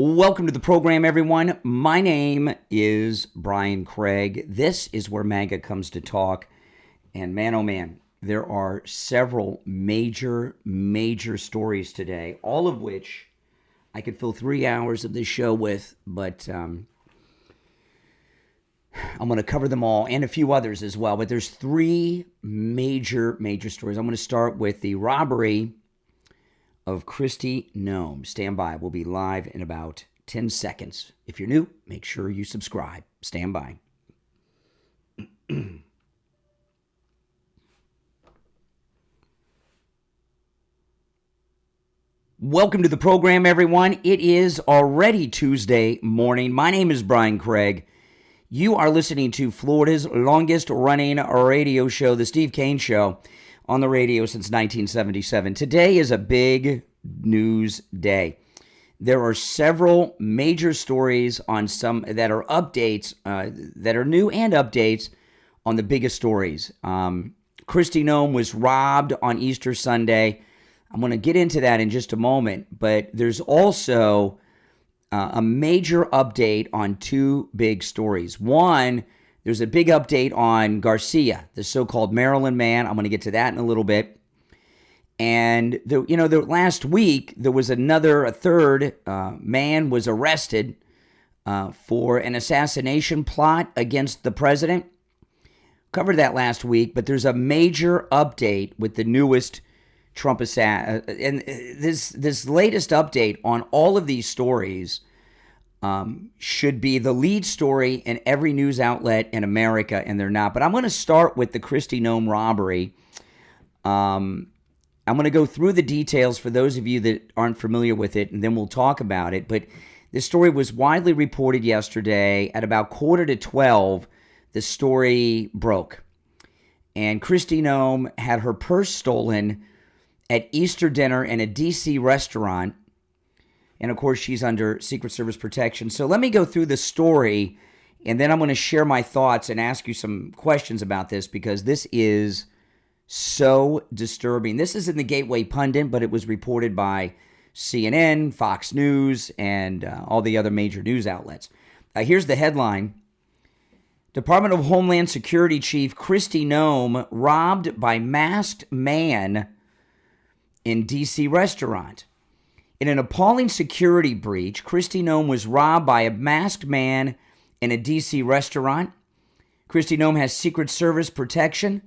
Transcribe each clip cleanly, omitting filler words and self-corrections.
Welcome to the program, everyone. My name is Brian Craig. This is where MAGA comes to talk. And man, oh man, there are several major stories today, all of which I could fill 3 hours of this show with, but I'm going to cover them all and a few others as well. But there's three major stories. I'm going to start with the robbery of Kristi Noem. Stand by. We'll be live in about 10 seconds. If you're new, make sure you subscribe. Stand by. Welcome to the program, everyone. It is already Tuesday morning. My name is Brian Craig. You are listening to Florida's longest running radio show, the Steve Kane Show, on the radio since 1977. Today is a big news day. There are several major stories on some that are updates, that are new and updates on the biggest stories. Kristi Noem was robbed on Easter Sunday. I'm going to get into that in just a moment, but there's also a major update on two big stories. One, there's a big update on Garcia, the so-called Maryland man. I'm going to get to that in a little bit. And the last week there was a third man was arrested for an assassination plot against the president. Covered that last week, but there's a major update with the newest Trump assassin. And this latest update on all of these stories should be the lead story in every news outlet in America, and they're not. But I'm going to start with the Kristi Noem robbery. I'm going to go through the details for those of you that aren't familiar with it, and then we'll talk about it. But this story was widely reported yesterday. At about 11:45, the story broke. And Kristi Noem had her purse stolen at Easter dinner in a D.C. restaurant. And, of course, she's under Secret Service protection. So let me go through the story, and then I'm going to share my thoughts and ask you some questions about this, because this is so disturbing. This is in the Gateway Pundit, but it was reported by CNN, Fox News, and all the other major news outlets. Here's the headline. Department of Homeland Security Chief Kristi Noem robbed by masked man in D.C. restaurant. In an appalling security breach, Kristi Noem was robbed by a masked man in a D.C. restaurant. Kristi Noem has Secret Service protection,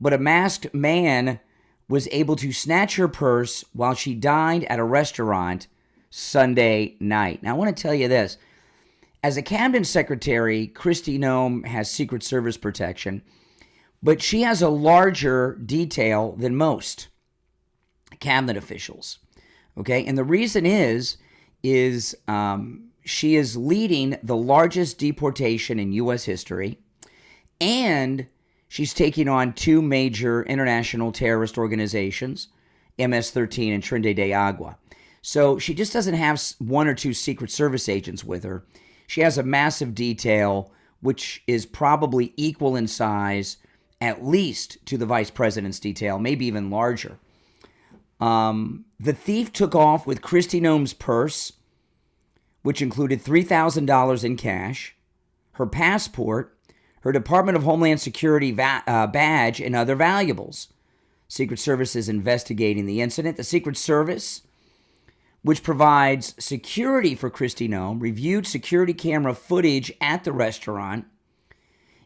but a masked man was able to snatch her purse while she dined at a restaurant Sunday night. Now, I want to tell you this. As a cabinet secretary, Kristi Noem has Secret Service protection, but she has a larger detail than most cabinet officials. Okay, and the reason is she is leading the largest deportation in U.S. history, and she's taking on two major international terrorist organizations, MS-13 and Trinidad de Agua. So she just doesn't have one or two Secret Service agents with her. She has a massive detail, which is probably equal in size, at least, to the vice president's detail, maybe even larger. The thief took off with Kristi Noem's purse, which included $3,000 in cash, her passport, her Department of Homeland Security badge, and other valuables. Secret Service is investigating the incident. The Secret Service, which provides security for Kristi Noem, reviewed security camera footage at the restaurant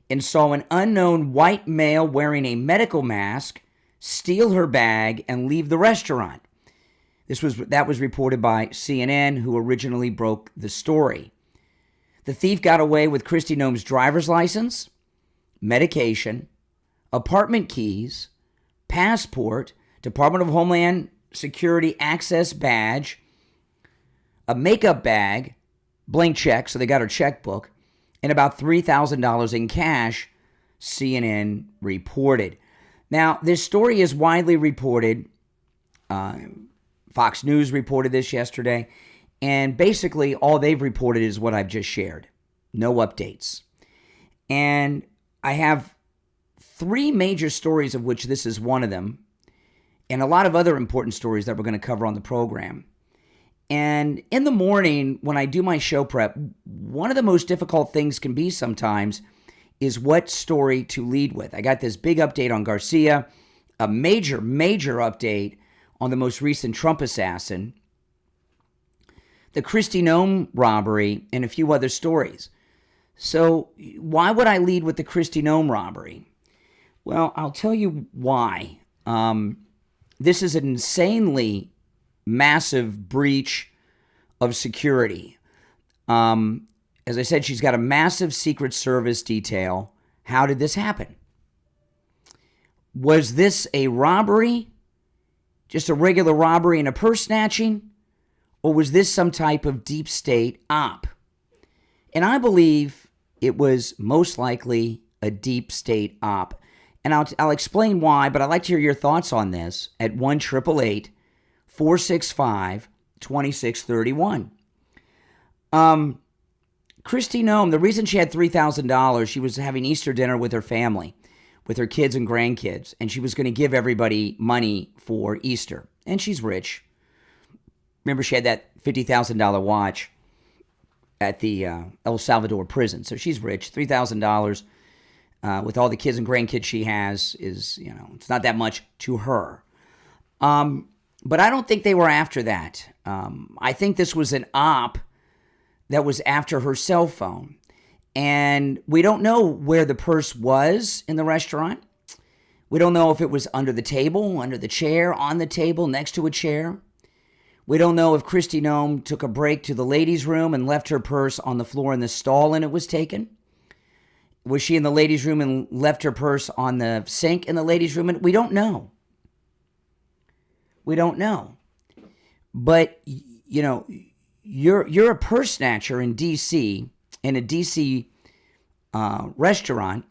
and saw an unknown white male wearing a medical mask steal her bag and leave the restaurant. That was reported by CNN, who originally broke the story. The thief got away with Kristi Noem's driver's license, medication, apartment keys, passport, Department of Homeland Security access badge, a makeup bag, blank check, so they got her checkbook, and about $3,000 in cash, CNN reported. Now, this story is widely reported. Fox News reported this yesterday, and basically all they've reported is what I've just shared. No updates. And I have three major stories, of which this is one of them, and a lot of other important stories that we're going to cover on the program. And in the morning, when I do my show prep, one of the most difficult things can be sometimes is what story to lead with. I got this big update on Garcia, a major update on the most recent Trump assassin, the Kristi Noem robbery, and a few other stories. So why would I lead with the Kristi Noem robbery? Well, I'll tell you why. This is an insanely massive breach of security. As I said, she's got a massive Secret Service detail. How did this happen? Was this a robbery? Just a regular robbery and a purse snatching? Or was this some type of deep state op? And I believe it was most likely a deep state op. And I'll explain why, but I'd like to hear your thoughts on this at 1-888-465-2631. Kristi Noem, the reason she had $3,000, she was having Easter dinner with her family, with her kids and grandkids, and she was going to give everybody money for Easter. And she's rich. Remember, she had that $50,000 watch at the El Salvador prison. So she's rich. $3,000 with all the kids and grandkids she has is, it's not that much to her. But I don't think they were after that. I think this was an op that was after her cell phone. And we don't know where the purse was in the restaurant. We don't know if it was under the table, under the chair, on the table, next to a chair. We don't know if Kristi Noem took a break to the ladies' room and left her purse on the floor in the stall and it was taken. Was she in the ladies' room and left her purse on the sink in the ladies' room? And we don't know. We don't know. But, you're a purse snatcher in D.C., in a D.C. Restaurant.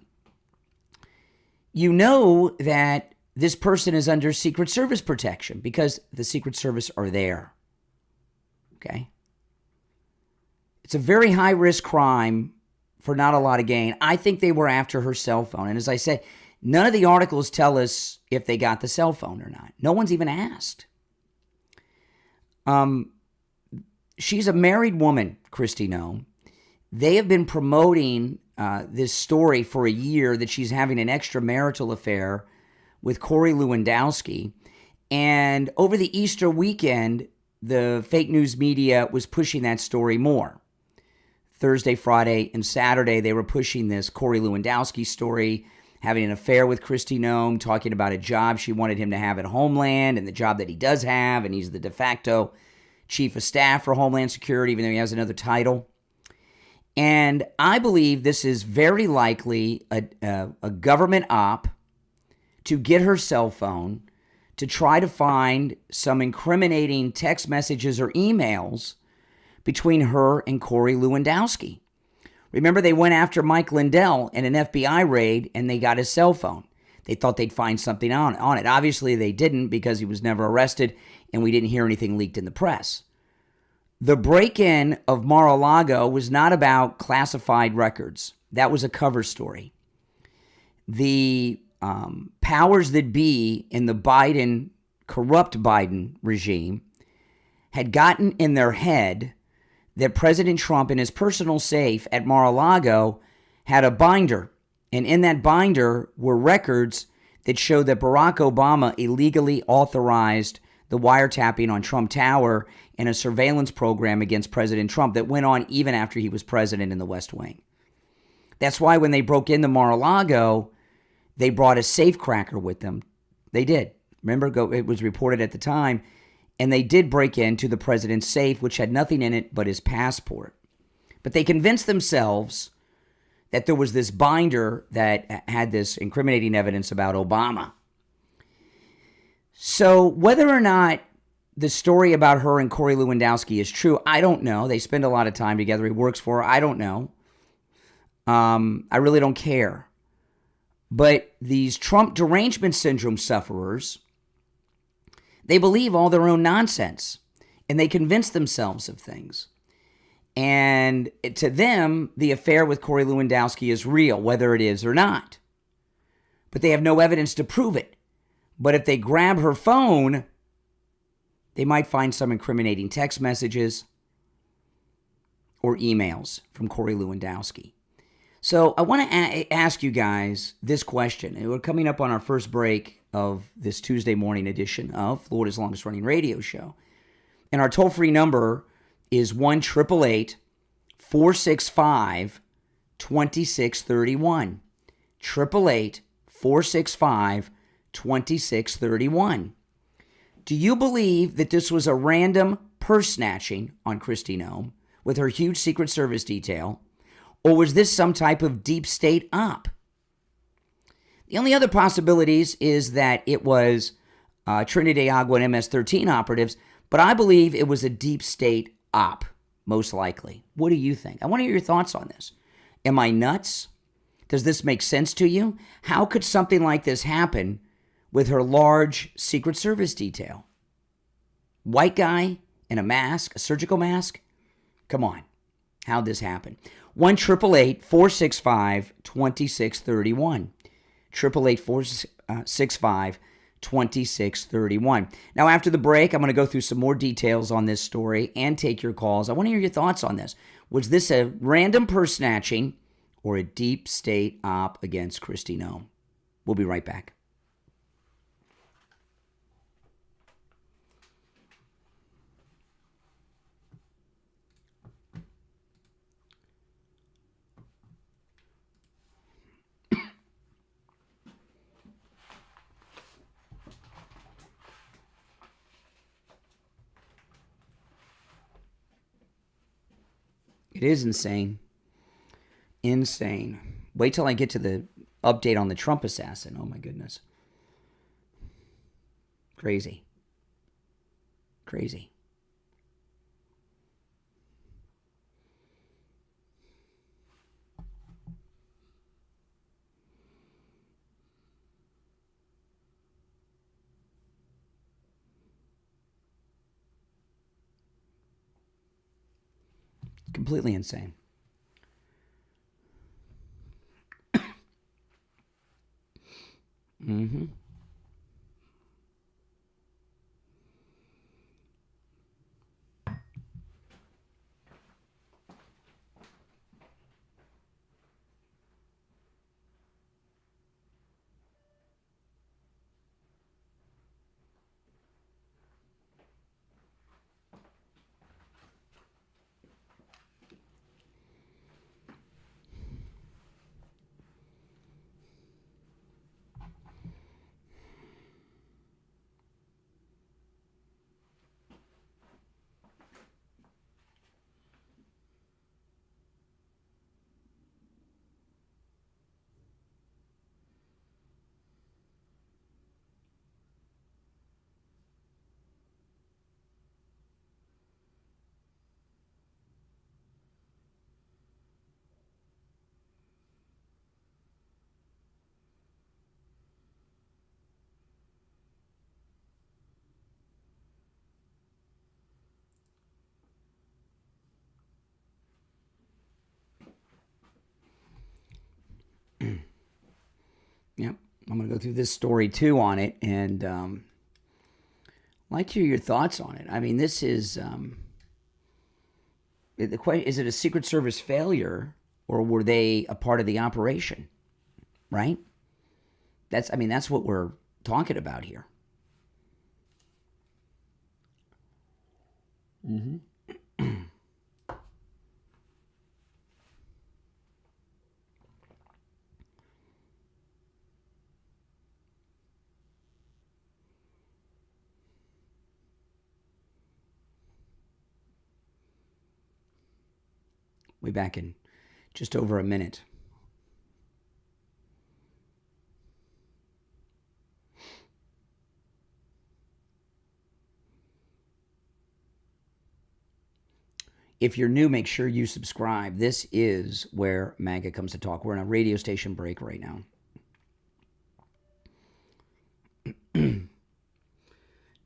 You know that this person is under Secret Service protection because the Secret Service are there. Okay? It's a very high-risk crime for not a lot of gain. I think they were after her cell phone. And as I said, none of the articles tell us if they got the cell phone or not. No one's even asked. She's a married woman, Kristi Noem. They have been promoting this story for a year that she's having an extramarital affair with Corey Lewandowski. And over the Easter weekend, the fake news media was pushing that story more. Thursday, Friday, and Saturday, they were pushing this Corey Lewandowski story, having an affair with Kristi Noem, talking about a job she wanted him to have at Homeland and the job that he does have, and he's the de facto chief of staff for Homeland Security, even though he has another title. And I believe this is very likely a government op to get her cell phone to try to find some incriminating text messages or emails between her and Corey Lewandowski. Remember, they went after Mike Lindell in an FBI raid, and they got his cell phone. They thought they'd find something on it. Obviously, they didn't because he was never arrested, and we didn't hear anything leaked in the press. The break-in of Mar-a-Lago was not about classified records. That was a cover story. The powers that be in the corrupt Biden regime had gotten in their head that President Trump in his personal safe at Mar-a-Lago had a binder. And in that binder were records that showed that Barack Obama illegally authorized the wiretapping on Trump Tower and a surveillance program against President Trump that went on even after he was president in the West Wing. That's why when they broke into Mar-a-Lago, they brought a safecracker with them. They did. Remember, it was reported at the time. And they did break into the president's safe, which had nothing in it but his passport. But they convinced themselves that there was this binder that had this incriminating evidence about Obama. So whether or not the story about her and Corey Lewandowski is true, I don't know. They spend a lot of time together. He works for her. I don't know. I really don't care. But these Trump derangement syndrome sufferers, they believe all their own nonsense, and they convince themselves of things. And to them, the affair with Corey Lewandowski is real, whether it is or not. But they have no evidence to prove it. But if they grab her phone, They might find some incriminating text messages or emails from Corey Lewandowski. So I want to ask you guys this question. And we're coming up on our first break of this Tuesday morning edition of Florida's longest running radio show. And our toll-free number is 1-888-465-2631. 888-465-2631. Do you believe that this was a random purse snatching on Kristi Noem with her huge Secret Service detail, or was this some type of deep state op? The only other possibilities is that it was Trinidad Agua and MS-13 operatives, but I believe it was a deep state op, most likely. What do you think? I want to hear your thoughts on this. Am I nuts? Does this make sense to you? How could something like this happen with her large Secret Service detail? White guy in a mask, a surgical mask? Come on. How'd this happen? 1-888-465-2631. 888-465-2631. Now, after the break, I'm going to go through some more details on this story and take your calls. I want to hear your thoughts on this. Was this a random purse snatching or a deep state op against Kristi Noem? We'll be right back. It is insane. Insane. Wait till I get to the update on the Trump assassin. Oh, my goodness. Crazy. Crazy. Completely insane. Mm-hmm. Yep, I'm going to go through this story too on it, and I'd like to hear your thoughts on it. I mean, this is the question: is it a Secret Service failure, or were they a part of the operation? Right? That's what we're talking about here. Mm-hmm. We'll be back in just over a minute. If you're new, make sure you subscribe. This is where MAGA comes to talk. We're in a radio station break right now.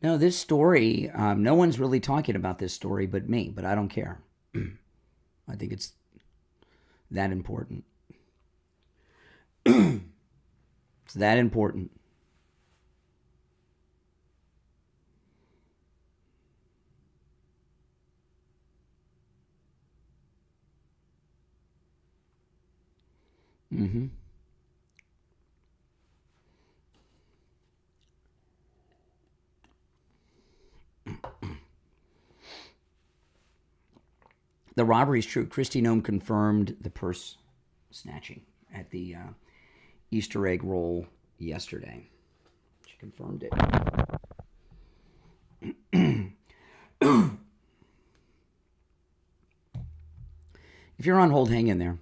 No, this story, no one's really talking about this story but me, but I don't care. I think it's that important. It's that important. Mm-hmm. The robbery is true. Kristi Noem confirmed the purse snatching at the Easter egg roll yesterday. She confirmed it. If you're on hold, hang in there.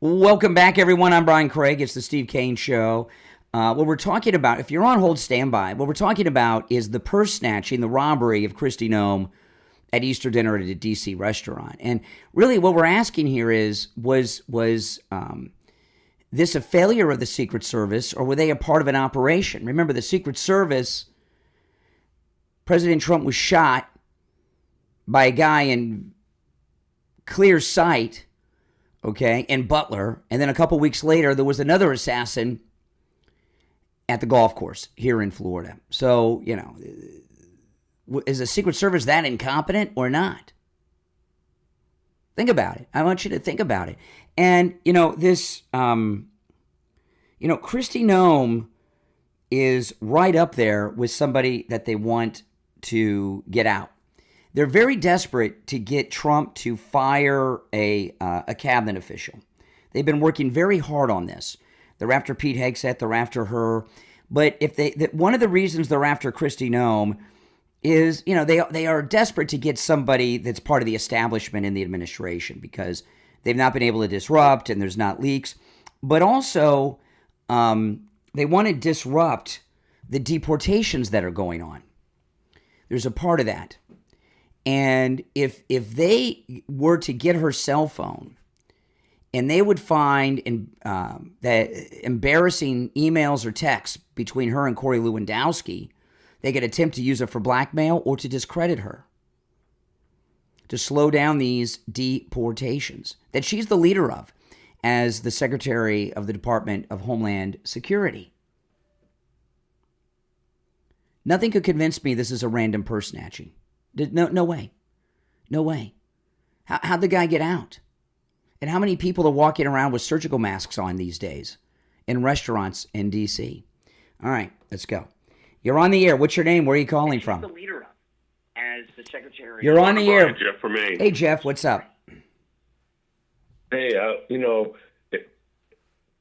Welcome back, everyone. I'm Brian Craig. It's the Steve Kane Show. What we're talking about, if you're on hold, stand by. What we're talking about is the purse snatching, the robbery of Kristi Noem at Easter dinner at a D.C. restaurant. And really what we're asking here is, was this a failure of the Secret Service, or were they a part of an operation? Remember, the Secret Service, President Trump was shot by a guy in clear sight, okay, in Butler, and then a couple weeks later, there was another assassin at the golf course here in Florida. So, you know, is the Secret Service that incompetent or not? Think about it. I want you to think about it. And, you know, this, Kristi Noem is right up there with somebody that they want to get out. They're very desperate to get Trump to fire a cabinet official. They've been working very hard on this. They're after Pete Hegseth. They're after her. But one of the reasons they're after Kristi Noem is, you know, they are desperate to get somebody that's part of the establishment in the administration, because they've not been able to disrupt and there's not leaks. But also, they want to disrupt the deportations that are going on. There's a part of that. And if they were to get her cell phone, and they would find that embarrassing emails or texts between her and Corey Lewandowski, they could attempt to use it for blackmail or to discredit her, to slow down these deportations that she's the leader of as the Secretary of the Department of Homeland Security. Nothing could convince me this is a random purse snatching. No way. No way. How'd the guy get out? And how many people are walking around with surgical masks on these days in restaurants in D.C.? All right, let's go. You're on the air. What's your name? Where are you calling from? The leader as the secretary. You're on the air. Jeff from Maine. Hey, Jeff, what's up? Hey,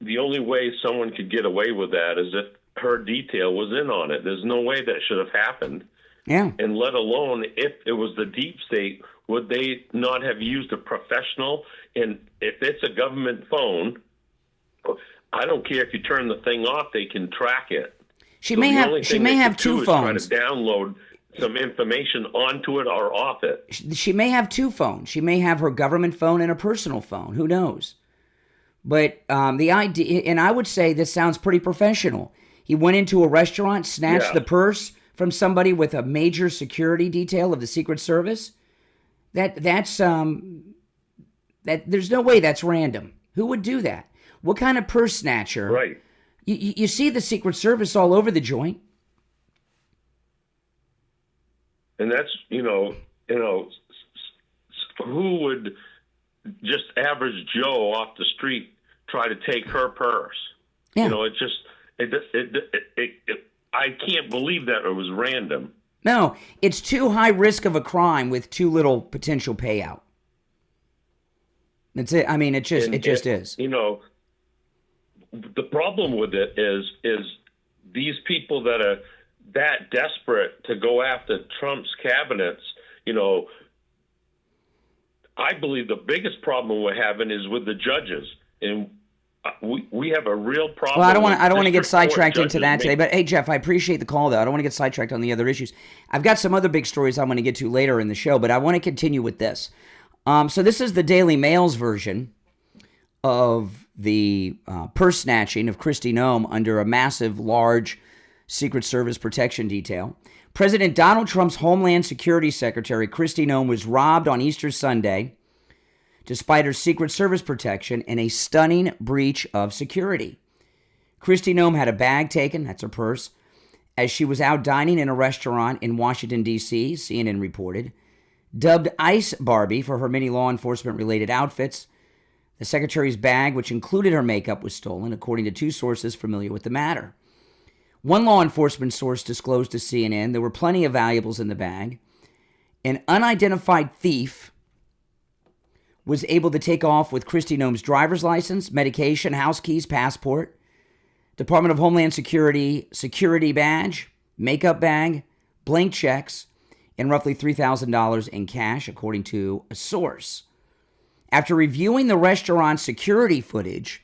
the only way someone could get away with that is if her detail was in on it. There's no way that should have happened. Yeah. And let alone if it was the deep state, would they not have used a professional? And if it's a government phone, I don't care if you turn the thing off, they can track it. She may have two phones. Try to download some information onto it or off it. She may have two phones. She may have her government phone and a personal phone. Who knows? But the idea, and I would say this sounds pretty professional. He went into a restaurant, snatched the purse from somebody with a major security detail of the Secret Service. That's there's no way that's random. Who would do that? What kind of purse snatcher? Right. You see the Secret Service all over the joint. And that's, who would just average Joe off the street try to take her purse? Yeah. I can't believe that it was random. No, it's too high risk of a crime with too little potential payout. That's it. I mean, it just is. The problem with it is these people that are that desperate to go after Trump's cabinets, I believe the biggest problem we're having is with the judges. And we have a real problem. Well, I don't want to get sidetracked into that today. But hey, Jeff, I appreciate the call, though. I don't want to get sidetracked on the other issues. I've got some other big stories I'm going to get to later in the show, but I want to continue with this. So this is the Daily Mail's version of the purse snatching of Kristi Noem under a massive, large Secret Service protection detail. President Donald Trump's Homeland Security Secretary, Kristi Noem, was robbed on Easter Sunday despite her Secret Service protection and a stunning breach of security. Kristi Noem had a bag taken, that's her purse, as she was out dining in a restaurant in Washington, D.C., CNN reported. Dubbed Ice Barbie for her many law enforcement-related outfits, the secretary's bag, which included her makeup, was stolen, according to two sources familiar with the matter. One law enforcement source disclosed to CNN there were plenty of valuables in the bag. An unidentified thief was able to take off with Kristi Noem's driver's license, medication, house keys, passport, Department of Homeland Security security badge, makeup bag, blank checks, and roughly $3,000 in cash, according to a source. After reviewing the restaurant's security footage,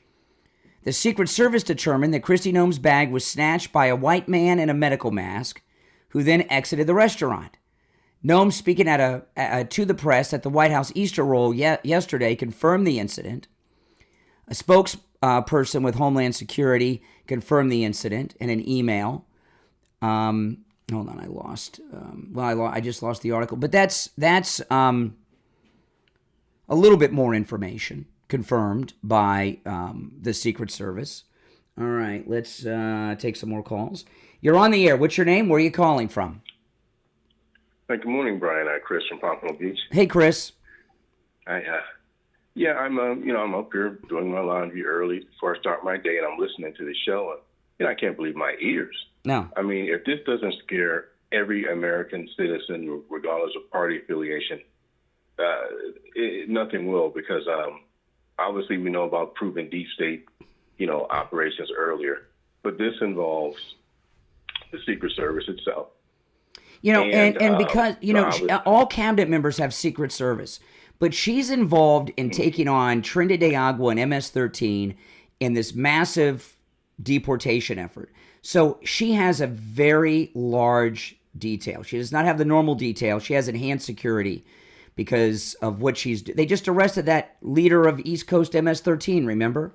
the Secret Service determined that Kristi Noem's bag was snatched by a white man in a medical mask, who then exited the restaurant. Noem, speaking to the press at the White House Easter Roll yesterday, confirmed the incident. A spokesperson with Homeland Security confirmed the incident in an email. Hold on, I lost. I just lost the article, but that's a little bit more information confirmed by the Secret Service. All right, let's take some more calls. You're on the air. What's your name? Where are you calling from? Good morning, Brian. Chris from Pompano Beach. Hey, Chris. I'm up here doing my laundry early before I start my day, and I'm listening to the show, and I can't believe my ears. No. I mean, if this doesn't scare every American citizen, regardless of party affiliation, nothing will, because obviously we know about proven deep state, operations earlier, but this involves the Secret Service itself. And because, all cabinet members have Secret Service, but she's involved in taking on Trinidad de Agua and MS-13 in this massive deportation effort. So she has a very large detail. She does not have the normal detail. She has enhanced security because of what they just arrested that leader of East Coast MS-13, remember?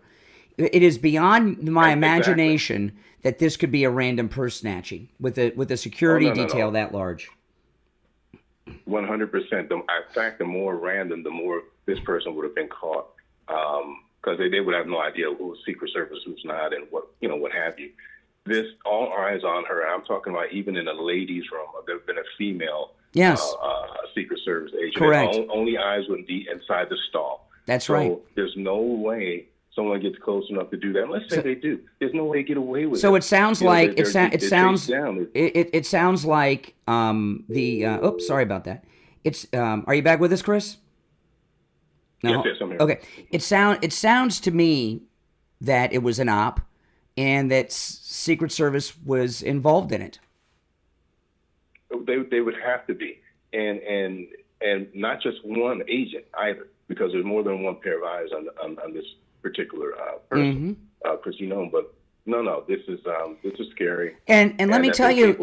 It is beyond my imagination that this could be a random purse snatching with a security detail that large. 100%. In fact, the more random, the more this person would have been caught, because they would have no idea who's Secret Service, who's not, and what have you. This, all eyes on her. I'm talking about even in a ladies' room. There's been a female Secret Service agent. Correct. Only eyes would be inside the stall. That's right. So there's no way someone gets close enough to do that. Let's say they do. There's no way to get away with it. So it sounds like it sounds like sorry about that. It's are you back with us, Chris? No. Yes, I'm here. Okay. It sounds to me that it was an op, and that Secret Service was involved in it. They would have to be, and not just one agent either, because there's more than one pair of eyes on this particular person, Kristi Noem. But no, this is scary. And let me tell you,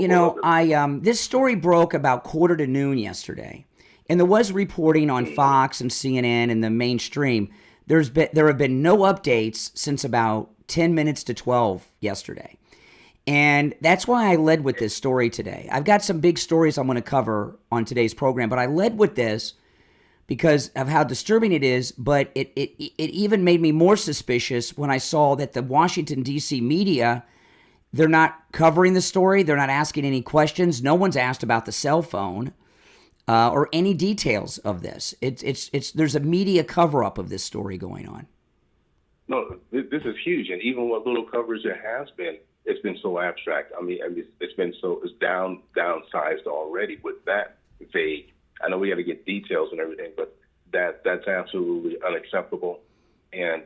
this story broke about 12:45 yesterday, and there was reporting on Fox and CNN and the mainstream. There have been no updates since about 10 minutes to 12 yesterday. And that's why I led with this story today. I've got some big stories I'm going to cover on today's program, but I led with this because of how disturbing it is, but it even made me more suspicious when I saw that the Washington, D.C. media, they're not covering the story. They're not asking any questions. No one's asked about the cell phone or any details of this. There's a media cover-up of this story going on. No, this is huge, and even what little coverage there has been, it's been so abstract. I mean, it's downsized already with that vague. I know we got to get details and everything, but that's absolutely unacceptable, and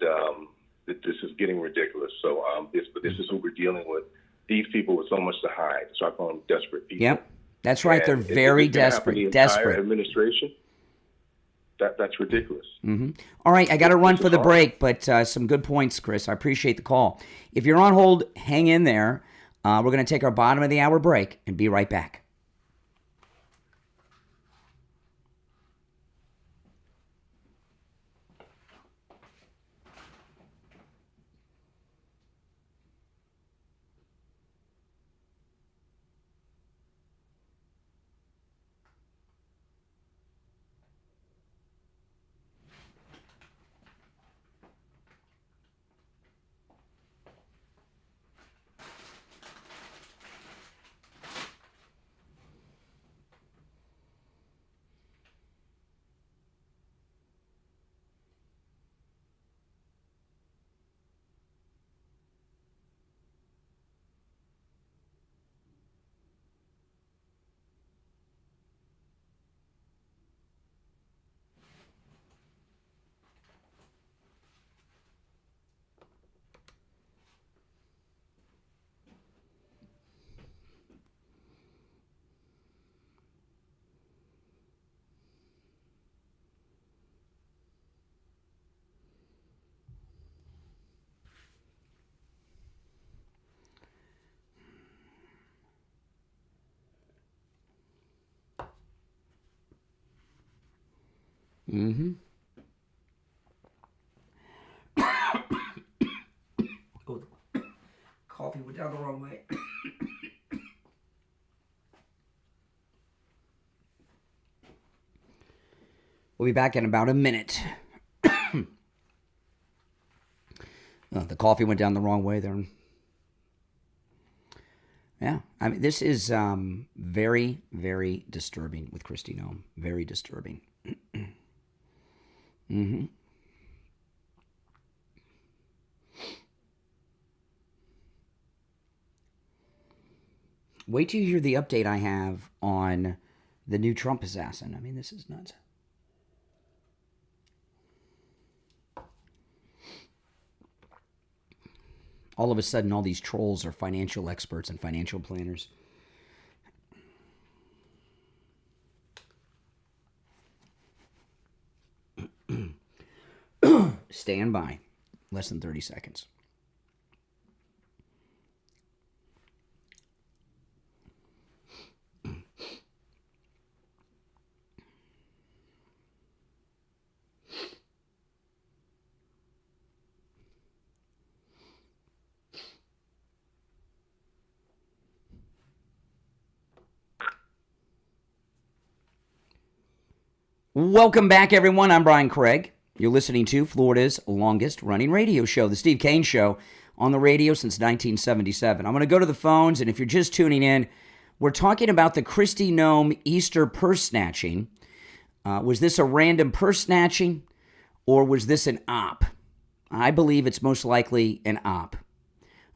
this is getting ridiculous. So this is who we're dealing with. These people with so much to hide. So I call them desperate people. Yep, that's right. They're very desperate. The entire administration. That's ridiculous. Mm-hmm. All right, I got to run for the break, but some good points, Chris. I appreciate the call. If you're on hold, hang in there. We're going to take our bottom of the hour break and be right back. Mm-hmm. Oh, coffee went down the wrong way. We'll be back in about a minute. The coffee went down the wrong way there. Yeah, I mean, this is very, very disturbing with Kristi Noem. Very disturbing. Mm-hmm. Wait till you hear the update I have on the new Trump assassin. I mean, this is nuts. All of a sudden, all these trolls are financial experts and financial planners. Stand by. Less than 30 seconds. Welcome back, everyone. I'm Brian Craig. You're listening to Florida's longest-running radio show, The Steve Kane Show, on the radio since 1977. I'm going to go to the phones, and if you're just tuning in, we're talking about the Kristi Noem Easter purse snatching. Was this a random purse snatching, or was this an op? I believe it's most likely an op.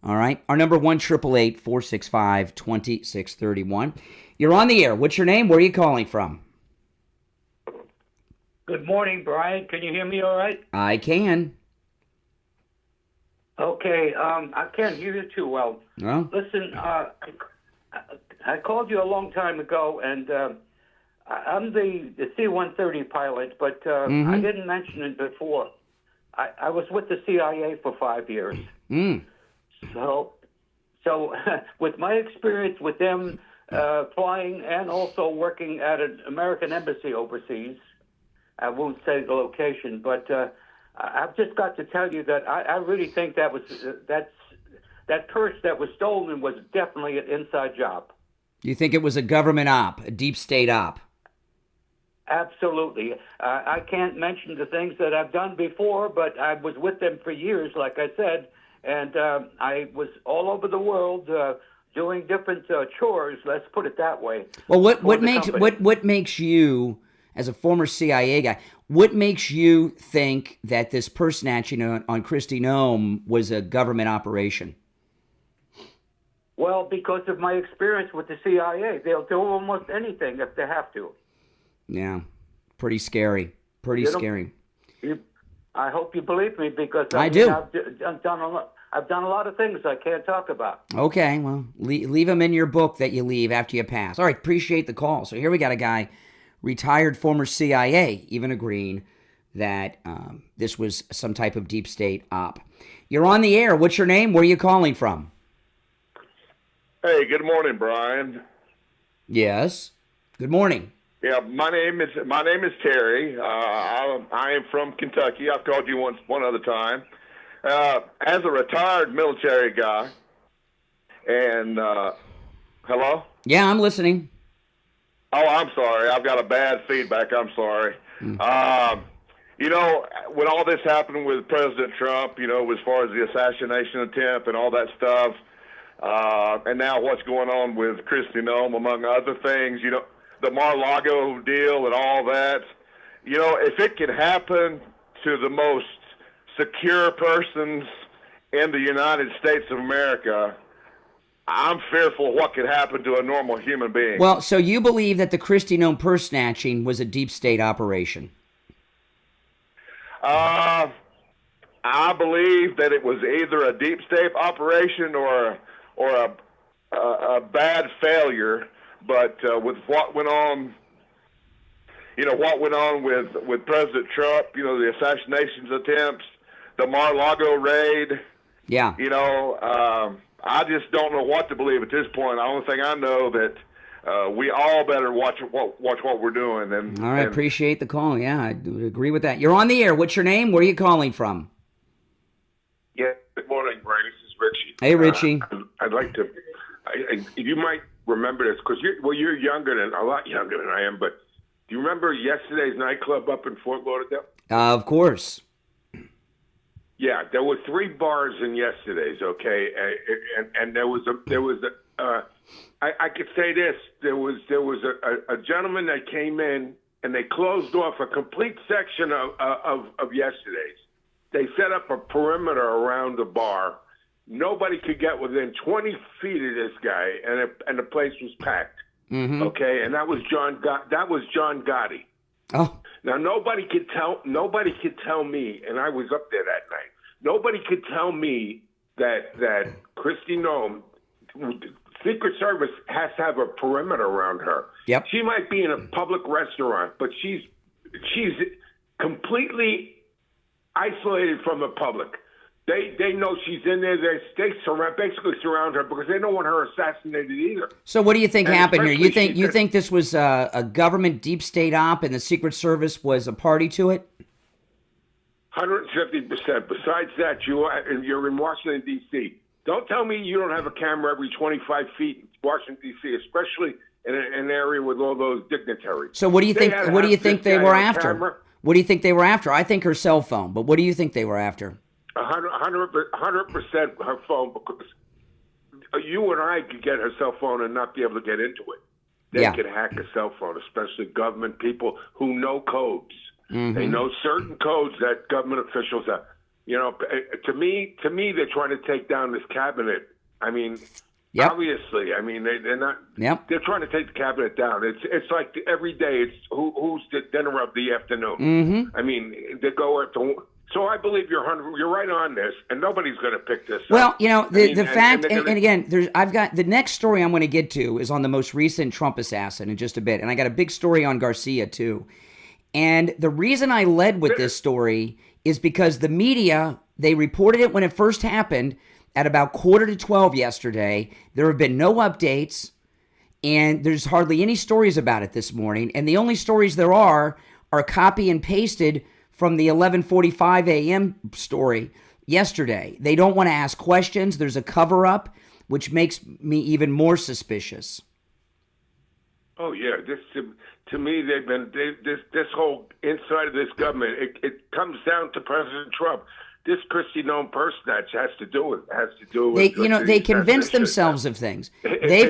All right? Our number 1-888-465-2631. You're on the air. What's your name? Where are you calling from? Good morning, Brian. Can you hear me all right? I can. Okay, I can't hear you too well. Well, Listen, I called you a long time ago, and I'm the C-130 pilot, but I didn't mention it before. I was with the CIA for 5 years. So with my experience with them flying and also working at an American embassy overseas, I won't say the location, but I've just got to tell you that I really think that purse that was stolen was definitely an inside job. you think it was a government op, a deep state op? Absolutely. I can't mention the things that I've done before, but I was with them for years, like I said, and I was all over the world doing different chores. Let's put it that way. Well, what makes you, as a former CIA guy, what makes you think that this purse snatching on Kristi Noem was a government operation? Well, because of my experience with the CIA, they'll do almost anything if they have to. Yeah, pretty scary. Scary. I hope you believe me, because I do. I've done a lot of things I can't talk about. Okay, well, leave them in your book that you leave after you pass. All right, appreciate the call. So here we got a guy, retired former CIA, even agreeing that this was some type of deep state op. You're on the air. What's your name? Where are you calling from? Hey, good morning, Brian. Yes. Good morning. Yeah, my name is Terry. I am from Kentucky. I've called you one other time. As a retired military guy, and hello? Yeah, I'm listening. Oh, I'm sorry. I've got a bad feedback. I'm sorry. You know, when all this happened with President Trump, you know, as far as the assassination attempt and all that stuff, and now what's going on with Kristi Noem, among other things, you know, the Mar-a-Lago deal and all that, you know, if it could happen to the most secure persons in the United States of America, I'm fearful what could happen to a normal human being. Well, so you believe that the Kristi Noem purse snatching was a deep state operation? I believe that it was either a deep state operation or a bad failure. But with what went on, you know, with President Trump, you know, the assassinations attempts, the Mar-a-Lago raid, yeah, you know, I just don't know what to believe at this point. The only thing I know that we all better watch what we're doing. And all right, appreciate the call. Yeah, I would agree with that. You're on the air. What's your name? Where are you calling from? Yeah, good morning, Brian. This is Richie. Hey, Richie. I'd like to. You might remember this because you're a lot younger than I am. But do you remember yesterday's nightclub up in Fort Lauderdale? Of course. Yeah, there were 3 bars in yesterday's. Okay, and there was I could say this. There was a gentleman that came in and they closed off a complete section of yesterday's. They set up a perimeter around the bar. Nobody could get within 20 feet of this guy, and the place was packed. Mm-hmm. Okay, and that was John Gotti. Oh. Now nobody could tell me, and I was up there that night. Nobody could tell me that Kristi Noem, Secret Service has to have a perimeter around her. Yep. She might be in a public restaurant, but she's completely isolated from the public. They know she's in there. They basically surround her because they don't want her assassinated either. So what do you think happened here? You especially think this was a government deep state op and the Secret Service was a party to it? 150%. Besides that, you're in Washington, D.C. Don't tell me you don't have a camera every 25 feet in Washington, D.C., especially in an area with all those dignitaries. So what do you think? What do you think they were after? Camera. What do you think they were after? I think her cell phone, but what do you think they were after? 100% her phone, because you and I could get her cell phone and not be able to get into it. They can hack a cell phone, especially government people who know codes. Mm-hmm. They know certain codes that government officials have. You know, to me, they're trying to take down this cabinet. I mean, obviously, I mean, they're not. Yep. They're trying to take the cabinet down. It's like every day. It's who's the dinner of the afternoon. Mm-hmm. I mean, they go after. So I believe you're right on this, and nobody's going to pick this up. Well, you know, the fact, and again, I've got the next story I'm going to get to is on the most recent Trump assassin in just a bit, and I got a big story on Garcia too. And the reason I led with this story is because the media, they reported it when it first happened at about 11:45 yesterday. There have been no updates, and there's hardly any stories about it this morning. And the only stories there are copy and pasted from the 11:45 a.m. story yesterday. They don't want to ask questions. There's a cover-up, which makes me even more suspicious. Oh yeah, to me this whole inside of this government. It comes down to President Trump. This Kristi Noem person that has to do with they convince themselves of things. They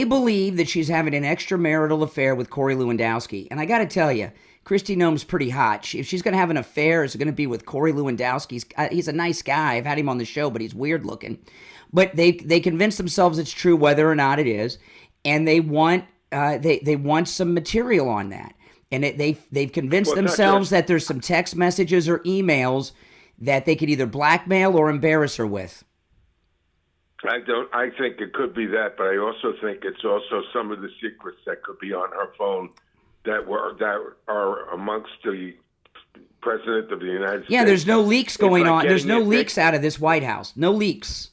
believe that she's having an extramarital affair with Corey Lewandowski, and I got to tell you, Kristi Noem's pretty hot. If she's going to have an affair, it's going to be with Corey Lewandowski. He's a nice guy. I've had him on the show, but he's weird looking. But they convince themselves it's true whether or not it is, and they want some material on that. And they've convinced themselves that there's some text messages or emails that they could either blackmail or embarrass her with. I think it could be that, but I also think it's also some of the secrets that could be on her phone that are amongst the president of the United States. Yeah, there's no leaks going on. There's no leaks out of this White House. No leaks.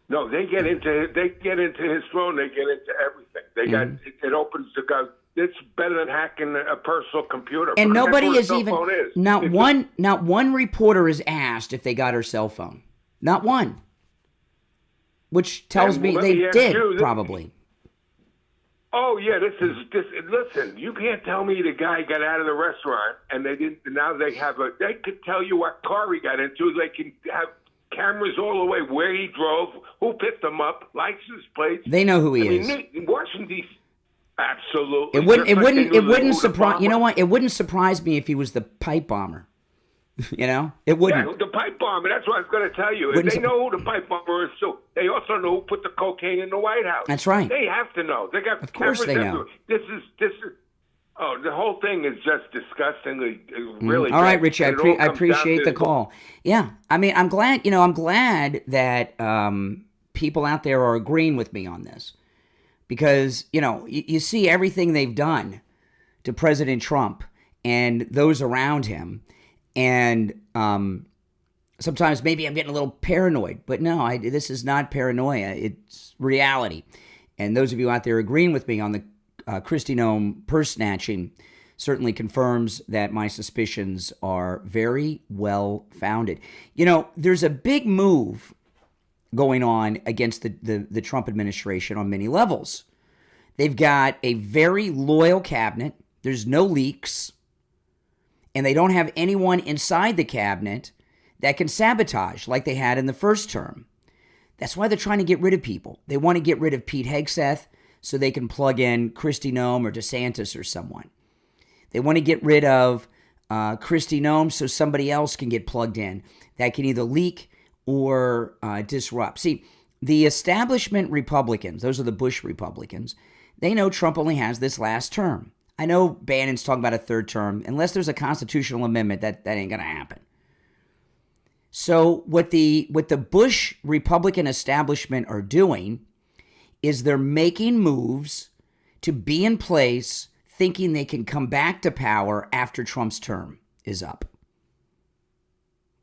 No, they get into his phone. They get into everything. It opens the gun. It's better than hacking a personal computer. And nobody is even not one reporter is asked if they got her cell phone. Not one. Now tells me they did probably. Oh yeah, this. Listen, you can't tell me the guy got out of the restaurant and they didn't. Now they could tell you what car he got into. They can have cameras all the way where he drove, who picked him up, license plates. They know who he is. Washington D.C. Absolutely. It wouldn't surprise. You know what? It wouldn't surprise me if he was the pipe bomber. You know, it wouldn't. Yeah, the pipe bomber. That's what I was going to tell you. If they know who the pipe bomber is, so they also know who put the cocaine in the White House. That's right. They have to know. They got. Of course, they know. This is. Oh, the whole thing is just disgustingly, really. All right, Richie. I appreciate the call. Yeah, I mean, I'm glad. You know, I'm glad that people out there are agreeing with me on this. Because, you know, you see everything they've done to President Trump and those around him. And sometimes maybe I'm getting a little paranoid. But no, this is not paranoia. It's reality. And those of you out there agreeing with me on the Kristi Noem purse snatching certainly confirms that my suspicions are very well founded. You know, there's a big move going on against the Trump administration on many levels. They've got a very loyal cabinet. There's no leaks. And they don't have anyone inside the cabinet that can sabotage like they had in the first term. That's why they're trying to get rid of people. They want to get rid of Pete Hegseth so they can plug in Kristi Noem or DeSantis or someone. They want to get rid of Kristi Noem so somebody else can get plugged in that can either leak or disrupt. See, the establishment Republicans, those are the Bush Republicans, they know Trump only has this last term. I know Bannon's talking about a third term. Unless there's a constitutional amendment, that ain't going to happen. So what the Bush Republican establishment are doing is they're making moves to be in place thinking they can come back to power after Trump's term is up.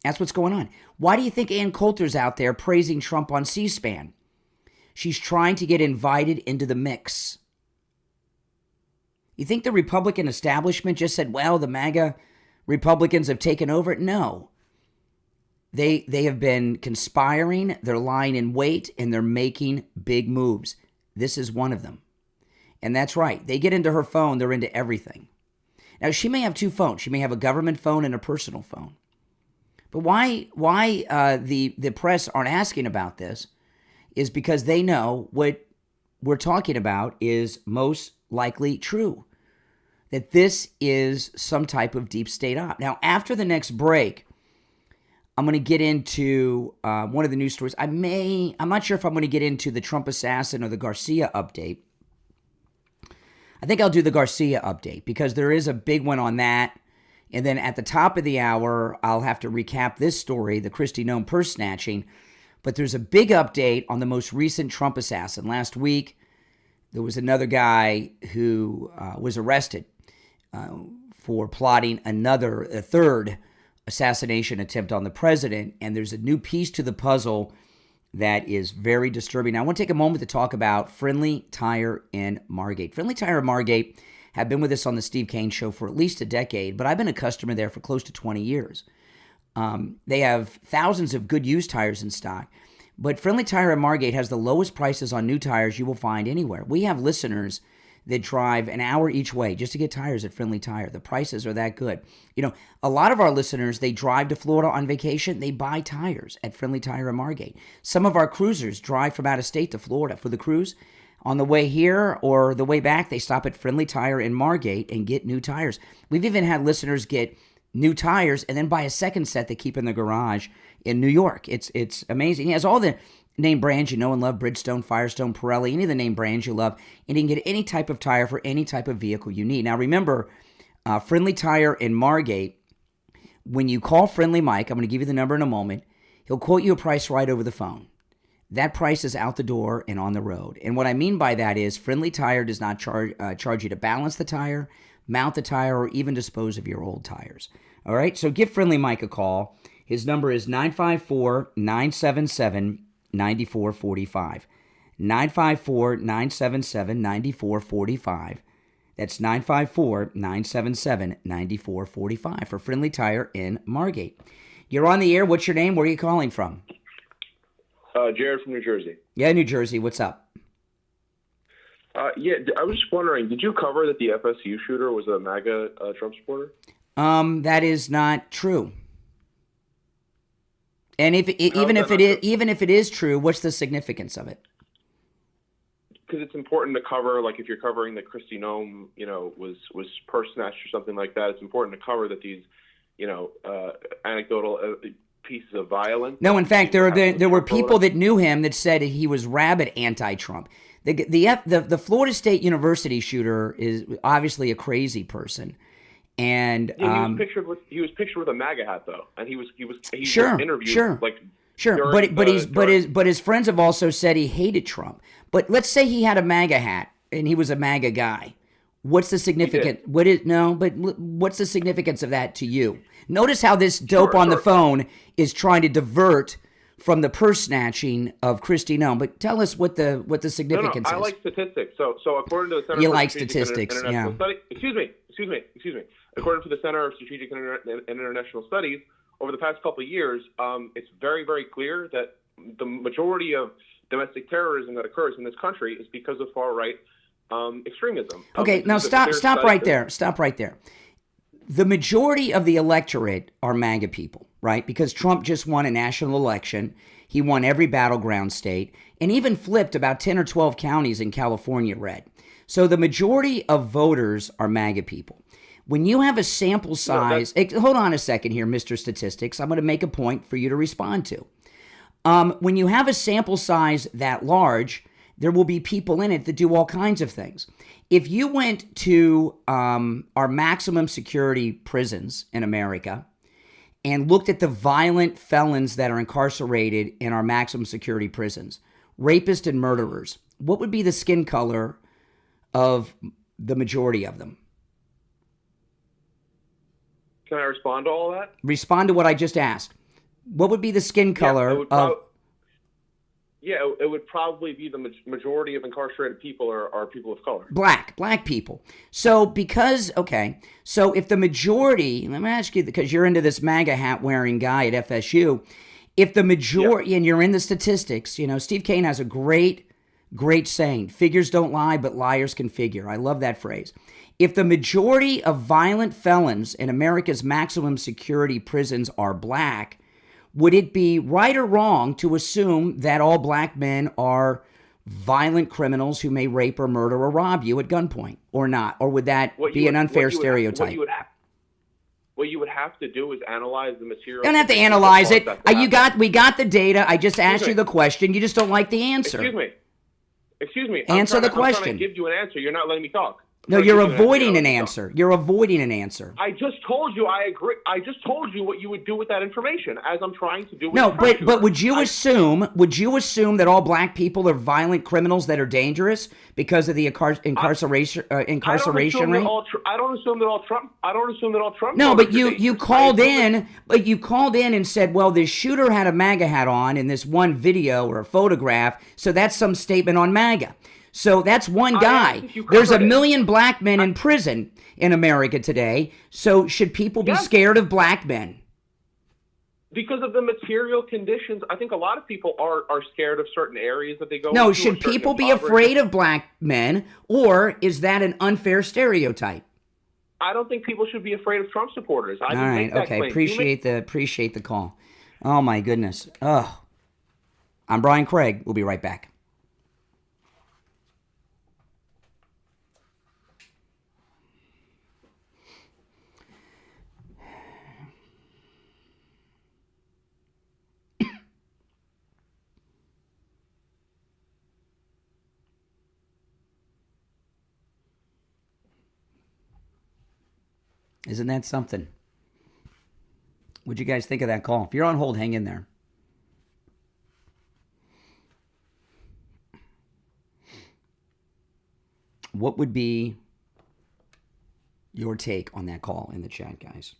That's what's going on. Why do you think Ann Coulter's out there praising Trump on C-SPAN? She's trying to get invited into the mix. You think the Republican establishment just said, well, the MAGA Republicans have taken over? No. They have been conspiring, they're lying in wait, and they're making big moves. This is one of them. And that's right. They get into her phone, they're into everything. Now, she may have two phones. She may have a government phone and a personal phone. But why the press aren't asking about this is because they know what we're talking about is most likely true. That this is some type of deep state op. Now, after the next break, I'm going to get into one of the news stories. I'm not sure if I'm going to get into the Trump assassin or the Garcia update. I think I'll do the Garcia update because there is a big one on that. And then at the top of the hour, I'll have to recap this story, the Kristi Noem purse snatching. But there's a big update on the most recent Trump assassin. Last week, there was another guy who was arrested for plotting a third assassination attempt on the president. And there's a new piece to the puzzle that is very disturbing. Now, I want to take a moment to talk about Friendly Tire in Margate. Friendly Tire in Margate have been with us on the Steve Kane Show for at least a decade, but I've been a customer there for close to 20 years. They have thousands of good used tires in stock, but Friendly Tire in Margate has the lowest prices on new tires you will find anywhere. We have listeners that drive an hour each way just to get tires at Friendly Tire. The prices are that good. You know, a lot of our listeners, they drive to Florida on vacation. They buy tires at Friendly Tire in Margate. Some of our cruisers drive from out of state to Florida for the cruise. On the way here or the way back, they stop at Friendly Tire in Margate and get new tires. We've even had listeners get new tires and then buy a second set they keep in the garage in New York. It's amazing. He has all the name brands you know and love, Bridgestone, Firestone, Pirelli, any of the name brands you love, and you can get any type of tire for any type of vehicle you need. Now remember, Friendly Tire in Margate, when you call Friendly Mike, I'm going to give you the number in a moment, he'll quote you a price right over the phone. That price is out the door and on the road. And what I mean by that is Friendly Tire does not charge you to balance the tire, mount the tire, or even dispose of your old tires. All right, so give Friendly Mike a call. His number is 954-977-9445. 954-977-9445. That's 954-977-9445 for Friendly Tire in Margate. You're on the air. What's your name? Where are you calling from? Jared from New Jersey. Yeah, New Jersey. What's up? Yeah, I was just wondering, did you cover that the FSU shooter was a MAGA Trump supporter? That is not true. And even if it is true, what's the significance of it? Because it's important to cover, like if you're covering that Kristi Noem, was purse snatched or something like that. It's important to cover that these, anecdotal pieces of violence. No, in fact, there were people that knew him that said he was rabid anti-Trump. The Florida State University shooter is obviously a crazy person. And yeah, he was pictured with a MAGA hat though, and he was interviewed but his friends have also said he hated Trump. But let's say he had a MAGA hat and he was a MAGA guy. What's the significance? What's the significance of that to you? Notice how this dope on the phone is trying to divert from the purse snatching of Kristi Noem. But tell us what the significance is. I like statistics. So according to the Center you for like Strategic statistics, International yeah. Studies, excuse me. According to the Center of Strategic and International Studies, over the past couple of years, it's very, very clear that the majority of domestic terrorism that occurs in this country is because of far-right extremism. Okay, now stop right there. Stop right there. The majority of the electorate are MAGA people, right? Because Trump just won a national election. He won every battleground state and even flipped about 10 or 12 counties in California red. So the majority of voters are MAGA people. When you have a sample size, hold on a second here, Mr. Statistics. I'm going to make a point for you to respond to. When you have a sample size that large, there will be people in it that do all kinds of things. If you went to our maximum security prisons in America and looked at the violent felons that are incarcerated in our maximum security prisons, rapists and murderers, what would be the skin color of the majority of them? Can I respond to all that? Respond to what I just asked. What would be the skin color of... Yeah, it would probably be the majority of incarcerated people are people of color. Black people. So so if the majority, let me ask you, because you're into this MAGA hat wearing guy at FSU, if the majority, and you're in the statistics, Steve Kane has a great saying, figures don't lie, but liars can figure. I love that phrase. If the majority of violent felons in America's maximum security prisons are black, would it be right or wrong to assume that all black men are violent criminals who may rape or murder or rob you at gunpoint, or not? Or would that be an unfair stereotype? What you would have to do is analyze the material. You don't have to analyze it. We got the data. I just asked you the question. You just don't like the answer. Excuse me. Answer the question. I'm trying to give you an answer. You're not letting me talk. No, you're avoiding an answer. You're avoiding an answer. I just told you I agree. I just told you what you would do with that information, as I'm trying to do with No, but would you assume that all black people are violent criminals that are dangerous because of the incarceration rate? I don't assume that all Trump. No, but you called in and said, well, this shooter had a MAGA hat on in this one video or a photograph, so that's some statement on MAGA. So that's one guy. There's 1 million black men in prison in America today. So should people be scared of black men? Because of the material conditions, I think a lot of people are scared of certain areas that they go. No, should people be afraid of black men, or is that an unfair stereotype? I don't think people should be afraid of Trump supporters. All right, okay, appreciate the call. Oh my goodness. Oh, I'm Brian Craig. We'll be right back. Isn't that something? What'd you guys think of that call? If you're on hold, hang in there. What would be your take on that call in the chat, guys?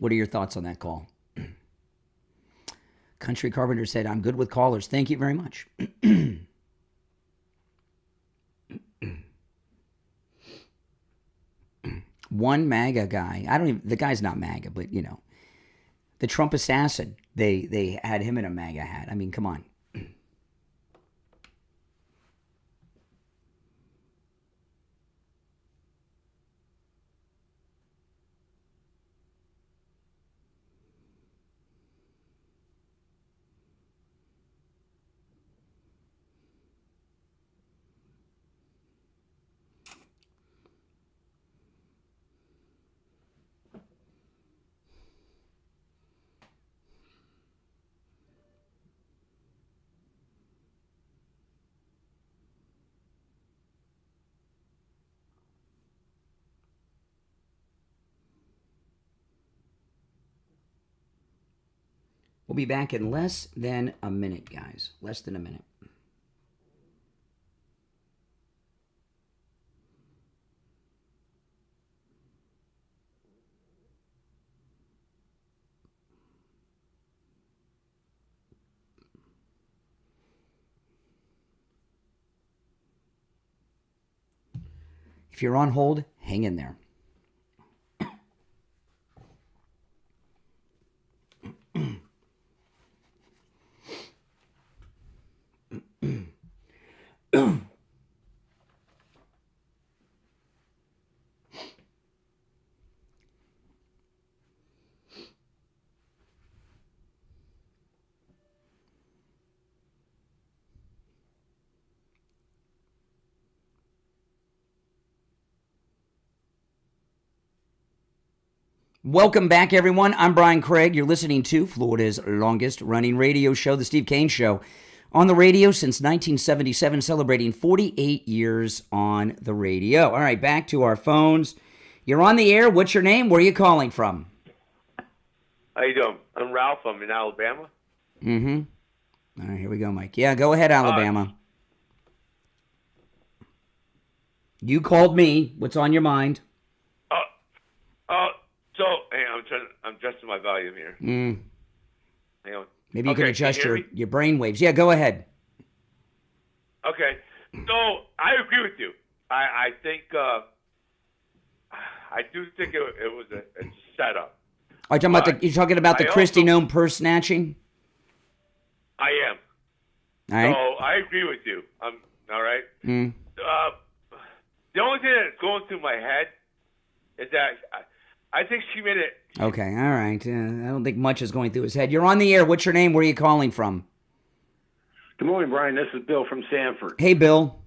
What are your thoughts on that call? Country Carpenter said, I'm good with callers. Thank you very much. One MAGA guy. The guy's not MAGA, but the Trump assassin. They had him in a MAGA hat. I mean, come on. We'll be back in less than a minute, guys. Less than a minute. If you're on hold, hang in there. Welcome back, everyone. I'm Brian Craig. You're listening to Florida's longest-running radio show, The Steve Kane Show, on the radio since 1977, celebrating 48 years on the radio. All right, back to our phones. You're on the air. What's your name? Where are you calling from? How you doing? I'm Ralph. I'm in Alabama. Mm-hmm. All right, here we go, Mike. Yeah, go ahead, Alabama. You called me. What's on your mind? So, hang on, I'm adjusting my volume here. Hang on. Maybe you can adjust your brain waves. Yeah, go ahead. Okay. So, I agree with you. I think, I do think it was a setup. Are you talking about the Kristi Noem purse snatching? I am. All right. So, I agree with you. All right? The only thing that's going through my head is that I think she made it. Okay, all right. I don't think much is going through his head. You're on the air. What's your name? Where are you calling from? Good morning, Brian. This is Bill from Sanford. Hey, Bill.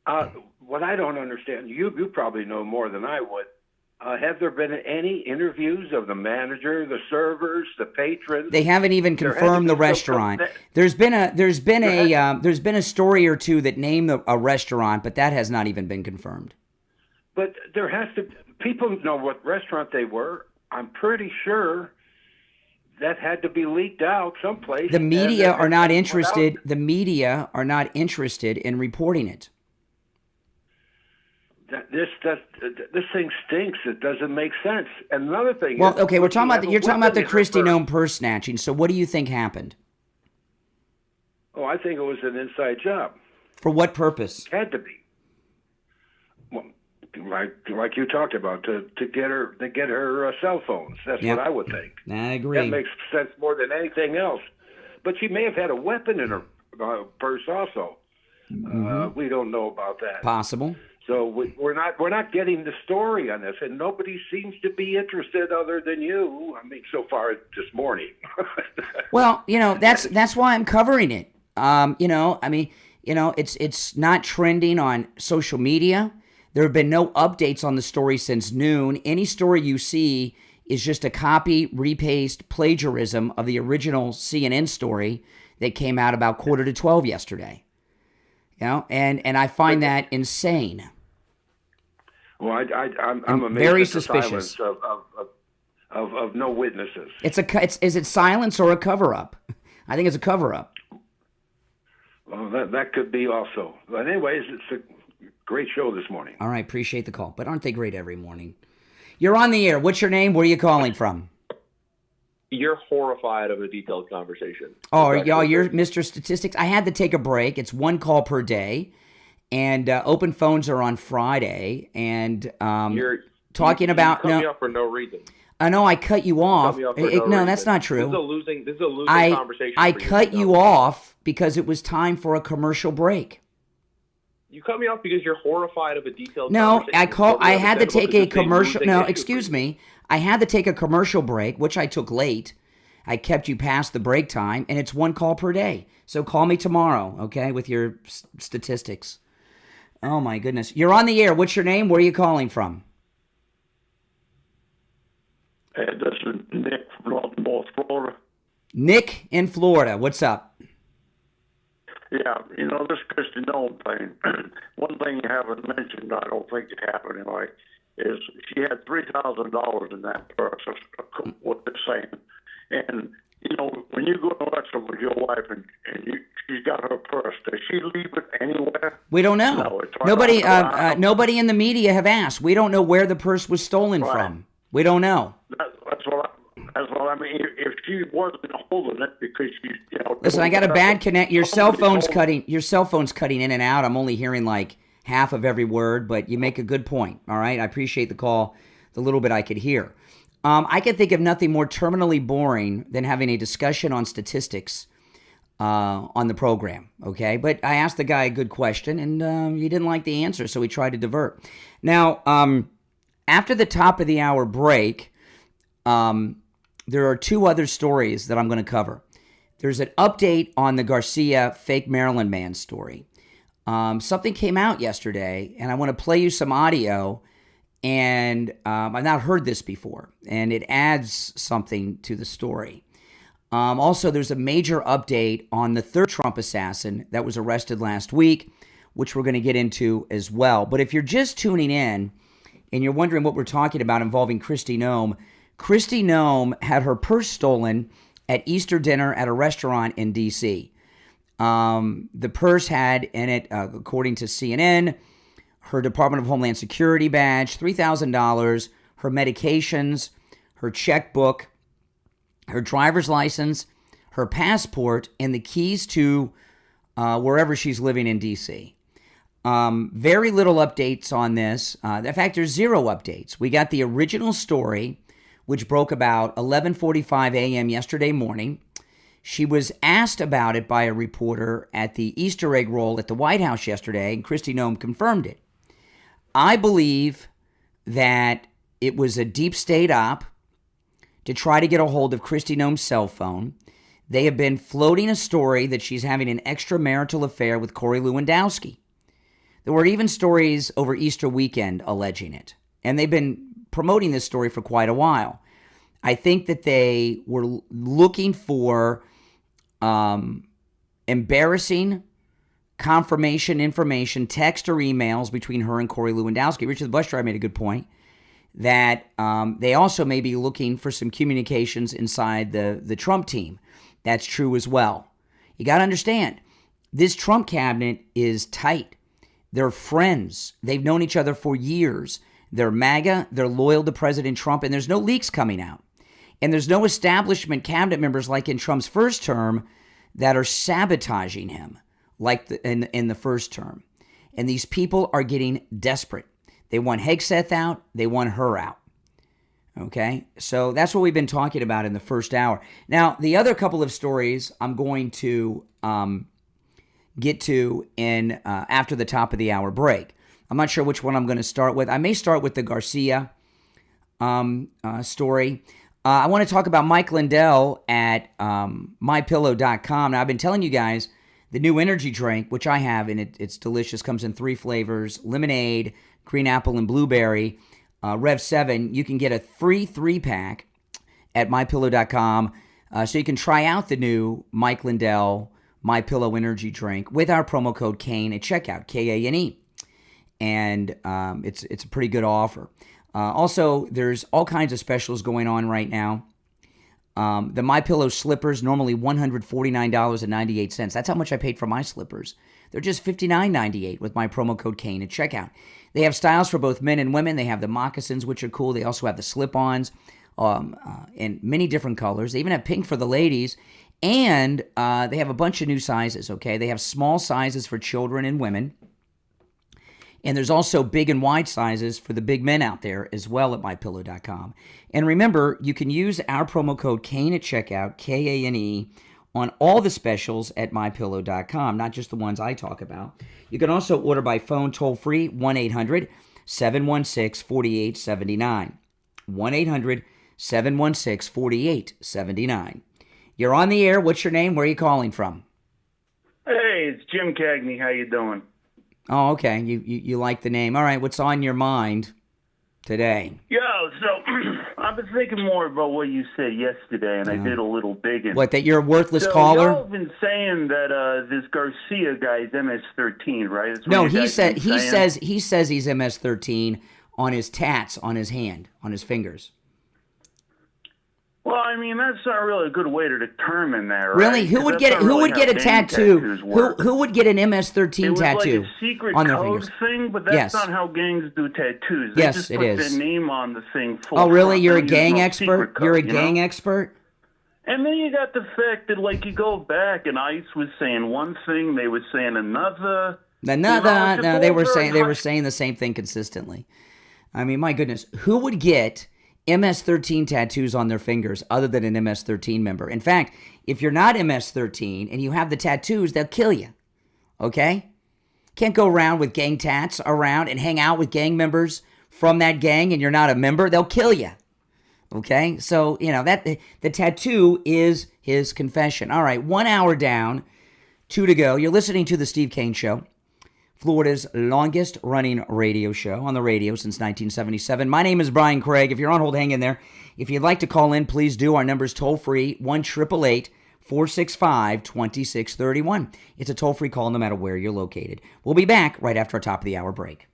What I don't understand, you probably know more than I would. Have there been any interviews of the manager, the servers, the patrons? They haven't even confirmed the restaurant. There's been a story or two that name a restaurant, but that has not even been confirmed. But there has to. People know what restaurant they were. I'm pretty sure that had to be leaked out someplace. The media are not interested. The media are not interested in reporting it. This thing stinks. It doesn't make sense. And another thing. Well, okay, you're talking about the Kristi Noem purse snatching. So, what do you think happened? Oh, I think it was an inside job. For what purpose? Had to be. Well, like you talked about, to get her cell phones. That's what I would think. I agree. That makes sense more than anything else. But she may have had a weapon in her purse also. We don't know about that. Possible. So we're not getting the story on this, and nobody seems to be interested other than you. I mean, so far this morning. Well, that's why I'm covering it. It's not trending on social media. There have been no updates on the story since noon. Any story you see is just a copy, repaste, plagiarism of the original CNN story that came out about 11:45 yesterday. And I find that insane. Well, I'm amazed very at the suspicious silence of no witnesses. Is it silence or a cover-up? I think it's a cover-up. Well, that could be also. But anyways, it's a great show this morning. All right, appreciate the call. But aren't they great every morning? You're on the air. What's your name? Where are you calling from? You're horrified of a detailed conversation. Oh, you're Mr. Statistics. I had to take a break. It's one call per day, and open phones are on Friday. And you cut me off for no reason. I know I cut you off. No, that's not true. This is a losing conversation. I cut you off because it was time for a commercial break. You cut me off because you're horrified of a detailed conversation. I had to take a commercial. No, excuse me. I had to take a commercial break, which I took late. I kept you past the break time, and it's one call per day. So call me tomorrow, okay, with your statistics. Oh, my goodness. You're on the air. What's your name? Where are you calling from? Hey, this is Nick from North Florida. Nick in Florida. What's up? Yeah, this Kristi Noem thing. One thing you haven't mentioned, I don't think it happened anyway, is she had $3,000 in that purse, what they're saying. And, when you go to a restaurant with your wife and she's got her purse, does she leave it anywhere? We don't know. No, it's right Nobody, off the line. nobody in the media have asked. We don't know where the purse was stolen from. We don't know. That's what I mean. If she wasn't holding it because she's, Listen, I got a bad connect. Your cell phone's cutting in and out. I'm only hearing like half of every word, but you make a good point. All right, I appreciate the call. The little bit I could hear. I can think of nothing more terminally boring than having a discussion on statistics on the program. Okay, but I asked the guy a good question, and he didn't like the answer, so he tried to divert. Now, after the top of the hour break, there are two other stories that I'm going to cover. There's an update on the Garcia fake Maryland man story. Something came out yesterday, and I want to play you some audio, and I've not heard this before, and it adds something to the story. Also, there's a major update on the third Trump assassin that was arrested last week, which we're going to get into as well. But if you're just tuning in and you're wondering what we're talking about involving Kristi Noem, Kristi Noem had her purse stolen at Easter dinner at a restaurant in D.C. The purse had in it, according to CNN, her Department of Homeland Security badge, $3,000, her medications, her checkbook, her driver's license, her passport, and the keys to wherever she's living in D.C. Very little updates on this. In fact, there's zero updates. We got the original story, which broke about 11:45 a.m. yesterday morning. She was asked about it by a reporter at the Easter egg roll at the White House yesterday, and Kristi Noem confirmed it. I believe that it was a deep state op to try to get a hold of Kristi Noem's cell phone. They have been floating a story that she's having an extramarital affair with Corey Lewandowski. There were even stories over Easter weekend alleging it, and they've been promoting this story for quite a while. I think that they were looking for embarrassing confirmation information, text or emails between her and Corey Lewandowski. Richard the bus driver made a good point that they also may be looking for some communications inside the Trump team. That's true as well. You got to understand, this Trump cabinet is tight. They're friends. They've known each other for years. They're MAGA. They're loyal to President Trump, and there's no leaks coming out. And there's no establishment cabinet members like in Trump's first term that are sabotaging him like in the first term. And these people are getting desperate. They want Hegseth out. They want her out. Okay? So that's what we've been talking about in the first hour. Now, the other couple of stories I'm going to get to in after the top of the hour break. I'm not sure which one I'm going to start with. I may start with the Garcia story. I want to talk about Mike Lindell at MyPillow.com. Now, I've been telling you guys the new energy drink, which I have, and it's delicious, comes in 3 flavors, lemonade, green apple, and blueberry. Rev 7, you can get a free 3-pack at MyPillow.com, so you can try out the new Mike Lindell MyPillow energy drink with our promo code KANE at checkout, K-A-N-E. And it's a pretty good offer. Also, there's all kinds of specials going on right now. The MyPillow slippers, normally $149.98. That's how much I paid for my slippers. They're just $59.98 with my promo code KANE at checkout. They have styles for both men and women. They have the moccasins, which are cool. They also have the slip-ons in many different colors. They even have pink for the ladies. And they have a bunch of new sizes, okay? They have small sizes for children and women. And there's also big and wide sizes for the big men out there as well at MyPillow.com. And remember, you can use our promo code KANE at checkout, K-A-N-E, on all the specials at MyPillow.com, not just the ones I talk about. You can also order by phone toll-free, 1-800-716-4879. 1-800-716-4879. You're on the air. What's your name? Where are you calling from? Hey, it's Jim Cagney. How you doing? Oh, okay. You like the name. All right. What's on your mind today? Yo, so I've been thinking more about what you said yesterday, and I did a little digging. What, that you're a worthless caller? Y'all have been saying that this Garcia guy is MS-13, right? That's what No, he says he's MS-13 on his tats, on his hand, on his fingers. Well, I mean, that's not really a good way to determine that, right? Really? Who would get a tattoo? Who would get an MS-13 tattoo like a secret on their code fingers? thing, but that's not how gangs do tattoos. They Yes, just it put is. their name on the thing. Oh, really? You're a There's gang no expert? secret code, You're a you gang know? expert? And then you got the fact that, like, you go back and ICE was saying one thing, they were saying another. No, they were saying the same thing consistently. I mean, my goodness, who would get MS-13 tattoos on their fingers other than an MS-13 member? In fact, if you're not MS-13 and you have the tattoos, they'll kill you. Okay? Can't go around with gang tats around and hang out with gang members from that gang and you're not a member. They'll kill you. Okay? So, that the tattoo is his confession. All right, 1 hour down, 2 to go. You're listening to The Steve Kane Show, Florida's longest running radio show on the radio since 1977. My name is Brian Craig. If you're on hold, hang in there. If you'd like to call in, please do. Our number's toll-free, 1-888-465-2631. It's a toll-free call no matter where you're located. We'll be back right after our top of the hour break.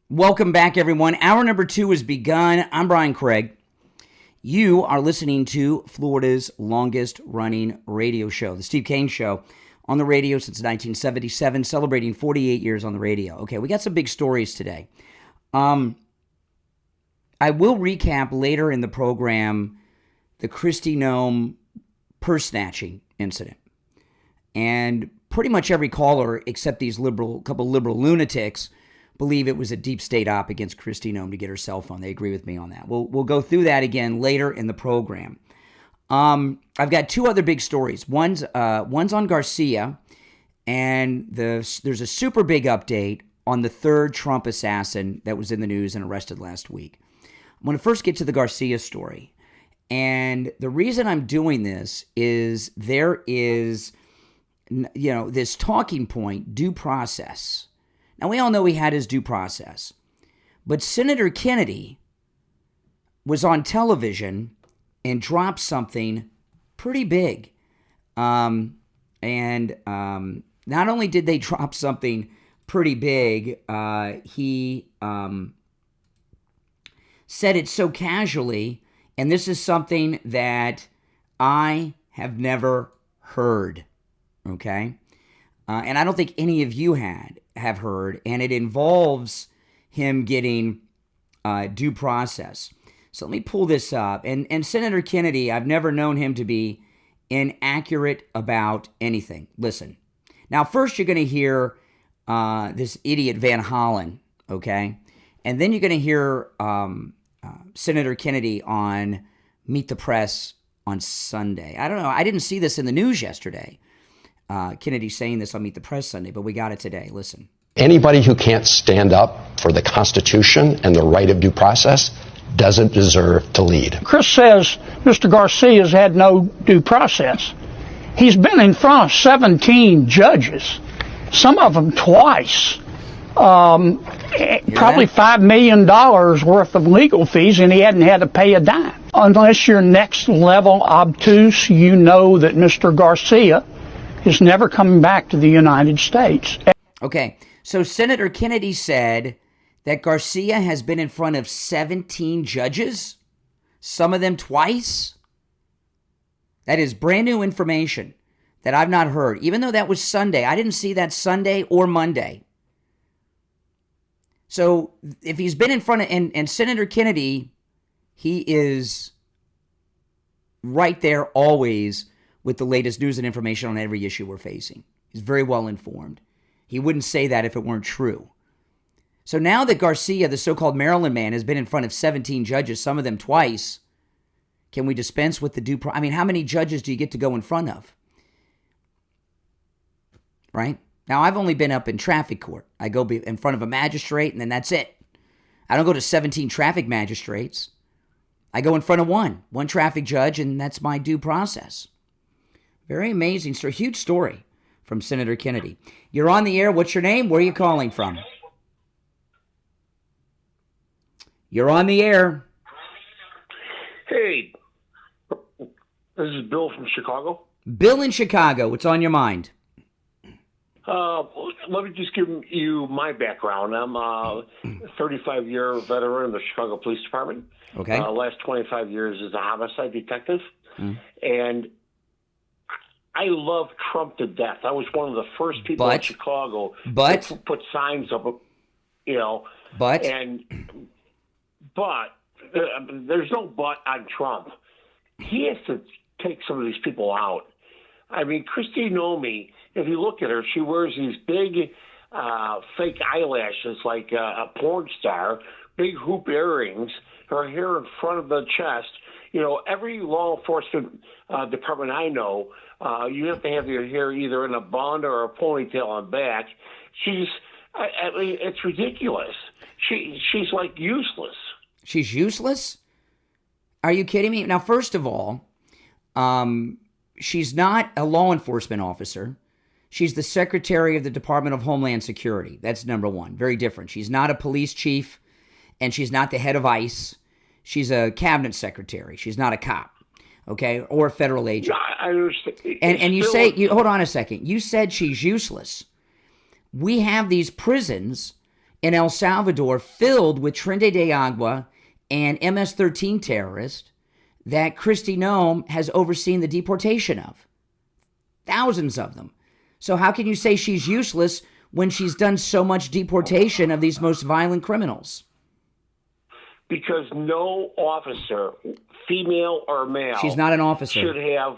Welcome back, everyone. Hour number 2 has begun. I'm Brian Craig. You are listening to Florida's longest-running radio show, The Steve Kane Show, on the radio since 1977, celebrating 48 years on the radio. Okay, we got some big stories today. I will recap later in the program the Kristi Noem purse snatching incident. And pretty much every caller, except these couple liberal lunatics, believe it was a deep state op against Kristi Noem to get her cell phone. They agree with me on that. We'll go through that again later in the program. I've got 2 other big stories. One's on Garcia, and there's a super big update on the 3rd Trump assassin that was in the news and arrested last week. I'm going to first get to the Garcia story. And the reason I'm doing this is there is, this talking point, due process. Now, we all know he had his due process. But Senator Kennedy was on television and dropped something pretty big. And not only did they drop something pretty big, he said it so casually, and this is something that I have never heard, okay? And I don't think any of you have heard, and it involves him getting due process. So let me pull this up. And Senator Kennedy, I've never known him to be inaccurate about anything. Listen. Now, first you're going to hear this idiot Van Hollen, okay? And then you're going to hear Senator Kennedy on Meet the Press on Sunday. I don't know. I didn't see this in the news yesterday. Kennedy saying this on Meet the Press Sunday, but we got it today. Listen. Anybody who can't stand up for the Constitution and the right of due process doesn't deserve to lead. Chris says Mr. Garcia's had no due process. He's been in front of 17 judges, some of them twice. Probably $5 million worth of legal fees, and he hadn't had to pay a dime. Unless you're next level obtuse, you know that Mr. Garcia is never coming back to the United States. Okay, so Senator Kennedy said that Garcia has been in front of 17 judges, some of them twice. That is brand new information that I've not heard, even though that was Sunday. I didn't see that Sunday or Monday. So if he's been in front of, and Senator Kennedy, he is right there always with the latest news and information on every issue we're facing. He's very well informed. He wouldn't say that if it weren't true. So now that Garcia, the so-called Maryland man, has been in front of 17 judges, some of them twice, can we dispense with the I mean, how many judges do you get to go in front of? Right? Now, I've only been up in traffic court. I go in front of a magistrate, and then that's it. I don't go to 17 traffic magistrates. I go in front of one traffic judge, and that's my due process. Very amazing story. Huge story from Senator Kennedy. You're on the air. What's your name? Where are you calling from? You're on the air. Hey, this is Bill from Chicago. Bill in Chicago. What's on your mind? Let me just give you my background. I'm a 35-year veteran of the Chicago Police Department. Okay. Last 25 years as a homicide detective. And I love Trump to death. I was one of the first people in Chicago to put signs up, But there's no but on Trump. He has to take some of these people out. I mean, Kristi Noem, if you look at her, she wears these big fake eyelashes like a porn star, big hoop earrings, her hair in front of the chest. Every law enforcement department I know, you have to have your hair either in a bun or a ponytail on back. I mean, it's ridiculous. She's like useless. She's useless? Are you kidding me? Now, first of all, she's not a law enforcement officer. She's the Secretary of the Department of Homeland Security. That's number one. Very different. She's not a police chief, and she's not the head of ICE. She's a cabinet secretary. She's not a cop. okay, or a federal agent. I understand. And you say, hold on a second. You said she's useless. We have these prisons in El Salvador filled with Trinidad de Agua and MS-13 terrorists that Kristi Noem has overseen the deportation of. Thousands of them. So how can you say she's useless when she's done so much deportation of these most violent criminals? Because no officer, female or male, she's not an officer. Should have.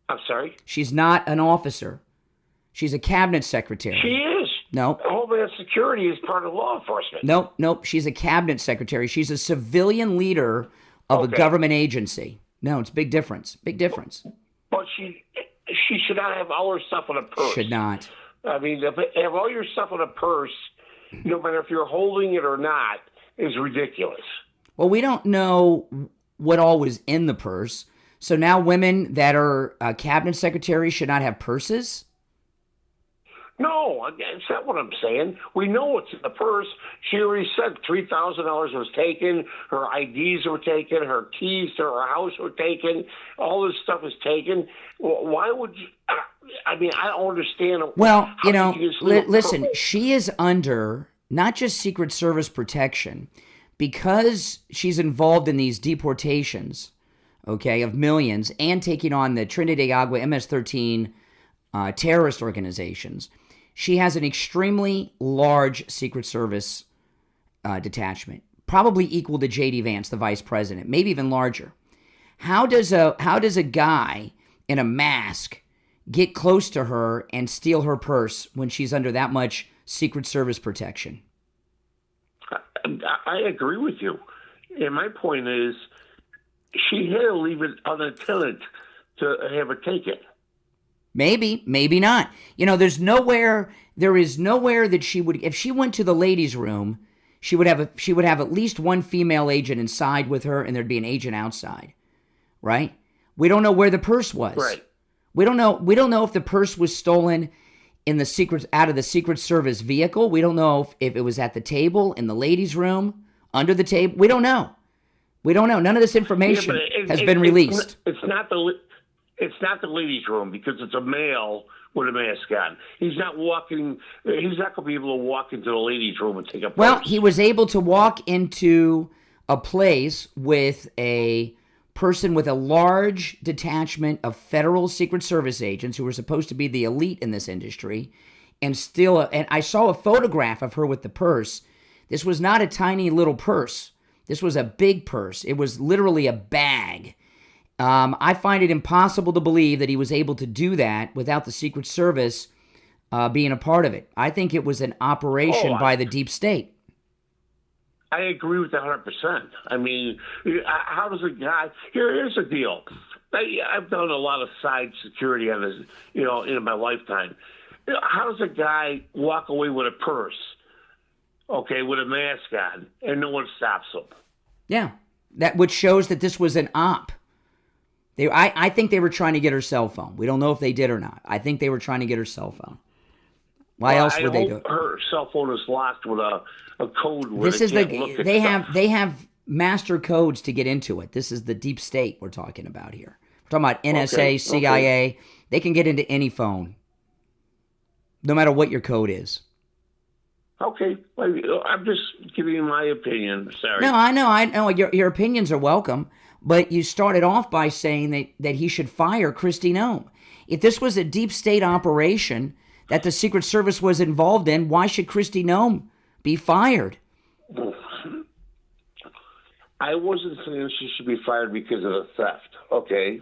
I'm sorry? She's not an officer. She's a cabinet secretary. She is. No. Homeland Security is part of law enforcement. Nope. She's a cabinet secretary. She's a civilian leader of a government agency. No, it's a big difference. Big difference. But she should not have all her stuff in a purse. Should not. I mean, if you have all your stuff in a purse, no matter if you're holding it or not, is ridiculous. Well, we don't know what all was in the purse. So now women that are cabinet secretaries should not have purses? No, it's not what I'm saying. We know what's in the purse. She already said $3,000 was taken. Her IDs were taken. Her keys to her house were taken. All this stuff was taken. Why would you? I mean, I don't understand. Well, listen, she is under not just Secret Service protection, because she's involved in these deportations, okay, of millions, and taking on the Trinidad de Agua MS-13 terrorist organizations. She has an extremely large Secret Service detachment, probably equal to J.D. Vance, the vice president, maybe even larger. How does a guy in a mask get close to her and steal her purse when she's under that much Secret Service protection? I agree with you. And my point is, she had to leave it unattended to have her take it. Maybe, maybe not. There is nowhere that she would, if she went to the ladies' room, she would have at least one female agent inside with her, and there'd be an agent outside, right? We don't know where the purse was. Right. We don't know if the purse was stolen out of the Secret Service vehicle. We don't know if it was at the table, in the ladies' room, under the table. We don't know. None of this information has been released. It's not the ladies' room because it's a male with a mask on. He's not going to be able to walk into the ladies' room and take a purse. Well, he was able to walk into a place with a person with a large detachment of federal Secret Service agents who were supposed to be the elite in this industry, and I saw a photograph of her with the purse. This was not a tiny little purse. This was a big purse. It was literally a bag. I find it impossible to believe that he was able to do that without the Secret Service being a part of it. I think it was an operation by the deep state. I agree with that 100%. I mean, how does a guy? Here's the deal. I've done a lot of side security on this, in my lifetime. How does a guy walk away with a purse, okay, with a mask on, and no one stops him? Yeah, which shows that this was an op. I think they were trying to get her cell phone. We don't know if they did or not. I think they were trying to get her cell phone. Why else would they do it? Her cell phone is locked with a code. They have master codes to get into it. This is the deep state we're talking about here. We're talking about NSA, CIA. Okay. They can get into any phone, no matter what your code is. Okay, I'm just giving you my opinion. Sorry. No, I know. Your opinions are welcome, but you started off by saying that he should fire Kristi Noem. If this was a deep state operation that the Secret Service was involved in, why should Kristi Noem be fired? I wasn't saying she should be fired because of the theft, okay?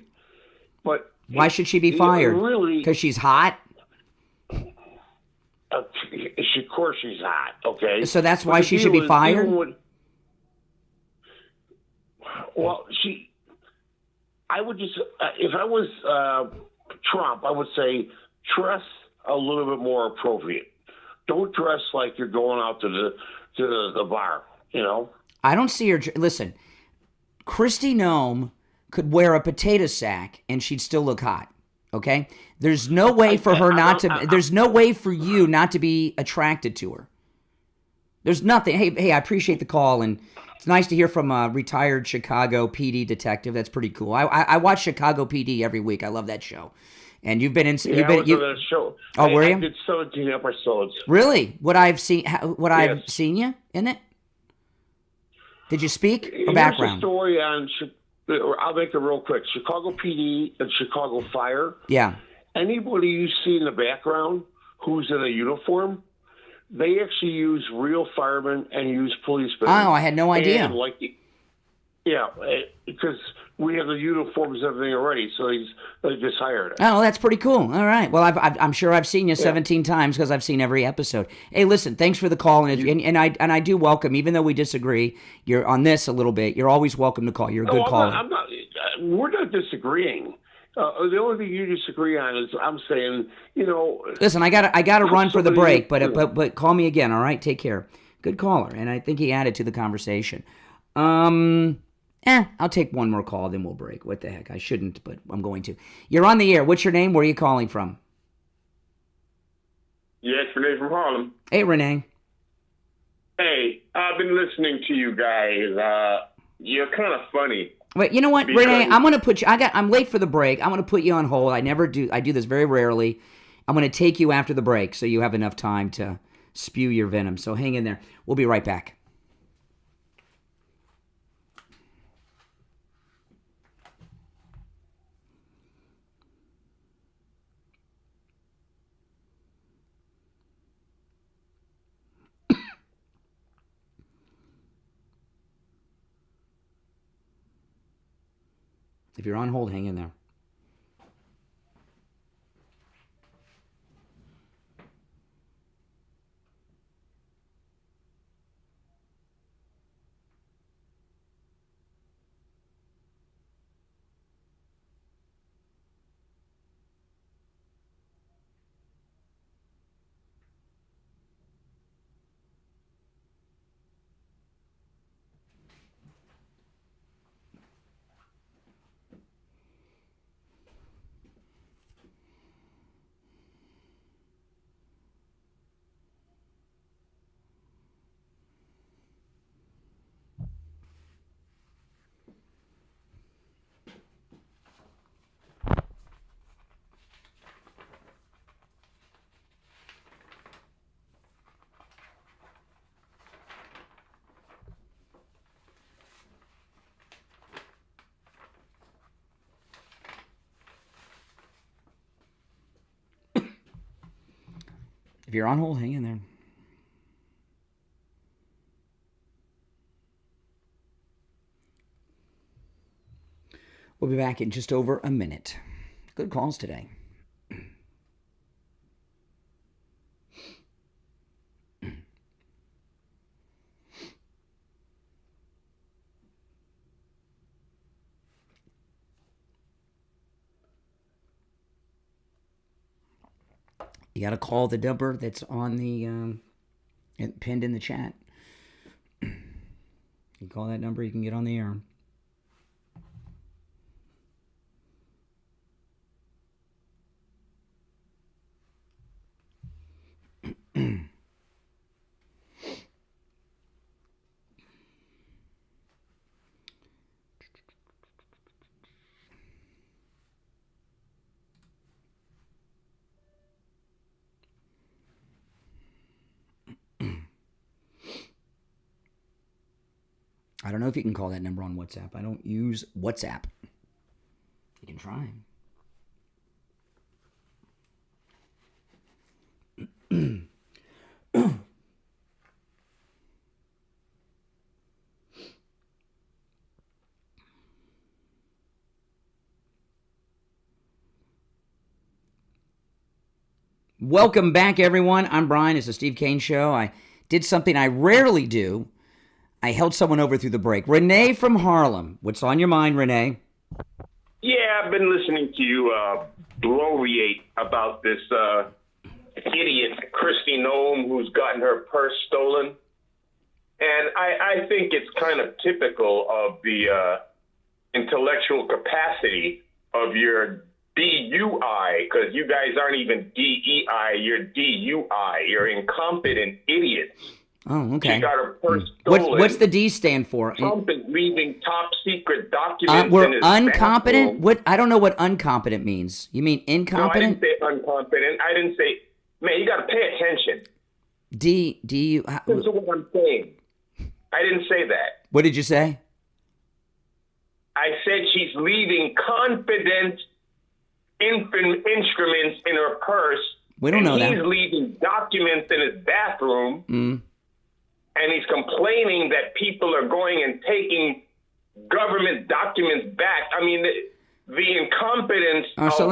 But why should she be fired? Really? Because she's hot? Of course she's hot, okay? So that's why she should be fired? I would just, if I was Trump, I would say dress a little bit more appropriate. Don't dress like you're going out to the bar, I don't see her. Listen, Kristi Noem could wear a potato sack and she'd still look hot. Okay? There's no way for her not to. There's no way for you not to be attracted to her. There's nothing. Hey, I appreciate the call, and it's nice to hear from a retired Chicago PD detective. That's pretty cool. I watch Chicago PD every week. I love that show. And you've been in. Yeah, I was on that show. Oh, were you? I did 17 episodes. Really? I've seen you in it? Did you speak or Here's background? a story on. I'll make it real quick. Chicago PD and Chicago Fire. Yeah. Anybody you see in the background who's in a uniform, they actually use real firemen and use policemen. Oh, I had no idea. And because we have the uniforms and everything already, so they just hired us. Oh, that's pretty cool. All right. Well, I'm sure I've seen you 17 times because I've seen every episode. Hey, listen, thanks for the call, and I do welcome, even though we disagree, you're on this a little bit. You're always welcome to call. You're a good caller. We're not disagreeing. The only thing you disagree on is I'm saying, Listen, I got to run for the break, but call me again. All right, take care. Good caller, and I think he added to the conversation. I'll take one more call, then we'll break. What the heck? I shouldn't, but I'm going to. You're on the air. What's your name? Where are you calling from? Yes, Renee from Harlem. Hey, Renee. Hey, I've been listening to you guys. You're kind of funny. Wait, you know what, Renee? I'm going to put you. I'm late for the break. I'm going to put you on hold. I never do. I do this very rarely. I'm going to take you after the break so you have enough time to spew your venom. So hang in there. We'll be right back. If you're on hold, hang in there. If you're on hold, hang in there. We'll be back in just over a minute. Good calls today. You got to call the number that's on the pinned in the chat. You call that number, you can get on the air. I don't know if you can call that number on WhatsApp. I don't use WhatsApp. You can try. Welcome back, everyone. I'm Brian. It's the Steve Kane Show. I did something I rarely do. I held someone over through the break. Renee from Harlem. What's on your mind, Renee? Yeah, I've been listening to you bloviate about this idiot Kristi Noem who's gotten her purse stolen. And I think it's kind of typical of the intellectual capacity of your DUI, because you guys aren't even DEI, you're DUI. You're incompetent idiots. Oh, okay. She got her purse stolen. What's the D stand for? Trump is leaving top secret documents We're in his incompetent? bathroom. I don't know what incompetent means. You mean incompetent? No, I didn't say incompetent. I didn't say, man, you got to pay attention. You... Listen to what I'm saying. I didn't say that. What did you say? I said she's leaving confident instruments in her purse. We don't know that. He's leaving documents in his bathroom. And he's complaining that people are going and taking government documents back. I mean, the incompetence. So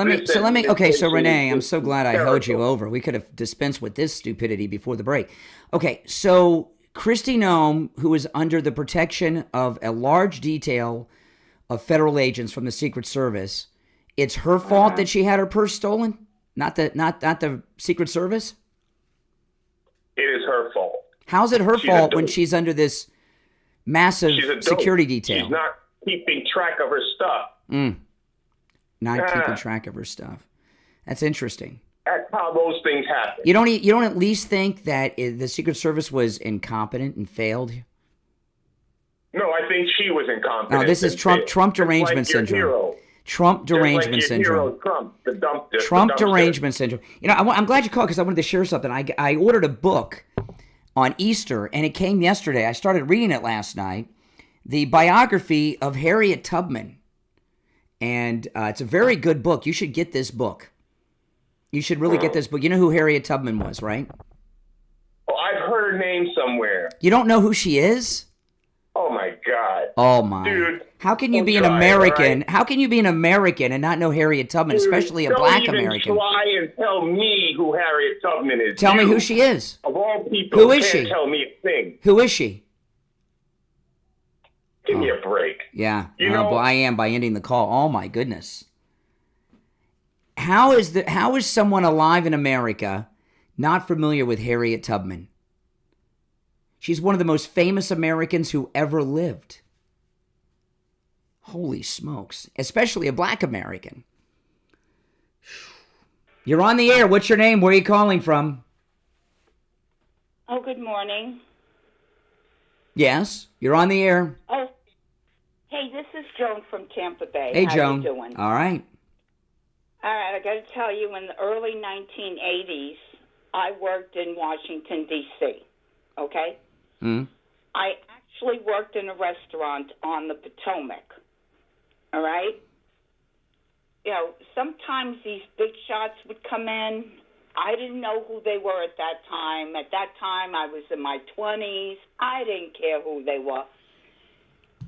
Renee, I'm so glad I held you over. We could have dispensed with this stupidity before the break. Okay, so Kristi Noem, who is under the protection of a large detail of federal agents from the Secret Service, it's her fault that she had her purse stolen, not the Secret Service. It is her fault. How's it her fault when she's under this massive security detail? She's not keeping track of her stuff. Not keeping track of her stuff. That's interesting. That's how those things happen. You don't at least think that the Secret Service was incompetent and failed? No, I think she was incompetent. No, this is Trump derangement syndrome. Trump derangement syndrome. Trump derangement syndrome. You know, I'm glad you called because I wanted to share something. I ordered a book on Easter, and it came yesterday. I started reading it last night. The biography of Harriet Tubman. And it's a very good book. You should get this book. You should really get this book. You know who Harriet Tubman was, right? Oh, I've heard her name somewhere. You don't know who she is? Oh, my God. Oh, my. Dude. How can you be an American? Right? How can you be an American and not know Harriet Tubman, especially a black American? Don't even try and tell me who Harriet Tubman is. Tell me who she is. Of all people, who is she? Tell me a thing. Who is she? Give me a break. Yeah. Well, I am by ending the call. Oh, my goodness. How is someone alive in America not familiar with Harriet Tubman? She's one of the most famous Americans who ever lived. Holy smokes. Especially a black American. You're on the air. What's your name? Where are you calling from? Oh, good morning. Yes, you're on the air. Oh, hey, this is Joan from Tampa Bay. Hey, How Joan. you doing? All right. All right, I got to tell you, in the early 1980s, I worked in Washington, D.C., okay? I actually worked in a restaurant on the Potomac, all right? You know, sometimes these big shots would come in. I didn't know who they were at that time. At that time, I was in my 20s. I didn't care who they were.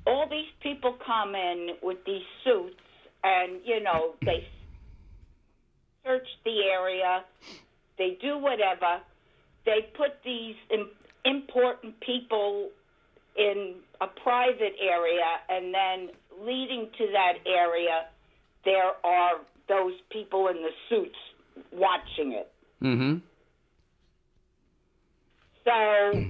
All these people come in with these suits, and, you know, they search the area. They do whatever. They put these important people in a private area, and then leading to that area, there are those people in the suits watching it. So,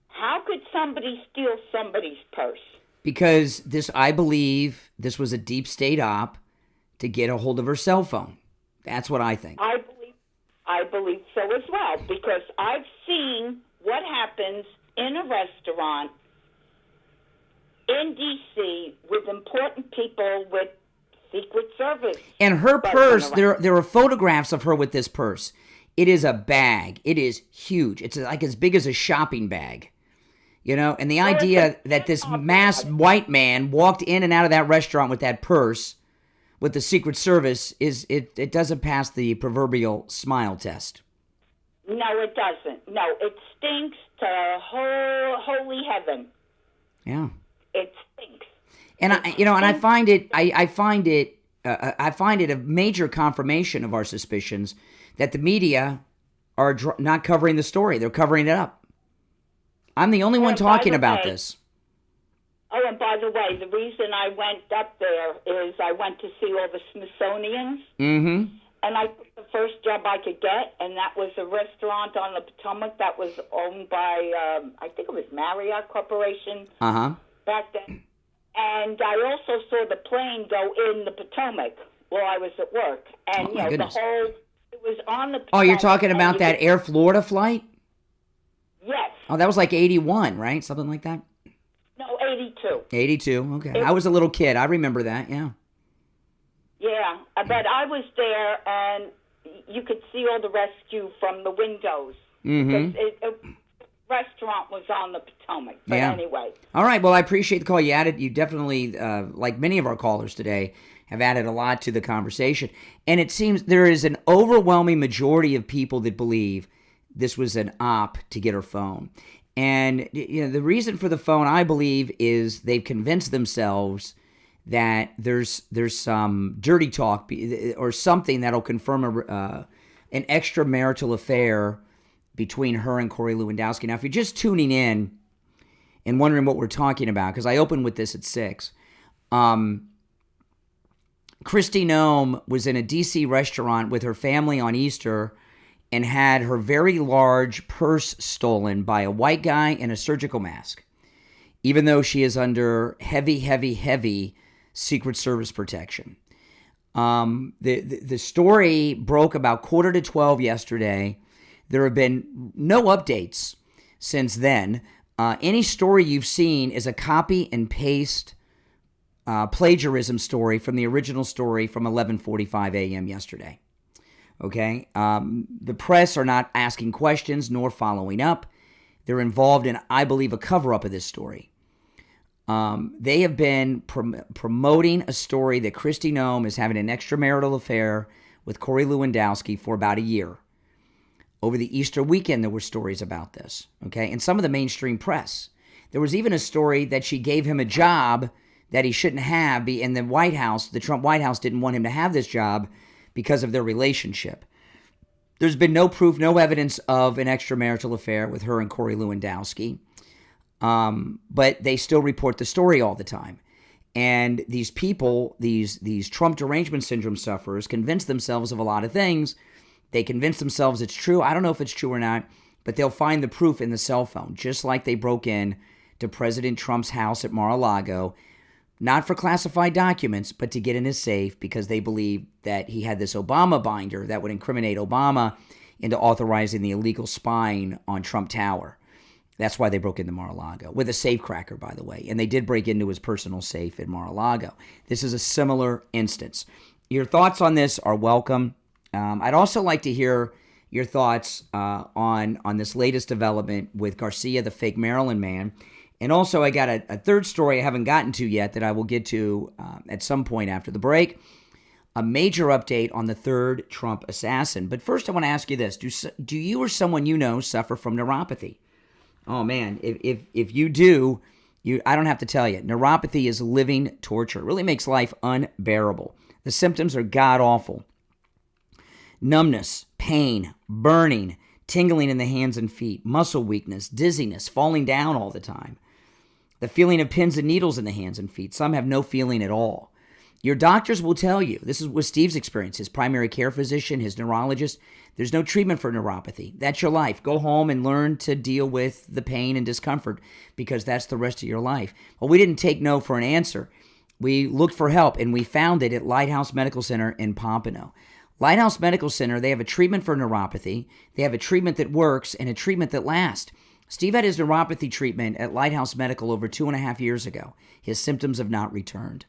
how could somebody steal somebody's purse? Because I believe this was a deep state op to get a hold of her cell phone. That's what I think. I believe so as well, because I've seen what happens in a restaurant in D.C. with important people with Secret Service. And her purse, there are photographs of her with this purse. It is a bag. It is huge. It's like as big as a shopping bag. You know, and the idea that this masked white man walked in and out of that restaurant with that purse with the Secret Service it doesn't pass the proverbial smile test. No, it doesn't. No, it stinks to holy heaven. Yeah. It stinks. And I find it a major confirmation of our suspicions that the media are not covering the story. They're covering it up. I'm the only one talking about this. Oh, and by the way, the reason I went up there is I went to see all the Smithsonians. And I took the first job I could get, and that was a restaurant on the Potomac that was owned by, I think it was Marriott Corporation back then. And I also saw the plane go in the Potomac while I was at work. And, it was on the Potomac. Oh, you're talking about that Air Florida flight? Yes. Oh, that was like 81, right? Something like that? No, 82. 82, okay. I was a little kid. I remember that, yeah. Yeah, but I was there, and you could see all the rescue from the windows. Mm-hmm. The restaurant was on the Potomac. But anyway. All right, well, I appreciate the call. You definitely, like many of our callers today, have added a lot to the conversation. And it seems there is an overwhelming majority of people that believe this was an op to get her phone. And the reason for the phone, I believe, is they've convinced themselves that there's some dirty talk or something that'll confirm an extramarital affair between her and Corey Lewandowski. Now, if you're just tuning in and wondering what we're talking about, because I opened with this at 6, Kristi Noem was in a D.C. restaurant with her family on Easter and had her very large purse stolen by a white guy in a surgical mask, even though she is under heavy Secret Service protection. The story broke about 11:45 yesterday. There have been no updates since then. Any story you've seen is a copy and paste plagiarism story from the original story from 11:45 a.m. yesterday. Okay? The press are not asking questions nor following up. They're involved in, I believe, a cover-up of this story. They have been promoting a story that Kristi Noem is having an extramarital affair with Corey Lewandowski for about a year. Over the Easter weekend, there were stories about this, okay? And some of the mainstream press. There was even a story that she gave him a job that he shouldn't have, and the White House, the Trump White House, didn't want him to have this job because of their relationship. There's been no proof, no evidence of an extramarital affair with her and Corey Lewandowski. But they still report the story all the time. And these people, these Trump derangement syndrome sufferers, convince themselves of a lot of things. They convince themselves it's true. I don't know if it's true or not, but they'll find the proof in the cell phone, just like they broke in to President Trump's house at Mar-a-Lago, not for classified documents, but to get in his safe because they believe that he had this Obama binder that would incriminate Obama into authorizing the illegal spying on Trump Tower. That's why they broke into Mar-a-Lago, with a safecracker, by the way. And they did break into his personal safe in Mar-a-Lago. This is a similar instance. Your thoughts on this are welcome. I'd also like to hear your thoughts on this latest development with Garcia, the fake Maryland man. And also, I got a third story I haven't gotten to yet that I will get to at some point after the break. A major update on the third Trump assassin. But first, I want to ask you this. Do you or someone you know suffer from neuropathy? Oh, man, if you do, I don't have to tell you. Neuropathy is living torture. It really makes life unbearable. The symptoms are god-awful. Numbness, pain, burning, tingling in the hands and feet, muscle weakness, dizziness, falling down all the time. The feeling of pins and needles in the hands and feet. Some have no feeling at all. Your doctors will tell you, this is what Steve's experience, his primary care physician, his neurologist, there's no treatment for neuropathy. That's your life. Go home and learn to deal with the pain and discomfort because that's the rest of your life. Well, we didn't take no for an answer. We looked for help, and we found it at Lighthouse Medical Center in Pompano. Lighthouse Medical Center, they have a treatment for neuropathy. They have a treatment that works and a treatment that lasts. Steve had his neuropathy treatment at Lighthouse Medical over 2.5 years ago. His symptoms have not returned.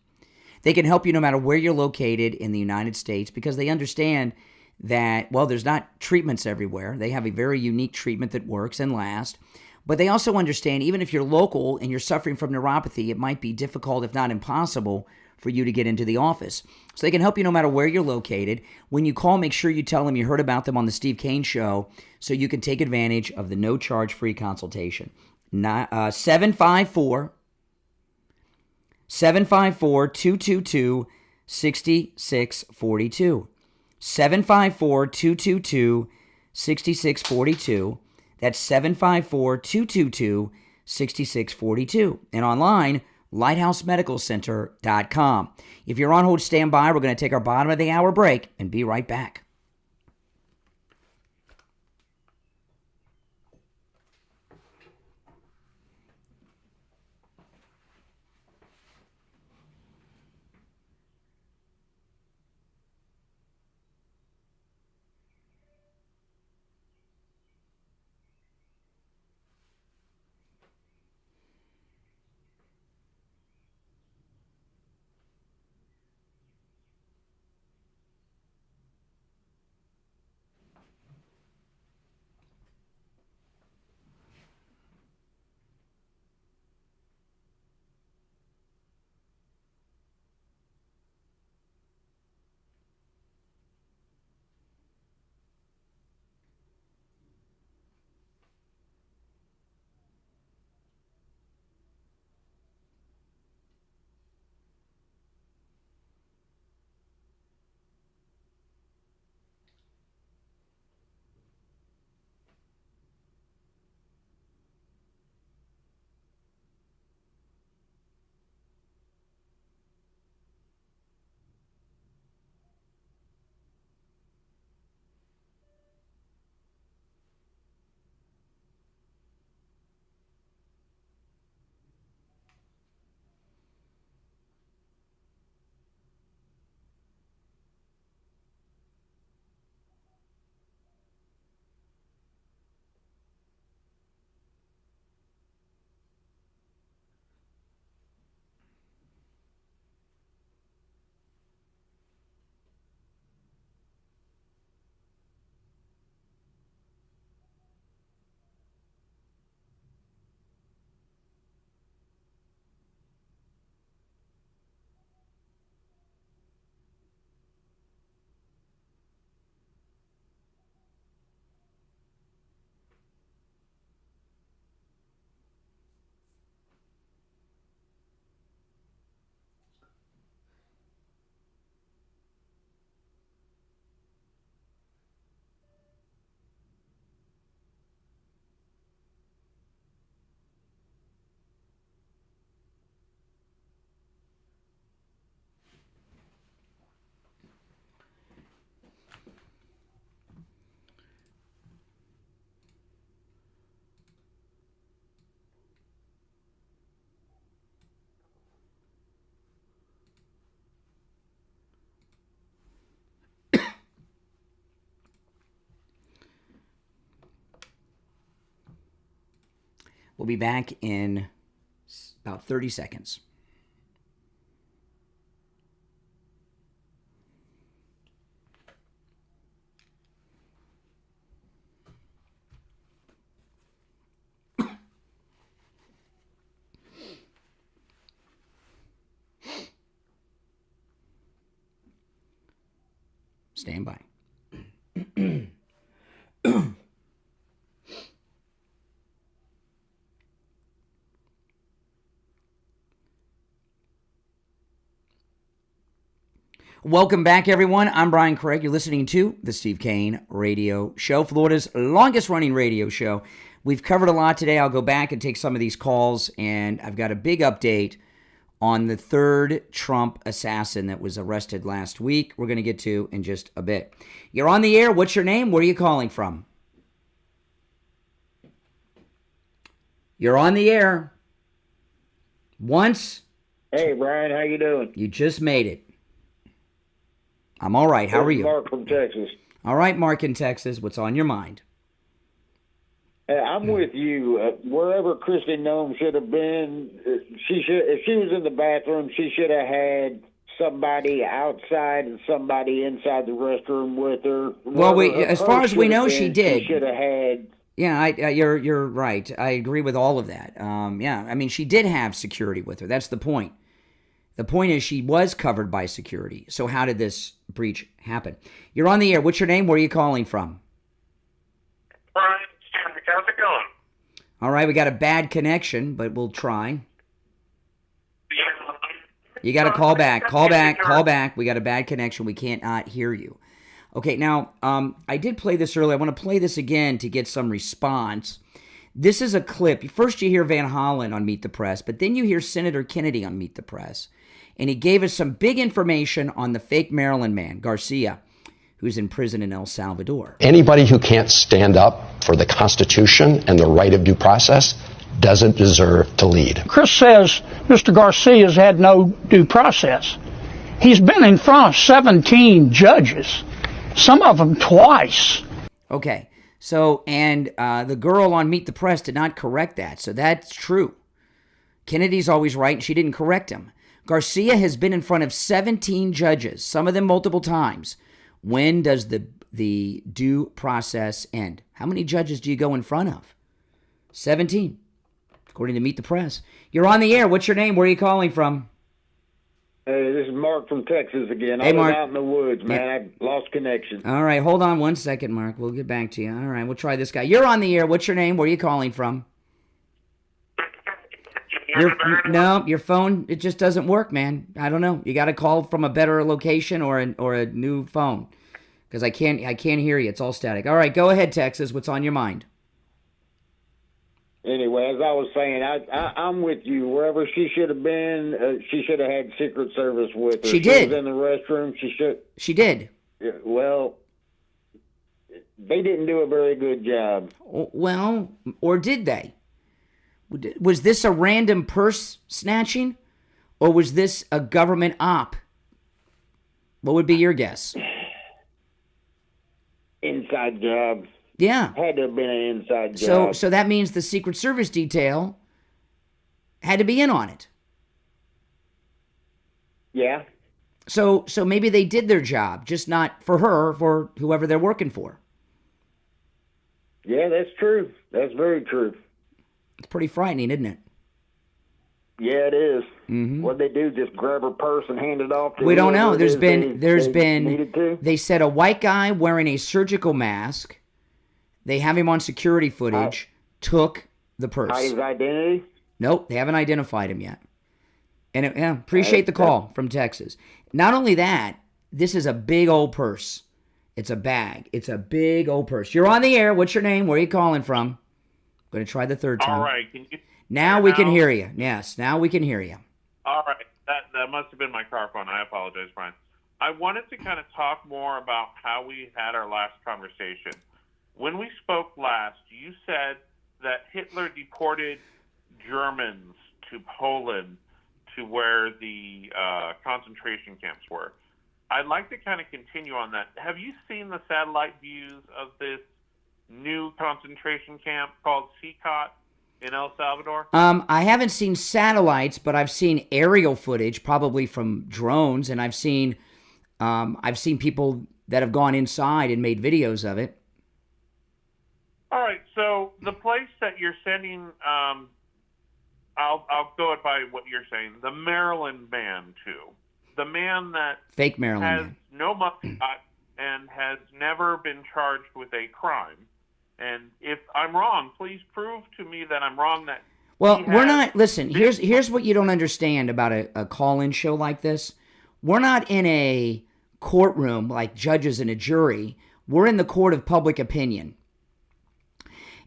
They can help you no matter where you're located in the United States because they understand that, well, there's not treatments everywhere. They have a very unique treatment that works and lasts. But they also understand even if you're local and you're suffering from neuropathy, it might be difficult, if not impossible, for you to get into the office. So they can help you no matter where you're located. When you call, make sure you tell them you heard about them on the Steve Kane Show so you can take advantage of the no-charge-free consultation. 754-222-6642. 754-222-6642. That's 754-222-6642. And online, lighthousemedicalcenter.com. If you're on hold, stand by. We're going to take our bottom of the hour break and be right back. We'll be back in about 30 seconds. Stand by. Welcome back, everyone. I'm Brian Craig. You're listening to the Steve Kane Radio Show, Florida's longest-running radio show. We've covered a lot today. I'll go back and take some of these calls, and I've got a big update on the third Trump assassin that was arrested last week. We're going to get to in just a bit. You're on the air. What's your name? Where are you calling from? You're on the air. Once. Hey, Brian. How you doing? You just made it. I'm all right. How are you? Mark from Texas. All right, Mark in Texas. What's on your mind? I'm with you. Wherever Kristi Noem should have been, if she was in the bathroom, she should have had somebody outside and somebody inside the restroom with her. Well, as far as we know, she did. She should have had. Yeah, you're right. I agree with all of that. Yeah, I mean, she did have security with her. That's the point. The point is she was covered by security. So how did this breach happen? You're on the air. What's your name? Where are you calling from? Brian, how's it going? All right, we got a bad connection, but we'll try. You got to call back. Call back. We got a bad connection. We can't not hear you. Okay, now, I did play this earlier. I want to play this again to get some response. This is a clip. First you hear Van Hollen on Meet the Press, but then you hear Senator Kennedy on Meet the Press. And he gave us some big information on the fake Maryland man, Garcia, who's in prison in El Salvador. Anybody who can't stand up for the Constitution and the right of due process doesn't deserve to lead. Chris says Mr. Garcia's had no due process. He's been in front of 17 judges, some of them twice. Okay, so, and the girl on Meet the Press did not correct that, so that's true. Kennedy's always right, and she didn't correct him. Garcia has been in front of 17 judges, some of them multiple times. When does the due process end? How many judges do you go in front of? 17, according to Meet the Press. You're on the air. What's your name? Where are you calling from? Hey, this is Mark from Texas again. Hey, I was Mark. out in the woods, man. Yeah. I lost connection. All right, hold on one second, Mark. We'll get back to you. All right, we'll try this guy. You're on the air. What's your name? Where are you calling from? Your phone, it just doesn't work, man. I don't know. You got to call from a better location or a new phone, because I can't hear you. It's all static. All right, go ahead, Texas. What's on your mind? Anyway, as I was saying, I'm with you. Wherever she should have been, she should have had Secret Service with her. She did. Was in the restroom. She did. Well, they didn't do a very good job. Well, or did they? Was this a random purse snatching, or was this a government op? What would be your guess? Inside job. Yeah. Had to have been an inside job. So that means the Secret Service detail had to be in on it. Yeah. So maybe they did their job, just not for her, for whoever they're working for. Yeah, that's true. That's very true. It's pretty frightening, isn't it? Yeah, it is. Mm-hmm. What they do, just grab her purse and hand it off to We don't know. whoever There's been needed to. They said a white guy wearing a surgical mask. They have him on security footage. Took the purse. His identity? Nope, they haven't identified him yet. And appreciate the call from Texas. Not only that, this is a big old purse. It's a bag. It's a big old purse. You're on the air. What's your name? Where are you calling from? Going to try the third time. All right. Can you now we can hear you. Yes, now we can hear you. All right. That must have been my car phone. I apologize, Brian. I wanted to kind of talk more about how we had our last conversation. When we spoke last, you said that Hitler deported Germans to Poland, to where the concentration camps were. I'd like to kind of continue on that. Have you seen the satellite views of this new concentration camp called Seagull? in El Salvador? I haven't seen satellites, but I've seen aerial footage, probably from drones, and I've seen people that have gone inside and made videos of it. All right, so the place that you're sending, I'll go it by what you're saying, the Maryland man to, the man that Fake Maryland has man. no mugshot and has never been charged with a crime. And if I'm wrong, please prove to me that I'm wrong. That Well, we're not. Listen, here's what you don't understand about a call-in show like this. We're not in a courtroom like judges and a jury. We're in the court of public opinion.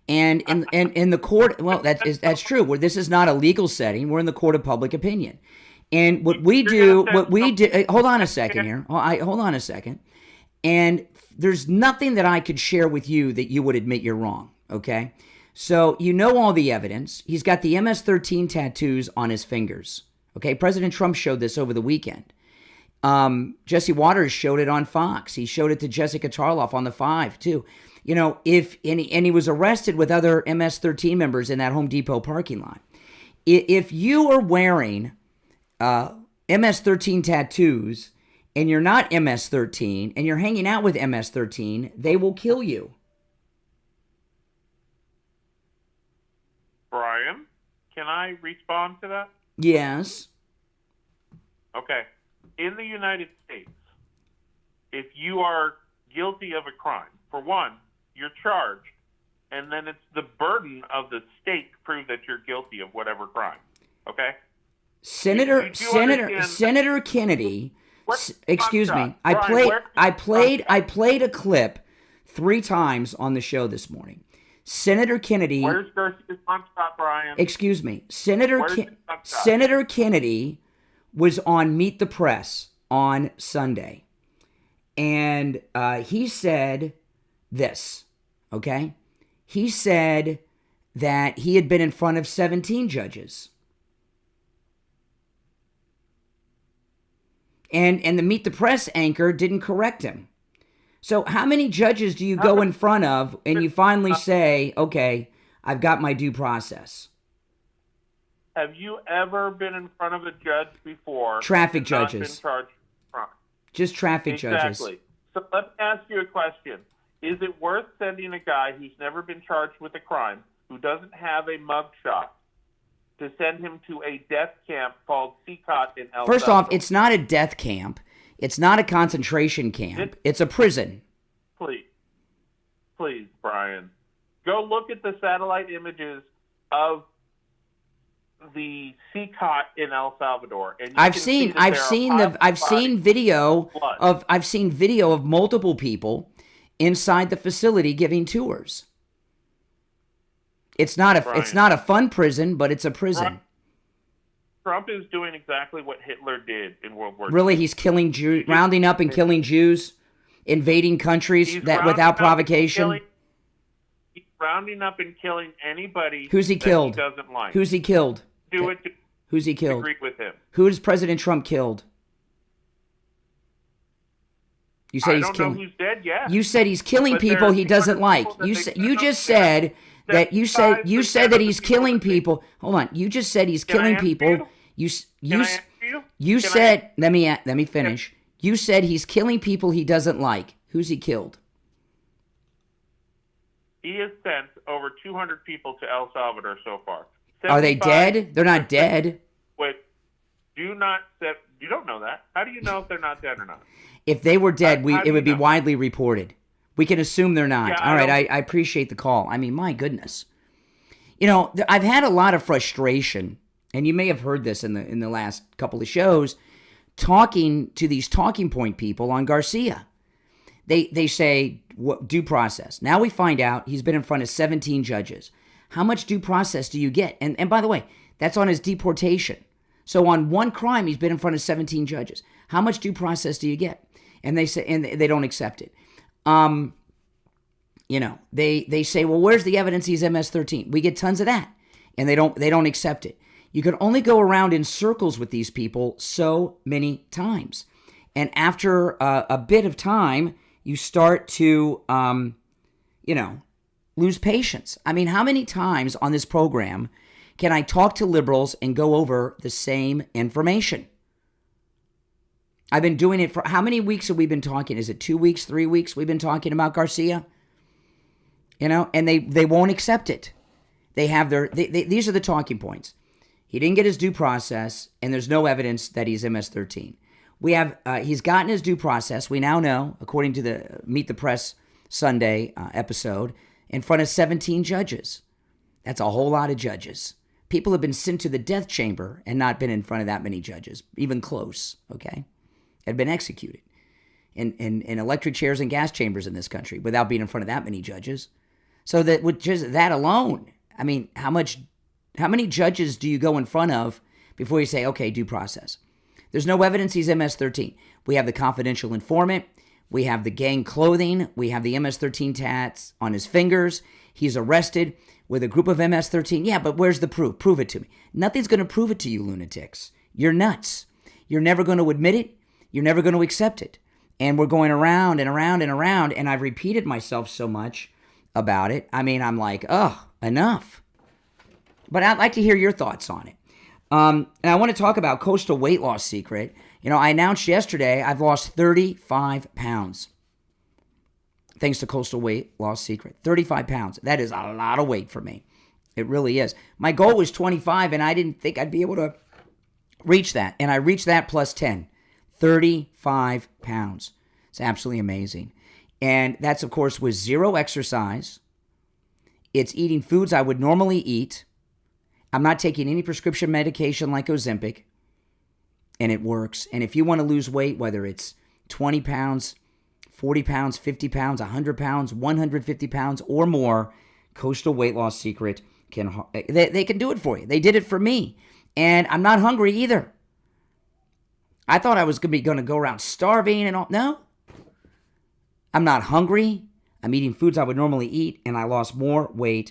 And in the court, well, that's true. This is not a legal setting. We're in the court of public opinion. And what we do, hold on a second here. Hold on a second. And there's nothing that I could share with you that you would admit you're wrong, okay? So you know all the evidence. He's got the MS-13 tattoos on his fingers, okay? President Trump showed this over the weekend. Jesse Waters showed it on Fox. He showed it to Jessica Tarloff on the 5, too. You know, and he was arrested with other MS-13 members in that Home Depot parking lot. If you are wearing MS-13 tattoos and you're not MS-13 and you're hanging out with MS-13, they will kill you. Brian, can I respond to that? Yes. Okay. In the United States, if you are guilty of a crime, for one, you're charged, and then it's the burden of the state to prove that you're guilty of whatever crime. Okay? Senator Kennedy, excuse me. I played a clip 3 times on the show this morning. Senator Kennedy. Where's Garcia's mugshot, Brian? Excuse me. Senator Kennedy was on Meet the Press on Sunday, and he said this. Okay, he said that he had been in front of 17 judges. And the Meet the Press anchor didn't correct him. So how many judges do you go in front of and you finally say, okay, I've got my due process? Have you ever been in front of a judge before? Traffic and not judges. Been charged with crime? Just traffic judges. Exactly. So let me ask you a question. Is it worth sending a guy who's never been charged with a crime, who doesn't have a mugshot, to send him to a death camp called Seagull in El First Salvador? off, it's not a death camp. It's not a concentration camp. It's a prison. Please, Brian. Go look at the satellite images of the Seagull in El Salvador. And I've seen video of multiple people inside the facility giving tours. It's not a fun prison, but it's a prison. Trump is doing exactly what Hitler did in World War II. Really, he's killing Jews, rounding up and killing Jews, invading countries that without provocation. He's rounding up and killing anybody Who's he killed? He doesn't like. Who's he killed? Who's he killed? Agree with him. Who is President Trump killed? You said I he's don't killing. know who's dead yet. You said he's killing people he doesn't like. You just said that he's killing people. Hold on. You just said he's killing people. You said. Let me finish. You said he's killing people he doesn't like. Who's he killed? He has sent over 200 people to El Salvador so far. Are they dead? They're not dead. Wait, you don't know that. How do you know if they're not dead or not? If they were dead, it would be widely reported. We can assume they're not. Yeah, all right, I appreciate the call. I mean, my goodness. You know, I've had a lot of frustration, and you may have heard this in the last couple of shows, talking to these talking point people on Garcia. They say, due process. Now we find out he's been in front of 17 judges. How much due process do you get? And by the way, that's on his deportation. So on one crime, he's been in front of 17 judges. How much due process do you get? And they say, and they don't accept it. You know, they say, well, where's the evidence he's MS-13? We get tons of that, and they don't accept it. You can only go around in circles with these people so many times, and after a bit of time, you start to, lose patience. I mean, how many times on this program can I talk to liberals and go over the same information? I've been doing it for how many weeks have we been talking? Is it 2 weeks, 3 weeks we've been talking about Garcia? And they won't accept it. They have these are the talking points. He didn't get his due process, and there's no evidence that he's MS-13. We have he's gotten his due process. We now know, according to the Meet the Press Sunday episode, in front of 17 judges. That's a whole lot of judges. People have been sent to the death chamber and not been in front of that many judges, even close, okay? Had been executed in electric chairs and gas chambers in this country without being in front of that many judges. So that with just that alone, I mean, how many judges do you go in front of before you say, okay, due process? There's no evidence he's MS-13. We have the confidential informant. We have the gang clothing. We have the MS-13 tats on his fingers. He's arrested with a group of MS-13. Yeah, but where's the proof? Prove it to me. Nothing's going to prove it to you, lunatics. You're nuts. You're never going to admit it. You're never going to accept it. And we're going around and around and around, and I've repeated myself so much about it. I mean, I'm like, enough. But I'd like to hear your thoughts on it. And I want to talk about Coastal Weight Loss Secret. I announced yesterday I've lost 35 pounds. Thanks to Coastal Weight Loss Secret. 35 pounds. That is a lot of weight for me. It really is. My goal was 25, and I didn't think I'd be able to reach that. And I reached that plus 10. 35 pounds. It's absolutely amazing. And that's, of course, with zero exercise. It's eating foods I would normally eat. I'm not taking any prescription medication like Ozempic. And it works. And if you want to lose weight, whether it's 20 pounds, 40 pounds, 50 pounds, 100 pounds, 150 pounds or more, Coastal Weight Loss Secret they can do it for you. They did it for me. And I'm not hungry either. I thought I was going to go around starving and all. No. I'm not hungry. I'm eating foods I would normally eat, and I lost more weight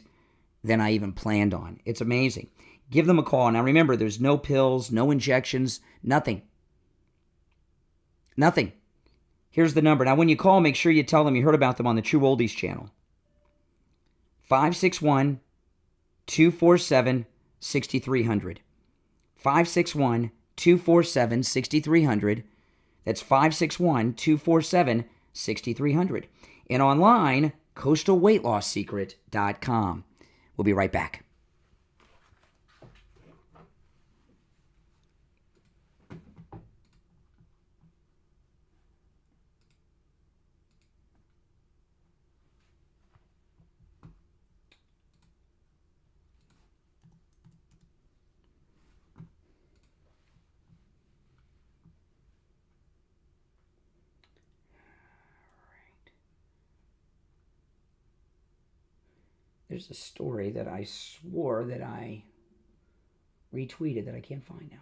than I even planned on. It's amazing. Give them a call. Now remember, there's no pills, no injections, nothing. Nothing. Here's the number. Now when you call, make sure you tell them you heard about them on the True Oldies channel. 561-247-6300. 561-247-6300. That's 561-247-6300. And online, coastalweightloss.secret.com. We'll be right back. There's a story that I swore that I retweeted that I can't find now.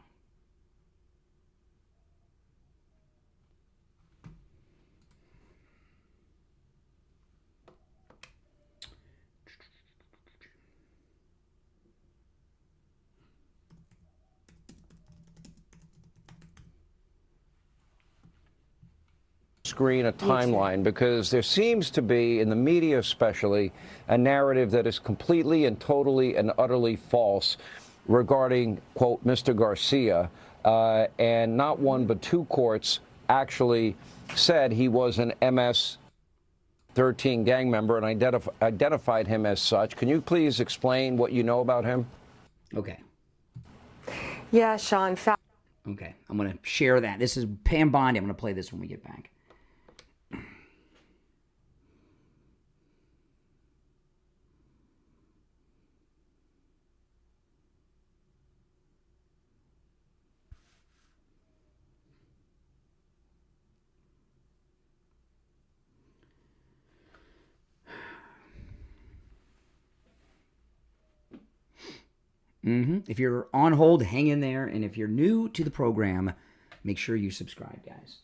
Screen a timeline, because there seems to be, in the media especially, a narrative that is completely and totally and utterly false regarding, quote, Mr. Garcia, and not one but two courts actually said he was an MS-13 gang member and identified him as such. Can you please explain what you know about him? Okay. Yeah, Sean. Okay, I'm going to share that. This is Pam Bondi. I'm going to play this when we get back. If you're on hold, hang in there. And if you're new to the program, make sure you subscribe, guys.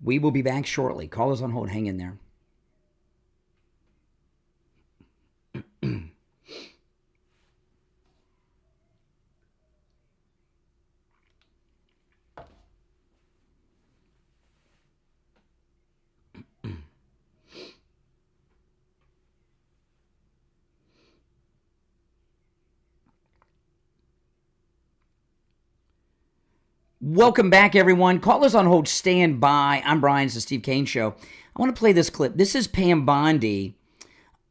We will be back shortly. Call us on hold. Hang in there. Welcome back, everyone. Call us on hold. Stand by. I'm Brian. It's the Steve Kane Show. I want to play this clip. This is Pam Bondi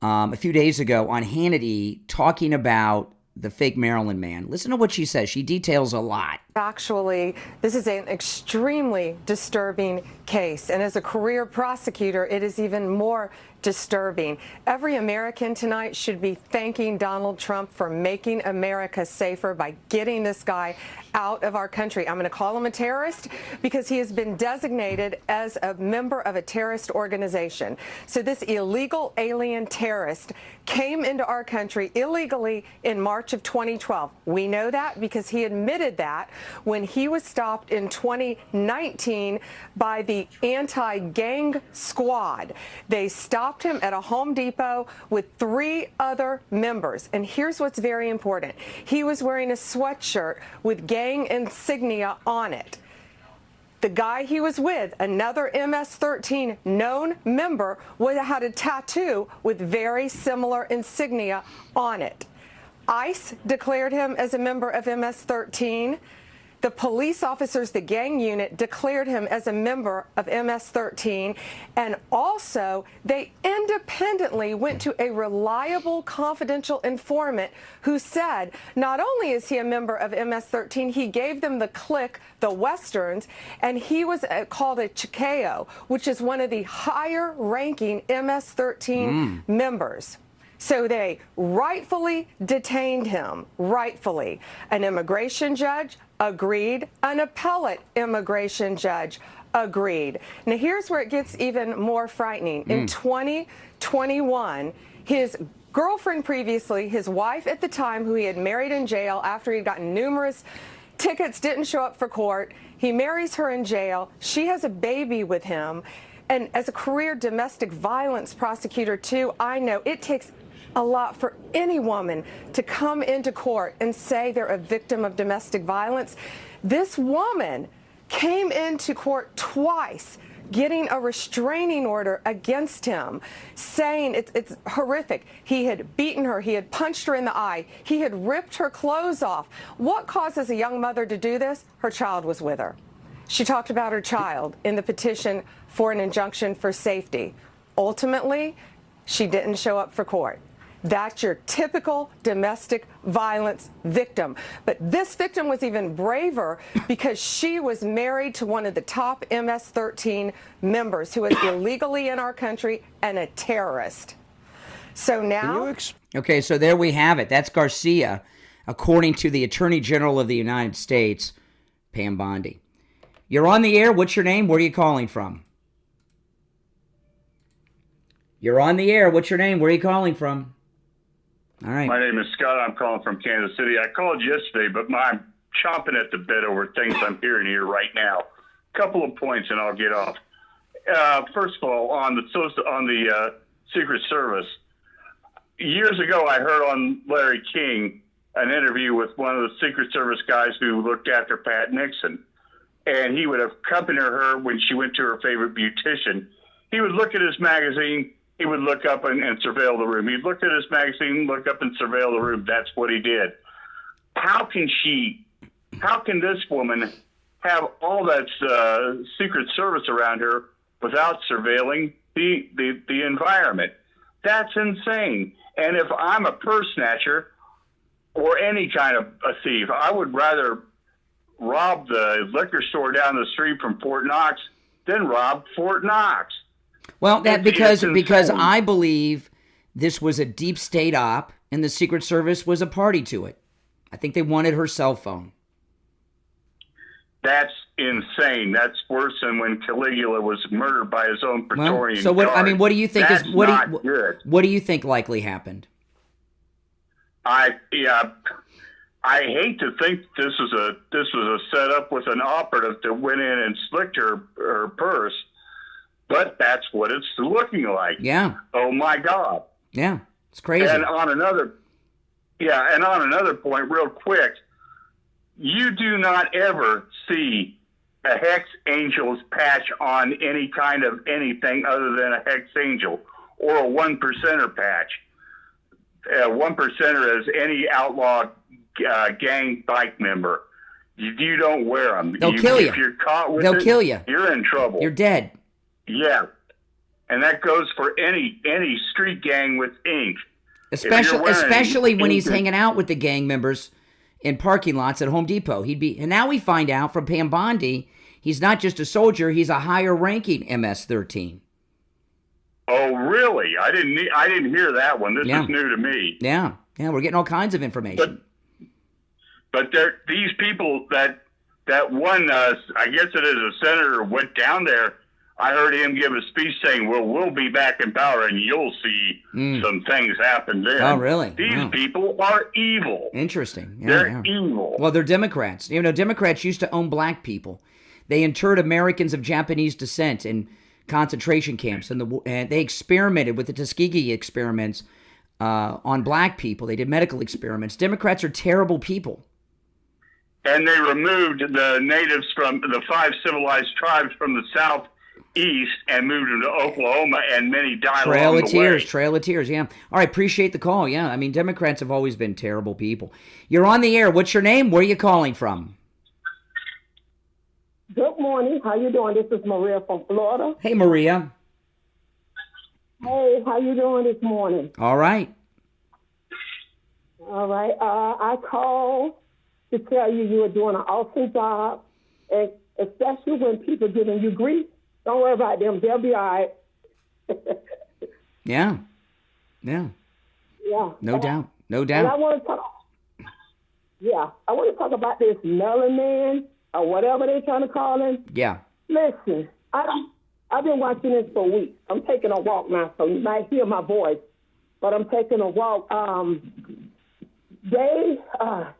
a few days ago on Hannity talking about the fake Maryland man. Listen to what she says. She details a lot. Actually, this is an extremely disturbing case. And as a career prosecutor, it is even more disturbing. Every American tonight should be thanking Donald Trump for making America safer by getting this guy out of our country. I'm going to call him a terrorist because he has been designated as a member of a terrorist organization. So this illegal alien terrorist came into our country illegally in March of 2012. We know that because he admitted that when he was stopped in 2019 by the anti-gang squad. They stopped him at a Home Depot with 3 other members. And here's what's very important. He was wearing a sweatshirt with gang insignia on it. The guy he was with, another MS-13 known member, had a tattoo with very similar insignia on it. ICE declared him as a member of MS-13. The police officers, the gang unit, declared him as a member of MS-13, and also they independently went to a reliable, confidential informant who said not only is he a member of MS-13, he gave them the clique, the Westerns, and he was called a Chicao, which is one of the higher-ranking MS-13 members. So they rightfully detained him, rightfully. An immigration judge agreed. An appellate immigration judge agreed. Now here's where it gets even more frightening. In 2021, his girlfriend previously, his wife at the time, who he had married in jail after he'd gotten numerous tickets, didn't show up for court. He marries her in jail. She has a baby with him. And as a career domestic violence prosecutor, too, I know it takes a lot for any woman to come into court and say they're a victim of domestic violence. This woman came into court twice getting a restraining order against him, saying it's horrific. He had beaten her. He had punched her in the eye. He had ripped her clothes off. What causes a young mother to do this? Her child was with her. She talked about her child in the petition for an injunction for safety. Ultimately, she didn't show up for court. That's your typical domestic violence victim. But this victim was even braver because she was married to one of the top MS-13 members who is illegally in our country and a terrorist. So now... Okay, so there we have it. That's Garcia, according to the Attorney General of the United States, Pam Bondi. You're on the air. What's your name? Where are you calling from? You're on the air. What's your name? Where are you calling from? All right. My name is Scott. I'm calling from Kansas City. I called yesterday, but I'm chomping at the bit over things I'm hearing here right now. Couple of points, and I'll get off. First of all, on the Secret Service, years ago, I heard on Larry King an interview with one of the Secret Service guys who looked after Pat Nixon, and he would accompany her when she went to her favorite beautician. He would look at his magazine. He would look up and surveil the room. He'd look at his magazine, look up and surveil the room. That's what he did. How can this woman have all that Secret Service around her without surveilling the environment? That's insane. And if I'm a purse snatcher or any kind of a thief, I would rather rob the liquor store down the street from Fort Knox than rob Fort Knox. Well, that because I believe this was a deep state op and the Secret Service was a party to it. I think they wanted her cell phone. That's insane. That's worse than when Caligula was murdered by his own Praetorian so what? guard. I mean, what do you think That's is good. What do you think likely happened? I hate to think this was a setup with an operative that went in and slicked her purse. but that's what it's looking like. Yeah. Oh my God. Yeah. It's crazy. And on another point, real quick, you do not ever see a Hex Angels patch on any kind of anything other than a Hex Angel or a 1%er patch. 1%er is any outlaw gang bike member. You don't wear them. They'll kill you. If you're caught with They'll kill you. You're in trouble. You're dead. Yeah. And that goes for any street gang with ink. Especially when he's hanging out with the gang members in parking lots at Home Depot. And now we find out from Pam Bondi, he's not just a soldier, he's a higher ranking MS-13. Oh, really? I didn't hear that one. This is new to me. Yeah, we're getting all kinds of information. But these people that one, I guess it is a senator, went down there. I heard him give a speech saying, "Well, we'll be back in power, and you'll see some things happen then." Oh, really? These people are evil. Interesting. They're evil. Well, they're Democrats. Democrats used to own black people. They interred Americans of Japanese descent in concentration camps, and they experimented with the Tuskegee experiments on black people. They did medical experiments. Democrats are terrible people. And they removed the natives from the 5 civilized tribes from the southeast and moved them to Oklahoma, and many died along the way. Trail of Tears, yeah. All right, appreciate the call, yeah. Democrats have always been terrible people. You're on the air. What's your name? Where are you calling from? Good morning. How you doing? This is Maria from Florida. Hey, Maria. Hey, how you doing this morning? All right. All right. I called to tell you are doing an awesome job, and especially when people giving you grief. Don't worry about them. They'll be all right. Yeah. Yeah. No doubt. And I want to talk about this melon man or whatever they're trying to call him. Yeah. Listen, I've been watching this for weeks. I'm taking a walk now, so you might hear my voice, but I'm taking a walk.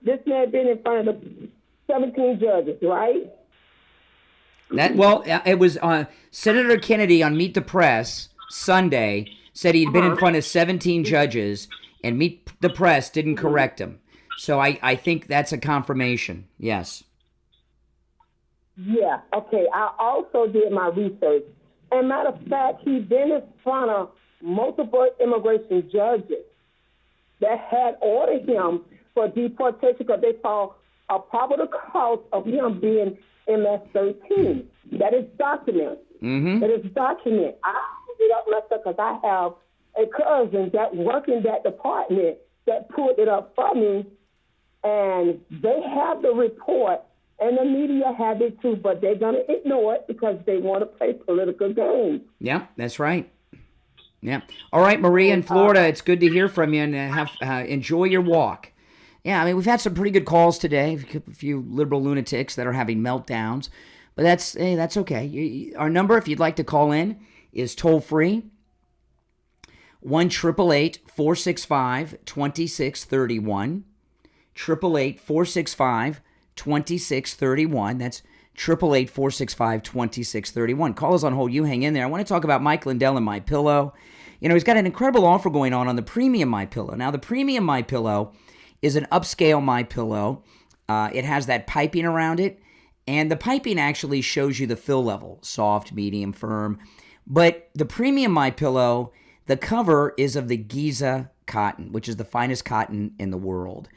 This man been in front of the 17 judges, right? It was Senator Kennedy on Meet the Press Sunday said he'd been in front of 17 judges, and Meet the Press didn't correct him. So I think that's a confirmation. Yes. Yeah. Okay. I also did my research, and matter of fact, he's been in front of multiple immigration judges that had ordered him for deportation because they saw a probable cause of him being MS-13. That is documented. Mm-hmm. That is documented. I pulled it up myself because I have a cousin that worked in that department that pulled it up for me, and they have the report, and the media have it too, but they're going to ignore it because they want to play political games. Yeah, that's right. Yeah. All right, Maria in Florida, it's good to hear from you, and enjoy your walk. Yeah, we've had some pretty good calls today. A few liberal lunatics that are having meltdowns, but that's okay. Our number, if you'd like to call in, is toll free 1-888-465-2631. 888-465-2631. That's 888-465-2631. Call us on hold. You hang in there. I want to talk about Mike Lindell and MyPillow. He's got an incredible offer going on the premium MyPillow. Now, the premium MyPillow is an upscale MyPillow. It has that piping around it, and the piping actually shows you the fill level, soft, medium, firm. But the premium MyPillow, the cover is of the Giza cotton, which is the finest cotton in the world.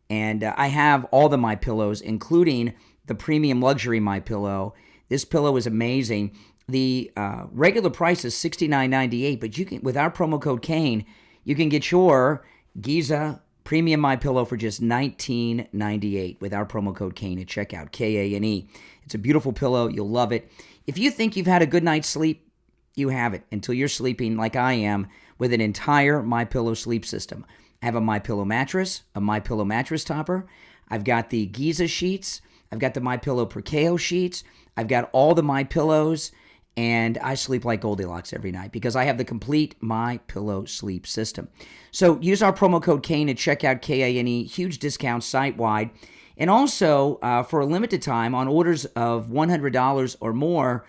And I have all the MyPillows, including the premium luxury MyPillow. This pillow is amazing. The regular price is $69.98, but you can, with our promo code Kane, you can get your Giza premium MyPillow for just $19.98 with our promo code Kane at checkout, Kane. It's a beautiful pillow. You'll love it. If you think you've had a good night's sleep, you have it until you're sleeping like I am with an entire MyPillow sleep system. I have a MyPillow mattress, a MyPillow mattress topper. I've got the Giza sheets. I've got the MyPillow Perkeo sheets. I've got all the MyPillows, and I sleep like Goldilocks every night because I have the complete MyPillow sleep system. So use our promo code Kane at checkout, Kane, huge discount site-wide. And also, for a limited time, on orders of $100 or more,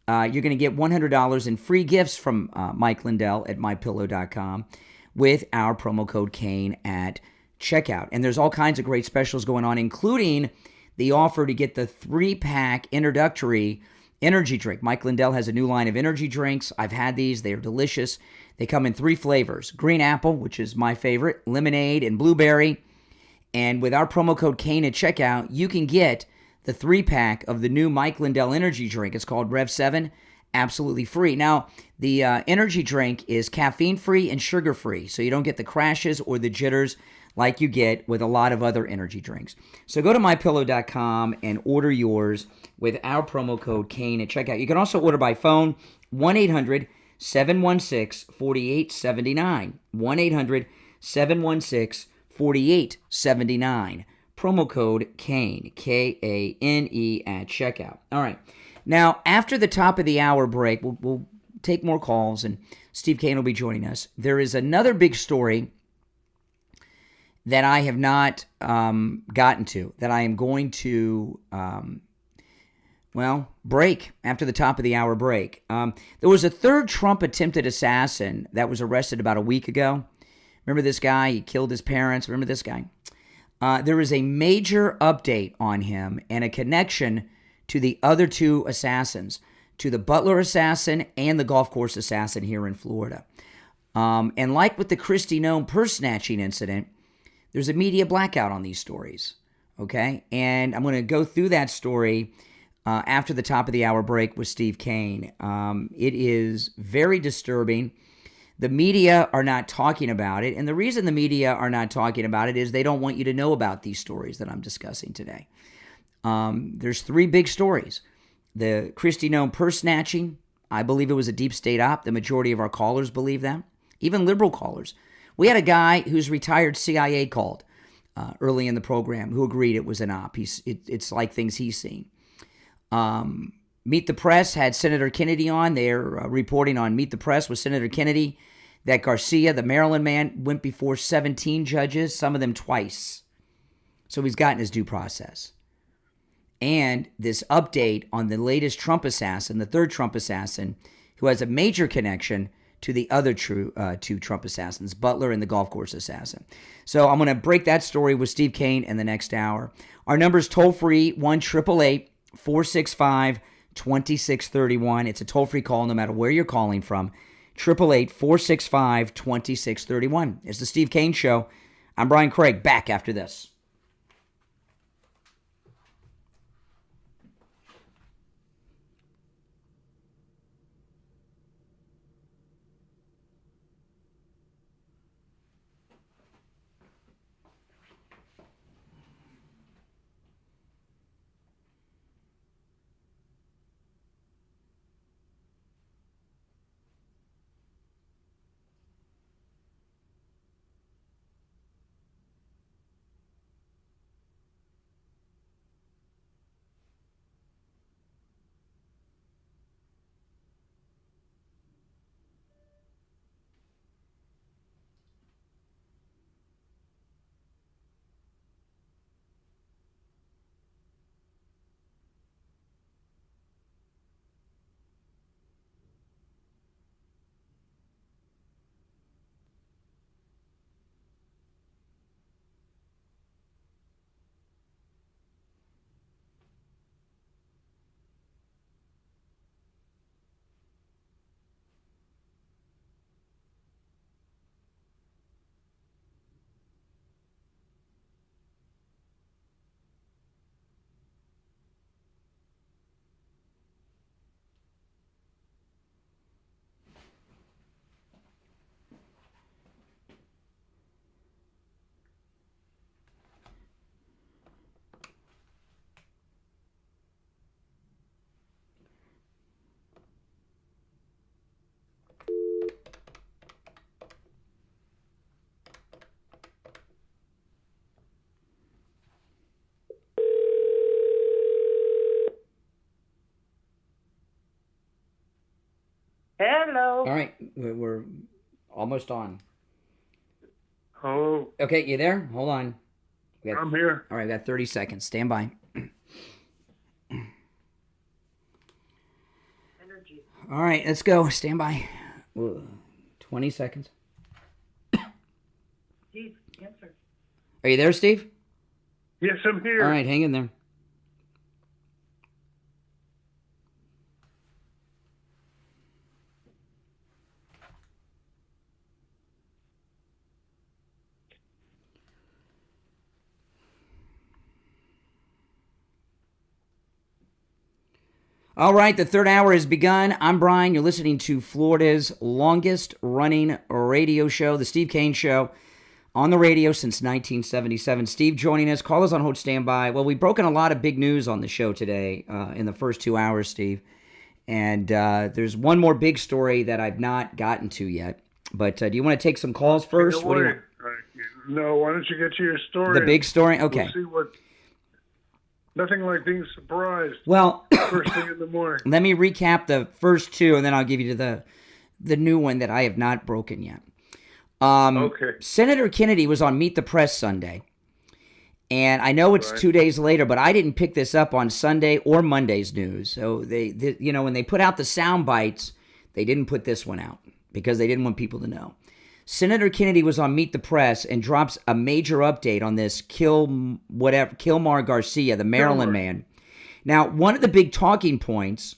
you're going to get $100 in free gifts from Mike Lindell at MyPillow.com with our promo code Kane at checkout. And there's all kinds of great specials going on, including the offer to get the 3-pack introductory energy drink. Mike Lindell has a new line of energy drinks. I've had these. They are delicious. They come in 3 flavors: green apple, which is my favorite, lemonade, and blueberry. And with our promo code Kane at checkout, you can get the 3-pack of the new Mike Lindell energy drink. It's called Rev 7, absolutely free. Now, the energy drink is caffeine-free and sugar-free, so you don't get the crashes or the jitters like you get with a lot of other energy drinks. So go to MyPillow.com and order yours with our promo code Kane at checkout. You can also order by phone, 1-800-716-4879. 1-800-716-4879. Promo code Kane, Kane, at checkout. All right. Now, after the top of the hour break, we'll take more calls, and Steve Kane will be joining us. There is another big story that I have not gotten to, that I am going to, break after the top of the hour break. There was a third Trump attempted assassin that was arrested about a week ago. Remember this guy? He killed his parents. Remember this guy? There is a major update on him and a connection to the other 2 assassins, to the Butler assassin and the golf course assassin here in Florida. And like with the Kristi Noem purse snatching incident, there's a media blackout on these stories, okay? And I'm going to go through that story after the top of the hour break with Steve Kane. It is very disturbing. The media are not talking about it, and the reason the media are not talking about it is they don't want you to know about these stories that I'm discussing today. There's 3 big stories. The Kristi Noem purse snatching, I believe it was a deep state op. The majority of our callers believe that, even liberal callers. We had a guy who's retired CIA called early in the program who agreed it was an op. It's like things he's seen. Meet the Press had Senator Kennedy on. They're reporting on Meet the Press with Senator Kennedy that Garcia, the Maryland man, went before 17 judges, some of them twice. So he's gotten his due process. And this update on the latest Trump assassin, the third Trump assassin, who has a major connection to the other 2 Trump assassins, Butler and the golf course assassin. So I'm going to break that story with Steve Kane in the next hour. Our number is toll-free, 1-888-465-2631. It's a toll-free call no matter where you're calling from. 888-465-2631. It's the Steve Kane Show. I'm Brian Craig, back after this. Hello. All right, we're almost on. Hello. Okay, you there? Hold on. I'm here. All right, we got 30 seconds. Stand by. All right, let's go. Stand by. 20 seconds. Steve, answer. Are you there, Steve? Yes, I'm here. All right, hang in there. All right, the third hour has begun. I'm Brian. You're listening to Florida's longest running radio show, The Steve Kane Show, on the radio since 1977. Steve joining us. Call us on hold standby. Well, we've broken a lot of big news on the show today in the first 2 hours, Steve. And there's one more big story that I've not gotten to yet. But do you want to take some calls first? What do you want? No, why don't you get to your story? The big story? Okay. We'll see what... Nothing like being surprised. Well, first thing in the morning. Let me recap the first two, and then I'll give you to the new one that I have not broken yet. Okay. Senator Kennedy was on Meet the Press Sunday, and I know it's 2 days later, but I didn't pick this up on Sunday or Monday's news. So they when they put out the sound bites, they didn't put this one out because they didn't want people to know. Senator Kennedy was on Meet the Press and drops a major update on this Kilmar Garcia, the Maryland man. Now, one of the big talking points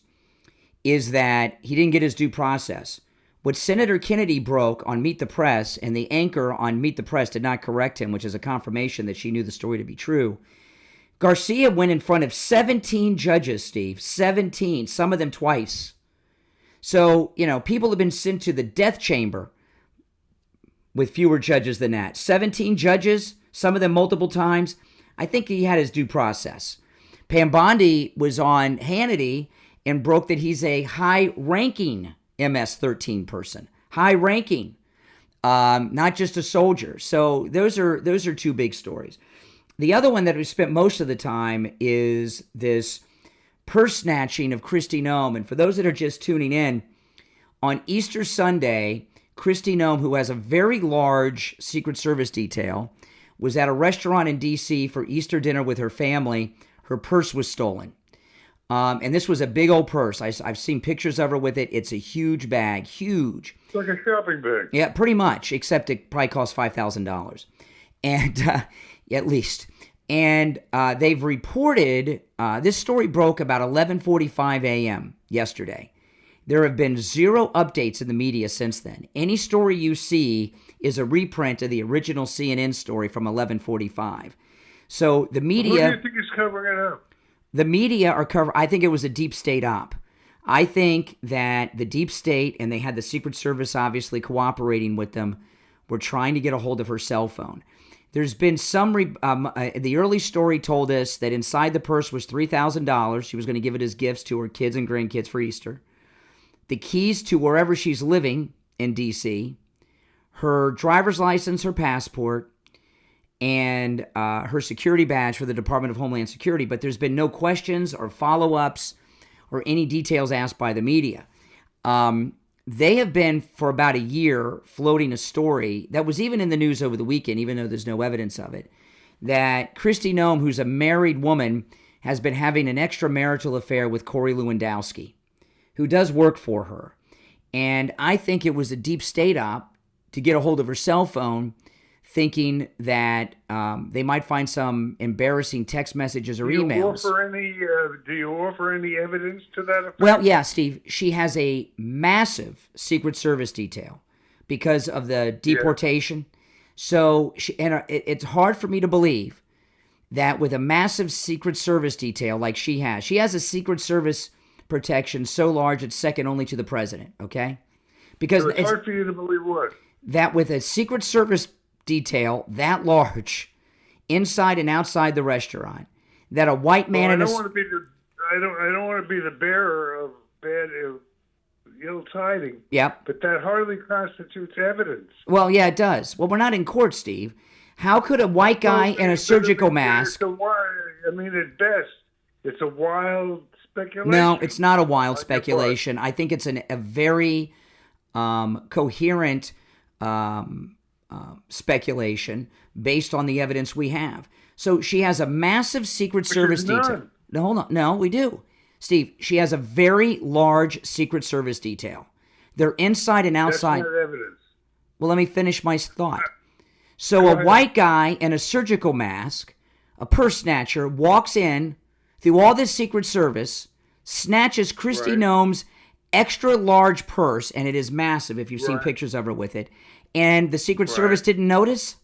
is that he didn't get his due process. What Senator Kennedy broke on Meet the Press, and the anchor on Meet the Press did not correct him, which is a confirmation that she knew the story to be true. Garcia went in front of 17 judges, Steve. 17, some of them twice. So, people have been sent to the death chamber with fewer judges than that. 17 judges, some of them multiple times. I think he had his due process. Pam Bondi was on Hannity and broke that he's a high-ranking MS-13 person. High-ranking, not just a soldier. So those are two big stories. The other one that we spent most of the time is this purse snatching of Kristi Noem. And for those that are just tuning in, on Easter Sunday, Kristi Noem, who has a very large Secret Service detail, was at a restaurant in D.C. for Easter dinner with her family. Her purse was stolen. And this was a big old purse. I've seen pictures of her with it. It's a huge bag, huge. It's like a shopping bag. Yeah, pretty much, except it probably costs $5,000, and at least. And they've reported, this story broke about 11:45 a.m. yesterday. There have been zero updates in the media since then. Any story you see is a reprint of the original CNN story from 11:45. So the media... Who do you think is covering it up? The media are covering... I think it was a deep state op. I think that the deep state, and they had the Secret Service obviously cooperating with them, were trying to get a hold of her cell phone. There's been some... the early story told us that inside the purse was $3,000. She was going to give it as gifts to her kids and grandkids for Easter. The keys to wherever she's living in D.C., her driver's license, her passport, and her security badge for the Department of Homeland Security. But there's been no questions or follow-ups or any details asked by the media. They have been, for about a year, floating a story that was even in the news over the weekend, even though there's no evidence of it, that Kristi Noem, who's a married woman, has been having an extramarital affair with Corey Lewandowski, who does work for her. And I think it was a deep state op to get a hold of her cell phone, thinking that they might find some embarrassing text messages or emails. Do you offer any evidence to that effect? Well, yeah, Steve. She has a massive Secret Service detail because of the deportation. Yeah. So it's hard for me to believe that with a massive Secret Service detail like she has a Secret Service protection so large it's second only to the president, okay? Because so it's hard for you to believe what? That with a Secret Service detail that large, inside and outside the restaurant, that a white man I don't want to be the bearer of bad ill tidings. Yep. But that hardly constitutes evidence. Well, yeah, it does. Well, we're not in court, Steve. How could a white guy in a surgical mask... At best, it's a wild speculation. No, it's not a wild speculation. I think it's a very coherent speculation based on the evidence we have. So she has a massive Secret Service detail. No, hold on. No, we do. Steve, she has a very large Secret Service detail. They're inside and outside. That's not evidence. Well, let me finish my thought. So a white guy in a surgical mask, a purse snatcher, walks in through all this Secret Service, snatches Kristi Noem's extra large purse, and it is massive if you've seen pictures of her with it, and the Secret Service didn't notice?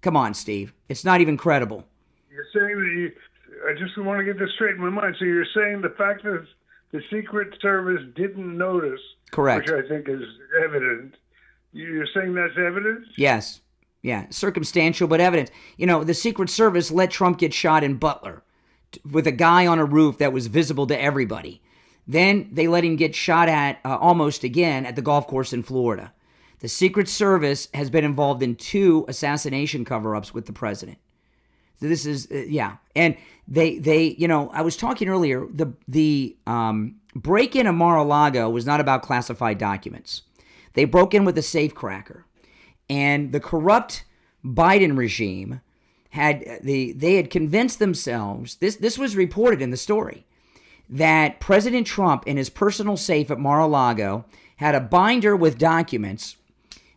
Come on, Steve. It's not even credible. You're saying that I just want to get this straight in my mind. So you're saying the fact that the Secret Service didn't notice, correct, which I think is evident. You're saying that's evidence? Yes. Yeah, circumstantial, but evidence. You know, the Secret Service let Trump get shot in Butler with a guy on a roof that was visible to everybody. Then they let him get shot at almost again at the golf course in Florida. The Secret Service has been involved in 2 assassination cover-ups with the president. So this is, And they, you know, I was talking earlier, the break-in of Mar-a-Lago was not about classified documents. They broke in with a safecracker. And the corrupt Biden regime they had convinced themselves, this was reported in the story, that President Trump in his personal safe at Mar-a-Lago had a binder with documents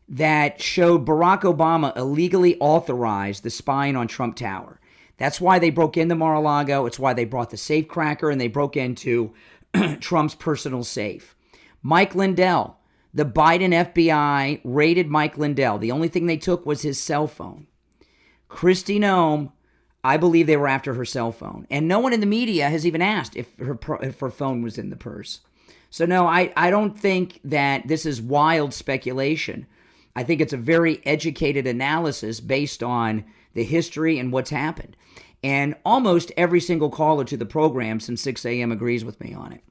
that showed Barack Obama illegally authorized the spying on Trump Tower. That's why they broke into Mar-a-Lago. It's why they brought the safecracker and they broke into Trump's personal safe. Mike Lindell. The Biden FBI raided Mike Lindell. The only thing they took was his cell phone. Kristi Noem, I believe they were after her cell phone. And no one in the media has even asked if her phone was in the purse. So no, I don't think that this is wild speculation. I think it's a very educated analysis based on the history and what's happened. And almost every single caller to the program since 6 a.m. agrees with me on it.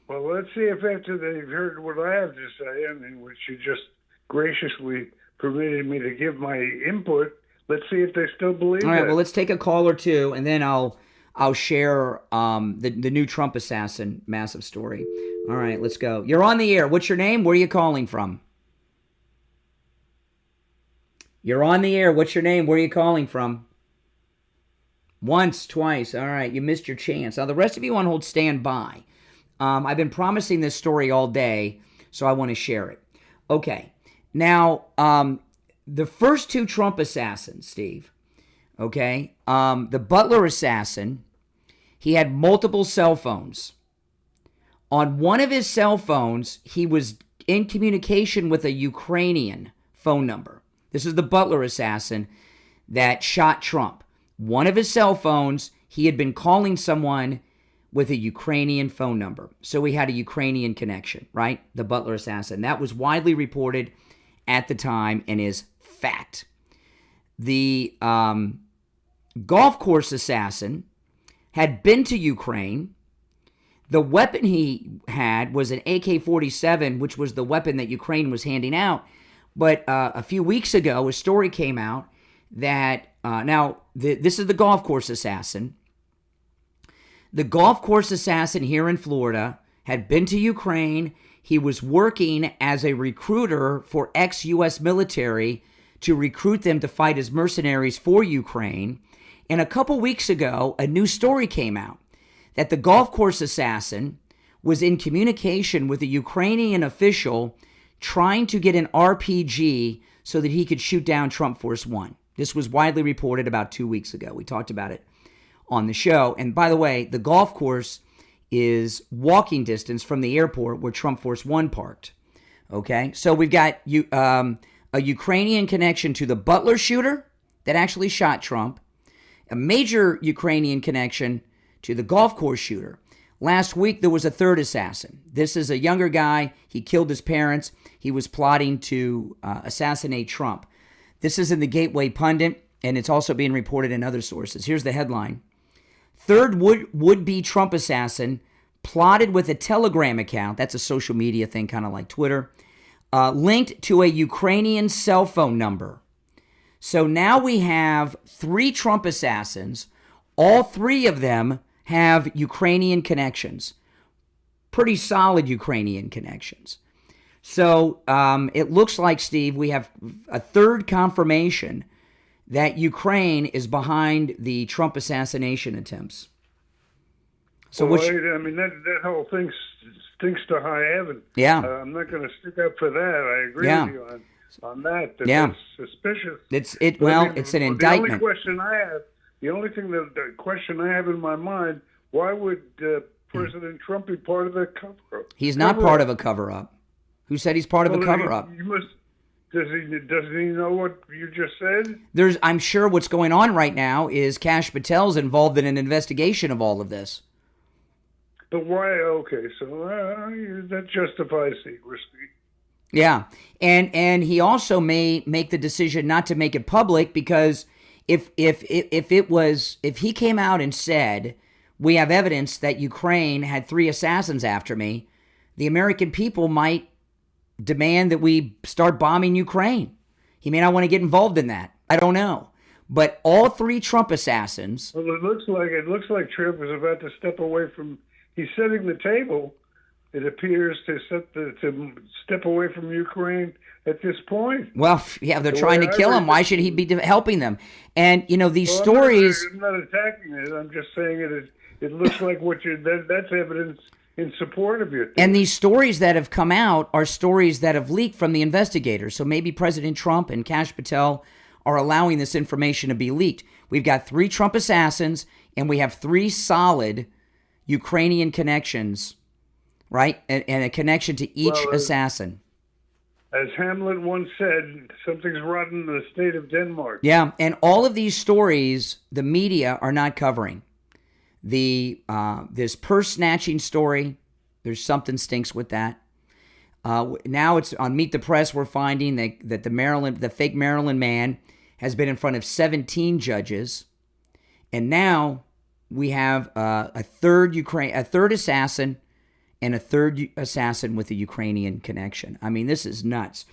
Well, let's see if after they've heard what I have to say, and which you just graciously permitted me to give my input, let's see if they still believe it. All right, well, let's take a call or two, and then I'll share the new Trump assassin massive story. All right, let's go. You're on the air. What's your name? Where are you calling from? You're on the air. What's your name? Where are you calling from? Once, twice. All right, you missed your chance. Now, the rest of you on hold, stand by. I've been promising this story all day, so I want to share it. Okay. Now, the first 2 Trump assassins, Steve, okay, the Butler assassin, he had multiple cell phones. On one of his cell phones, he was in communication with a Ukrainian phone number. This is the Butler assassin that shot Trump. One of his cell phones, he had been calling someone with a Ukrainian phone number. So he had a Ukrainian connection, right? The Butler assassin. That was widely reported at the time and is fact. The golf course assassin had been to Ukraine. The weapon he had was an AK-47, which was the weapon that Ukraine was handing out. But a few weeks ago, a story came out that, this is the golf course assassin. The golf course assassin here in Florida had been to Ukraine. He was working as a recruiter for ex-U.S. military to recruit them to fight as mercenaries for Ukraine. And a couple weeks ago, a new story came out that the golf course assassin was in communication with a Ukrainian official trying to get an RPG so that he could shoot down Trump Force One. This was widely reported about 2 weeks ago. We talked about it on the show. And by the way, the golf course is walking distance from the airport where Trump Force One parked. Okay, so we've got a Ukrainian connection to the Butler shooter that actually shot Trump, a major Ukrainian connection to the golf course shooter. Last week, there was a third assassin. This is a younger guy. He killed his parents. He was plotting to assassinate Trump. This is in the Gateway Pundit, and it's also being reported in other sources. Here's the headline. Third would-be Trump assassin plotted with a Telegram account, that's a social media thing, kind of like Twitter, linked to a Ukrainian cell phone number. So now we have 3 Trump assassins. All 3 of them have Ukrainian connections. Pretty solid Ukrainian connections. So it looks like, Steve, we have a third confirmation that Ukraine is behind the Trump assassination attempts. So well, which, I mean, that whole thing stinks to high heaven. Yeah. I'm not going to stick up for that. I agree with you on that. Yeah. That's suspicious. It's an indictment. The only question I have in my mind, why would President Trump be part of that cover-up? He's not part of a cover-up. Who said he's part of a cover-up? Does he know what you just said? I'm sure what's going on right now is Kash Patel's involved in an investigation of all of this. But why? Okay, so that justifies secrecy. Yeah, and he also may make the decision not to make it public, because if he came out and said, we have evidence that Ukraine had 3 assassins after me, the American people might demand that we start bombing Ukraine. He may not want to get involved in that. I don't know. But all 3 Trump assassins. Well, it looks like Trump is about to step away from. He's setting the table. It appears to step away from Ukraine at this point. Well, yeah, they're trying to kill him. Why should he be helping them? And these stories. I'm not attacking it. I'm just saying it looks like that's evidence in support of your theory. And these stories that have come out are stories that have leaked from the investigators. So maybe President Trump and Kash Patel are allowing this information to be leaked. We've got 3 Trump assassins, and we have 3 solid Ukrainian connections, right? And a connection to each assassin. As Hamlet once said, something's rotten in the state of Denmark. Yeah, and all of these stories, the media are not covering. This purse snatching story, there's something stinks with that. Now it's on Meet the Press. We're finding that the fake Maryland man has been in front of 17 judges, and now we have a third assassin and a third assassin with a Ukrainian connection. I mean, this is nuts.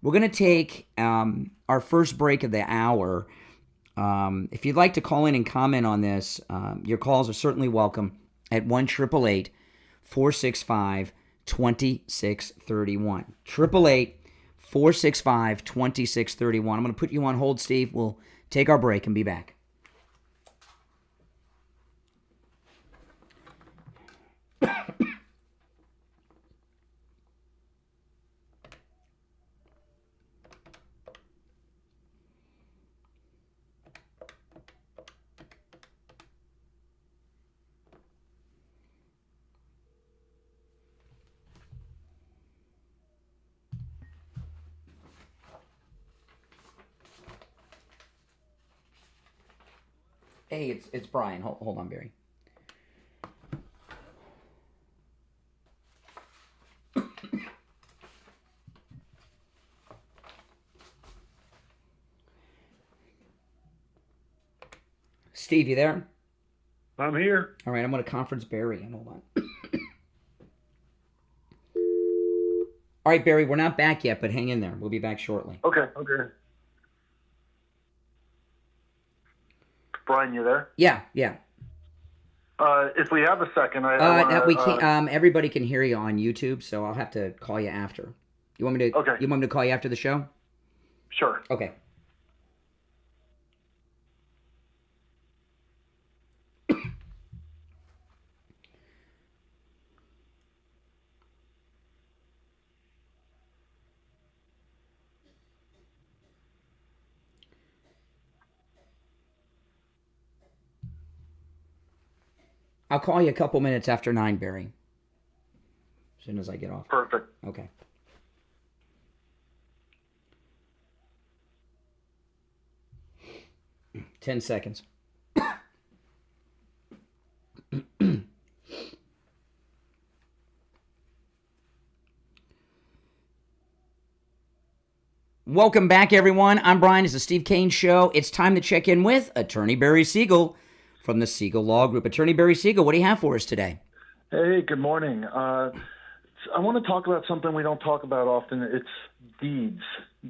We're going to take our first break of the hour. If you'd like to call in and comment on this, your calls are certainly welcome at 1-888-465-2631. 1-888-465-2631. I'm going to put you on hold, Steve. We'll take our break and be back. Hey, it's Brian. Hold on, Barry. Steve, you there? I'm here. All right, I'm going to conference Barry. Hold on. All right, Barry, we're not back yet, but hang in there. We'll be back shortly. Okay. Brian, you there? Yeah. If we have a second, we can't. Everybody can hear you on YouTube, so I'll have to call you after. You want me to? Okay. You want me to call you after the show? Sure. Okay. I'll call you a couple minutes after 9, Barry. As soon as I get off. Perfect. Okay. Ten seconds. Welcome back, everyone. I'm Brian. It's the Steve Kane Show. It's time to check in with Attorney Barry Seagull from the Seagull Law Group. Attorney Barry Seagull, what do you have for us today? Hey, good morning. I want to talk about something we don't talk about often. It's deeds.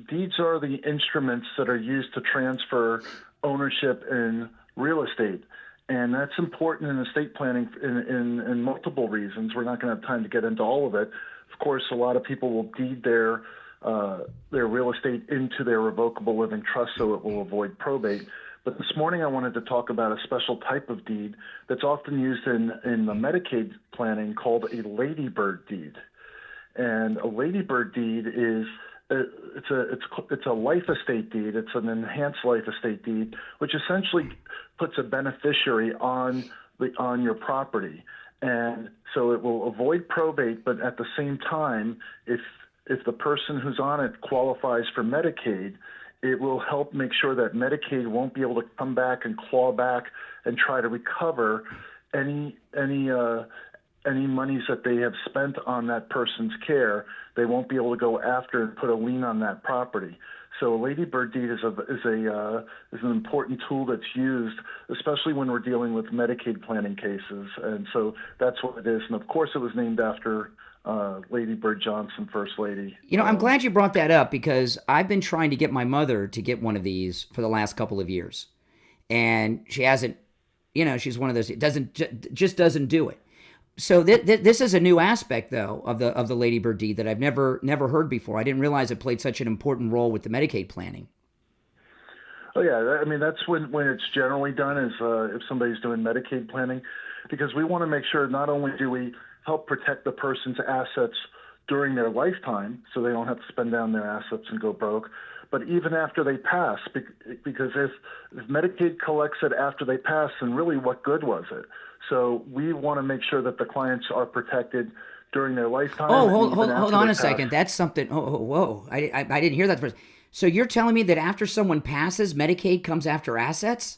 Deeds are the instruments that are used to transfer ownership in real estate. And that's important in estate planning in multiple reasons. We're not going to have time to get into all of it. Of course, a lot of people will deed their real estate into their revocable living trust so it will avoid probate. But this morning I wanted to talk about a special type of deed that's often used in the Medicaid planning called a ladybird deed. And a ladybird deed is it's a life estate deed. It's an enhanced life estate deed, which essentially puts a beneficiary on your property. And so it will avoid probate, but at the same time, if the person who's on it qualifies for Medicaid, it will help make sure that Medicaid won't be able to come back and claw back and try to recover any monies that they have spent on that person's care. They won't be able to go after and put a lien on that property. So a ladybird deed is an important tool that's used, especially when we're dealing with Medicaid planning cases. And so that's what it is. And of course, it was named after Lady Bird Johnson, First Lady. You know, I'm glad you brought that up because I've been trying to get my mother to get one of these for the last couple of years, and she hasn't. You know, she's one of those. It doesn't do it. So this is a new aspect, though, of the Ladybird deed that I've never heard before. I didn't realize it played such an important role with the Medicaid planning. Oh yeah, I mean that's when it's generally done is if somebody's doing Medicaid planning, because we want to make sure not only do we help protect the person's assets during their lifetime, so they don't have to spend down their assets and go broke, but even after they pass, because if Medicaid collects it after they pass, then really what good was it? So we want to make sure that the clients are protected during their lifetime. Oh, hold on a second. That's something. Whoa. I didn't hear that first. So you're telling me that after someone passes, Medicaid comes after assets?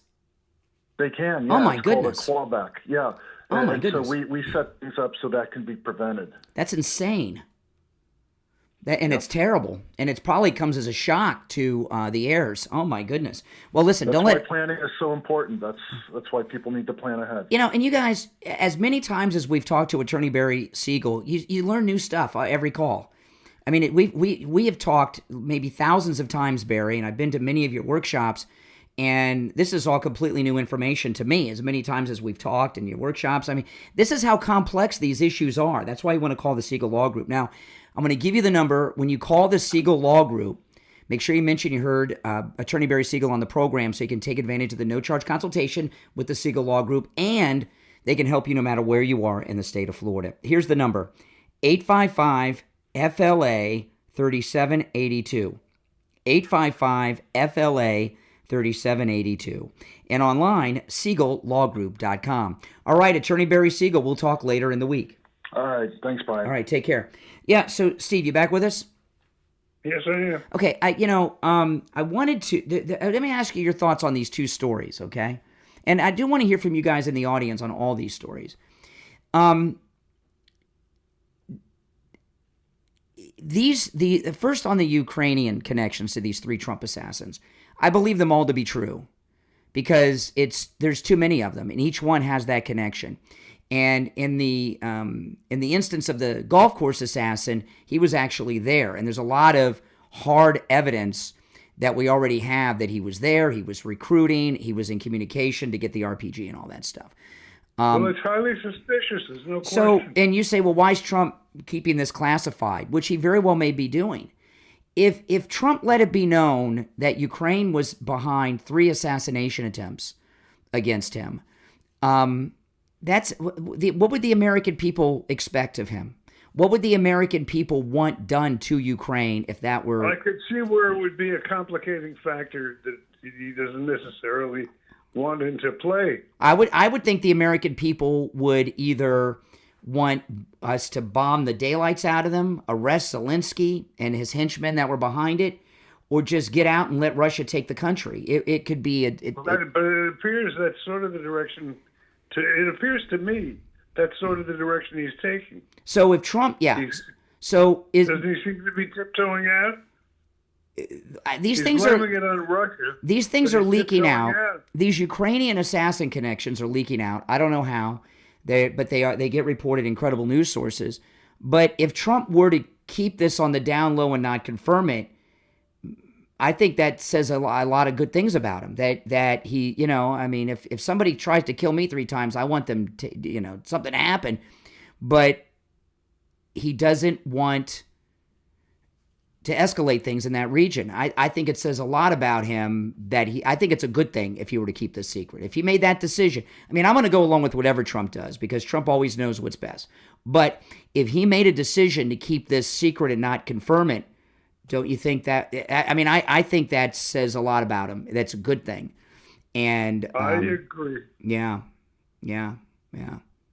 They can. Yeah, oh my goodness. It's called a clawback. Yeah. Oh my goodness. So we set things up so that can be prevented. That's insane. It's terrible, and it probably comes as a shock to the heirs. Oh my goodness! Well, listen, that's why planning is so important. That's why people need to plan ahead. You know, and you guys, as many times as we've talked to Attorney Barry Seagull, you learn new stuff every call. I mean, we have talked maybe thousands of times, Barry, and I've been to many of your workshops, and this is all completely new information to me. As many times as we've talked in your workshops, I mean, this is how complex these issues are. That's why you want to call the Seagull Law Group now. I'm going to give you the number. When you call the Seagull Law Group, make sure you mention you heard Attorney Barry Seagull on the program so you can take advantage of the no-charge consultation with the Seagull Law Group, and they can help you no matter where you are in the state of Florida. Here's the number, 855-FLA-3782, 855-FLA-3782, and online, SeagullLawGroup.com. All right, Attorney Barry Seagull, we'll talk later in the week. All right. Thanks, Brian. All right. Take care. Yeah. So, Steve, you back with us? Yes, I am. Okay. I wanted to let me ask you your thoughts on these two stories. Okay. And I do want to hear from you guys in the audience on all these stories. The first on the Ukrainian connections to these three Trump assassins, I believe them all to be true because there's too many of them, and each one has that connection. And in the instance of the golf course assassin, he was actually there. And there's a lot of hard evidence that we already have that he was there, he was recruiting, he was in communication to get the RPG and all that stuff. Well, it's highly suspicious, there's no question. So, and you say, well, why is Trump keeping this classified? Which he very well may be doing. If Trump let it be known that Ukraine was behind 3 assassination attempts against him, what would the American people expect of him? What would the American people want done to Ukraine if that were... I could see where it would be a complicating factor that he doesn't necessarily want into play. I would think the American people would either want us to bomb the daylights out of them, arrest Zelensky and his henchmen that were behind it, or just get out and let Russia take the country. It could be... But it appears that's sort of the direction... It appears to me that's sort of the direction he's taking. So if Trump, doesn't he seem to be tiptoeing out? These he's things blaming it on Russia. These things are leaking out. These Ukrainian assassin connections are leaking out. I don't know how, they get reported in credible news sources. But if Trump were to keep this on the down low and not confirm it, I think that says a lot of good things about him. That he, I mean, if somebody tries to kill me 3 times, I want them to, something to happen. But he doesn't want to escalate things in that region. I think it says a lot about him that I think it's a good thing if he were to keep this secret. If he made that decision, I mean, I'm going to go along with whatever Trump does because Trump always knows what's best. But if he made a decision to keep this secret and not confirm it, don't you think that, I mean, I think that says a lot about him. That's a good thing. And I agree. Yeah.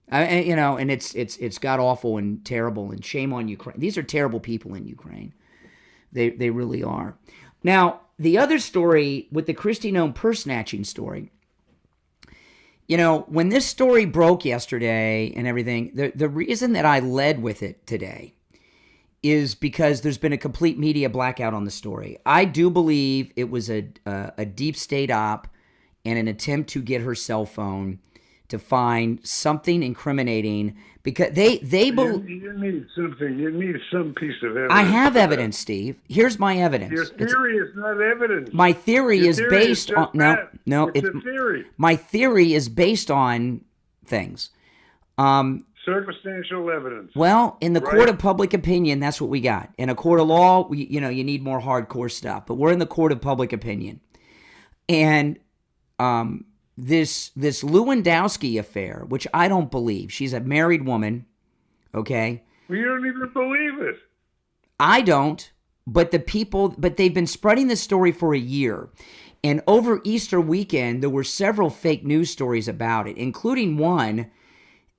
And it's got awful and terrible, and shame on Ukraine. These are terrible people in Ukraine. They really are. Now, the other story with the Kristi Noem purse snatching story, when this story broke yesterday and everything, the reason that I led with it today is because there's been a complete media blackout on the story. I do believe it was a deep state op and an attempt to get her cell phone to find something incriminating, because they believe you need something. You need some piece of evidence. I have evidence, Steve. Here's my evidence. Your theory is not evidence. My theory is based on It's a theory. My theory is based on things. Circumstantial evidence. Well, in the court of public opinion, that's what we got. In a court of law, you need more hardcore stuff. But we're in the court of public opinion, and this Lewandowski affair, which I don't believe. She's a married woman, okay? Well, you don't even believe it. I don't, but they've been spreading this story for a year. And over Easter weekend, there were several fake news stories about it, including one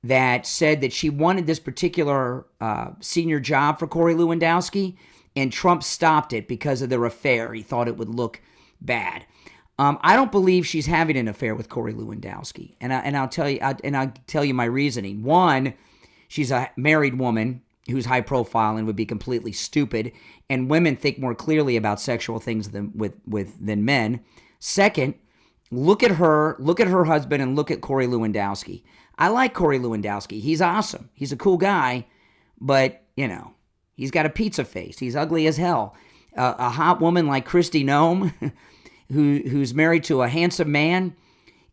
that said that she wanted this particular senior job for Corey Lewandowski, and Trump stopped it because of their affair. He thought it would look bad. I don't believe she's having an affair with Corey Lewandowski, and I'll tell you my reasoning. One, she's a married woman who's high profile and would be completely stupid, and women think more clearly about sexual things than men. Second, look at her husband, and look at Corey Lewandowski. I like Corey Lewandowski. He's awesome. He's a cool guy, but he's got a pizza face. He's ugly as hell. A hot woman like Kristi Noem, who's married to a handsome man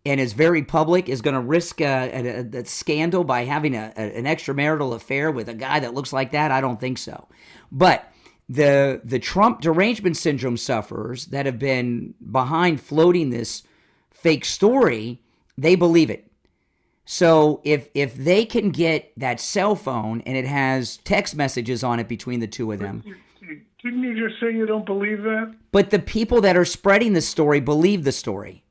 and is very public, is going to risk a scandal by having an extramarital affair with a guy that looks like that? I don't think so. But the Trump derangement syndrome sufferers that have been behind floating this fake story, they believe it. So if they can get that cell phone and it has text messages on it between the two of them. Didn't you just say you don't believe that? But the people that are spreading the story believe the story.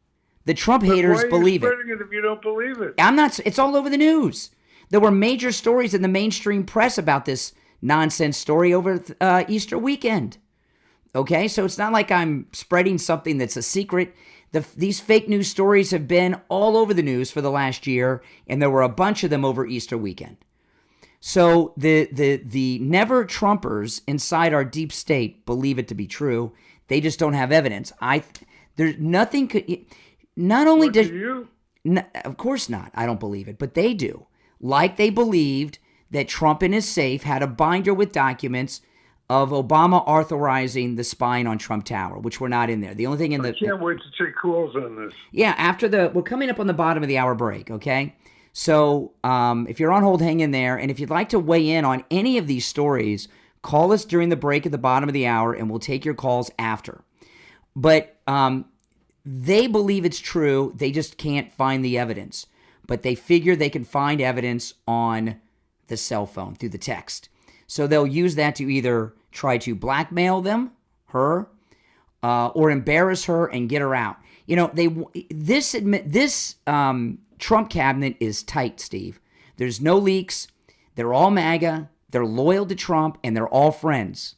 The Trump haters believe it. Why are you spreading it if you don't believe it? I'm not. It's all over the news. There were major stories in the mainstream press about this nonsense story over Easter weekend. Okay, so it's not like I'm spreading something that's a secret. These fake news stories have been all over the news for the last year, and there were a bunch of them over Easter weekend. So the never Trumpers inside our deep state believe it to be true. They just don't have evidence. There's nothing could. Not only do you? Of course not. I don't believe it, but they do. Like they believed that Trump in his safe had a binder with documents of Obama authorizing the spying on Trump Tower, which were not in there. The only thing in I can't wait to take calls on this. Yeah, we're coming up on the bottom of the hour break. Okay. So if you're on hold, hang in there. And if you'd like to weigh in on any of these stories, call us during the break at the bottom of the hour, and we'll take your calls after. But they believe it's true. They just can't find the evidence. But they figure they can find evidence on the cell phone through the text. So they'll use that to either try to blackmail her, or embarrass her and get her out. This Trump cabinet is tight, Steve. There's no leaks. They're all MAGA. They're loyal to Trump, and they're all friends.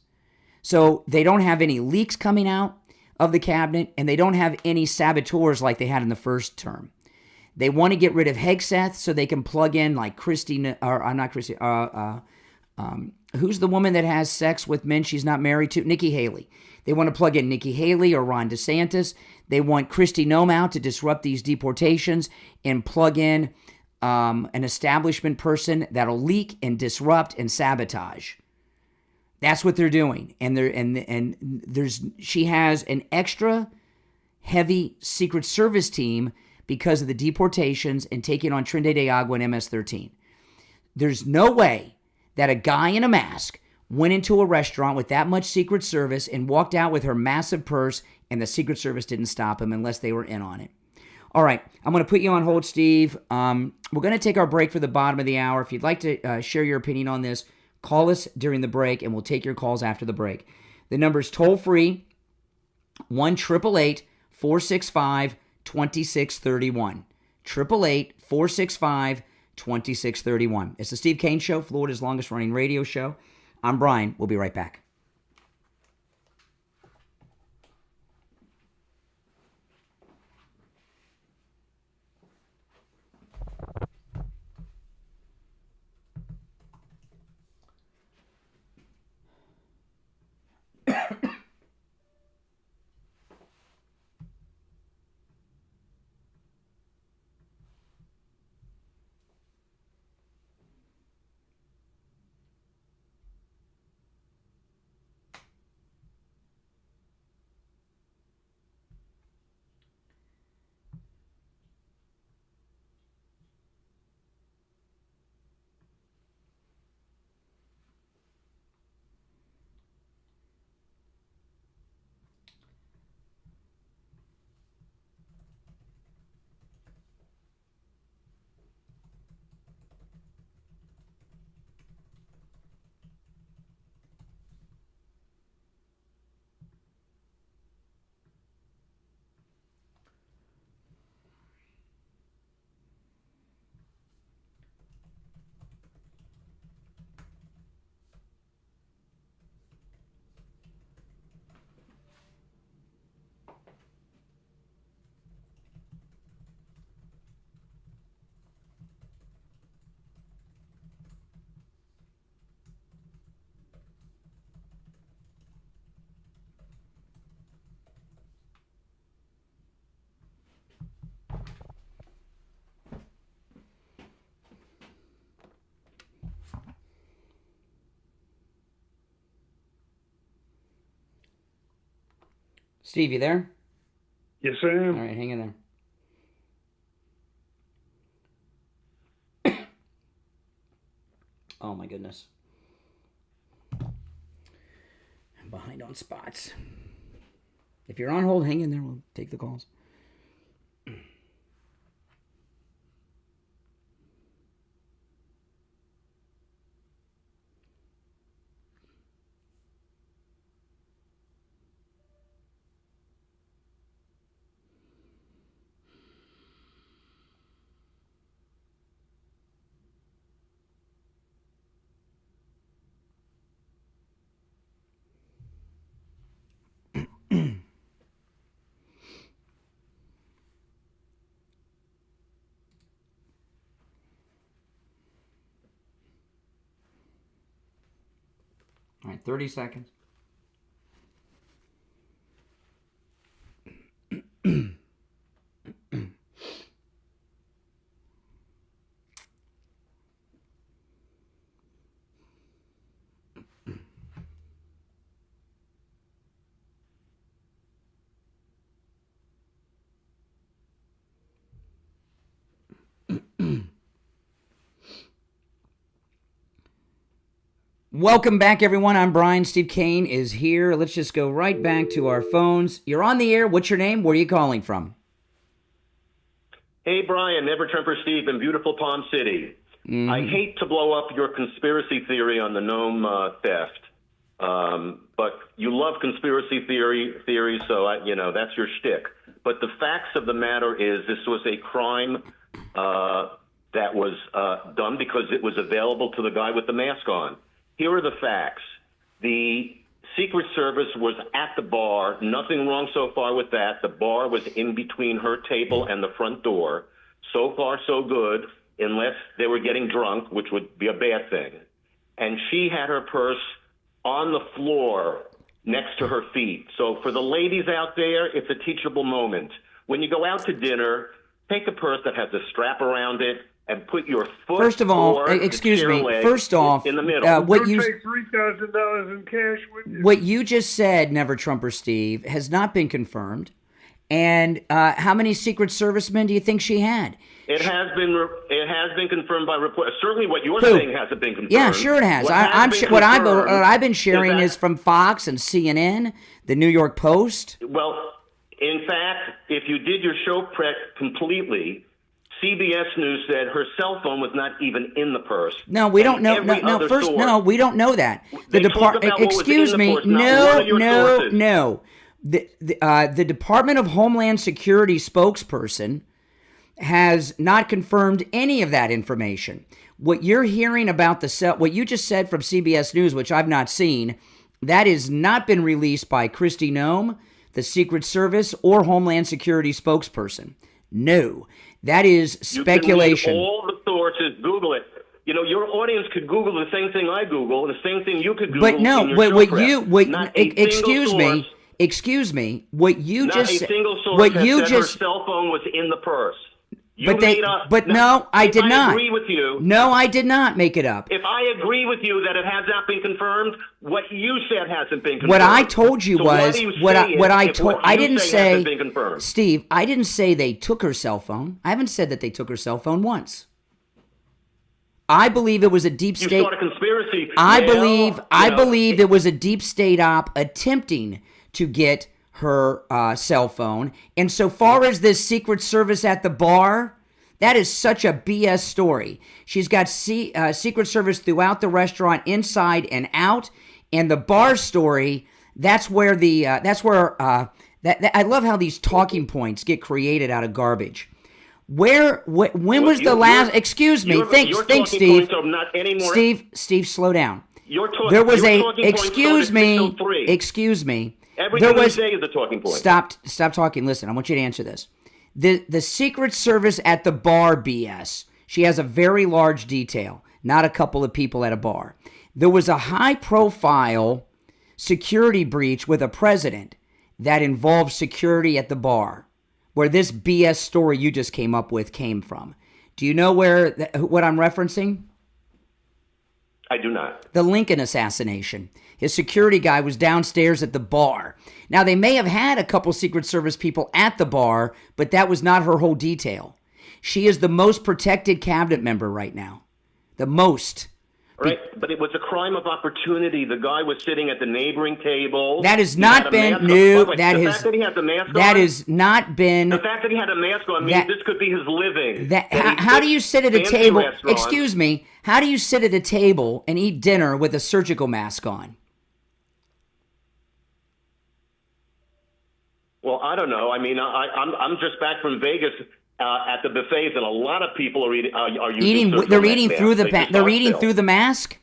So they don't have any leaks coming out of the cabinet, and they don't have any saboteurs like they had in the first term. They want to get rid of Hegseth so they can plug in like Kristi, or not Kristi, who's the woman that has sex with men she's not married to? Nikki Haley. They want to plug in Nikki Haley or Ron DeSantis. They want Kristi Noem out to disrupt these deportations and plug in an establishment person that'll leak and disrupt and sabotage. That's what they're doing. She has an extra heavy Secret Service team because of the deportations and taking on Trinidad and MS-13. There's no way that a guy in a mask went into a restaurant with that much Secret Service and walked out with her massive purse, and the Secret Service didn't stop him unless they were in on it. All right, I'm going to put you on hold, Steve. We're going to take our break for the bottom of the hour. If you'd like to share your opinion on this, call us during the break, and we'll take your calls after the break. The number is toll-free, 1-888-465-2631. 888-465-2631. It's the Steve Kane Show, Florida's longest-running radio show. I'm Brian. We'll be right back. Steve, you there? Yes, I am. All right, hang in there. Oh, my goodness. I'm behind on spots. If you're on hold, hang in there. We'll take the calls. All right, 30 seconds. Welcome back, everyone. I'm Brian. Steve Kane is here. Let's just go right back to our phones. You're on the air. What's your name? Where are you calling from? Hey, Brian, Never Trumper Steve in beautiful Palm City. Mm-hmm. I hate to blow up your conspiracy theory on the Noem theft, but you love conspiracy theories, so that's your shtick. But the facts of the matter is this was a crime that was done because it was available to the guy with the mask on. Here are the facts. The Secret Service was at the bar. Nothing wrong so far with that. The bar was in between her table and the front door. So far, so good, unless they were getting drunk, which would be a bad thing. And she had her purse on the floor next to her feet. So for the ladies out there, it's a teachable moment. When you go out to dinner, take a purse that has a strap around it, and put your foot. First of all, excuse me. First off, in the middle. What you take $3,000 in cash with you? What you just said, Never Trumper Steve, has not been confirmed, And how many Secret Servicemen do you think she had? It has been confirmed by report. Certainly, what you're saying hasn't been confirmed. Yeah, sure it has. What I've been sharing is from Fox and CNN, the New York Post. Well, in fact, if you did your show prep completely, CBS News said her cell phone was not even in the purse. No, we don't know. No, first, no, we don't know that. The department. Excuse me. No. The Department of Homeland Security spokesperson has not confirmed any of that information. What you're hearing about what you just said from CBS News, which I've not seen, that has not been released by Kristi Noem, the Secret Service, or Homeland Security spokesperson. No, that is speculation. You can read all the sources. Google it. You know, your audience could Google the same thing I Google, the same thing you could Google. But no, excuse me, what you not just said. Not a single source has said her cell phone was in the purse. No, I did not. I agree with you. No, I did not make it up. If I agree with you that it has not been confirmed, what you said hasn't been confirmed. What I told you was I didn't say, Steve, I didn't say they took her cell phone. I haven't said that they took her cell phone once. I believe it was a deep state. You start a conspiracy. I believe it was a deep state op attempting to get her cell phone. And so far as this Secret Service at the bar, that is such a BS story. She's got Secret Service throughout the restaurant, inside and out. And the bar story, I love how these talking points get created out of garbage. When was the last? Excuse me. Think, Steve. Steve, slow down. There was excuse me. Everything you say is a talking point. Stop talking. Listen, I want you to answer this. The Secret Service at the bar BS. She has a very large detail, not a couple of people at a bar. There was a high-profile security breach with a president that involved security at the bar, where this BS story you just came up with came from. Do you know what I'm referencing? I do not. The Lincoln assassination. His security guy was downstairs at the bar. Now, they may have had a couple Secret Service people at the bar, but that was not her whole detail. She is the most protected cabinet member right now. The most. Right, but it was a crime of opportunity. The guy was sitting at the neighboring table. That has not been new. The fact that he had the mask on. That has not been. The fact that he had a mask on means this could be his living. How do you sit at a table? Excuse me. How do you sit at a table and eat dinner with a surgical mask on? Well, I don't know. I mean, I'm just back from Vegas at the buffets, and a lot of people are using. They're eating through the mask.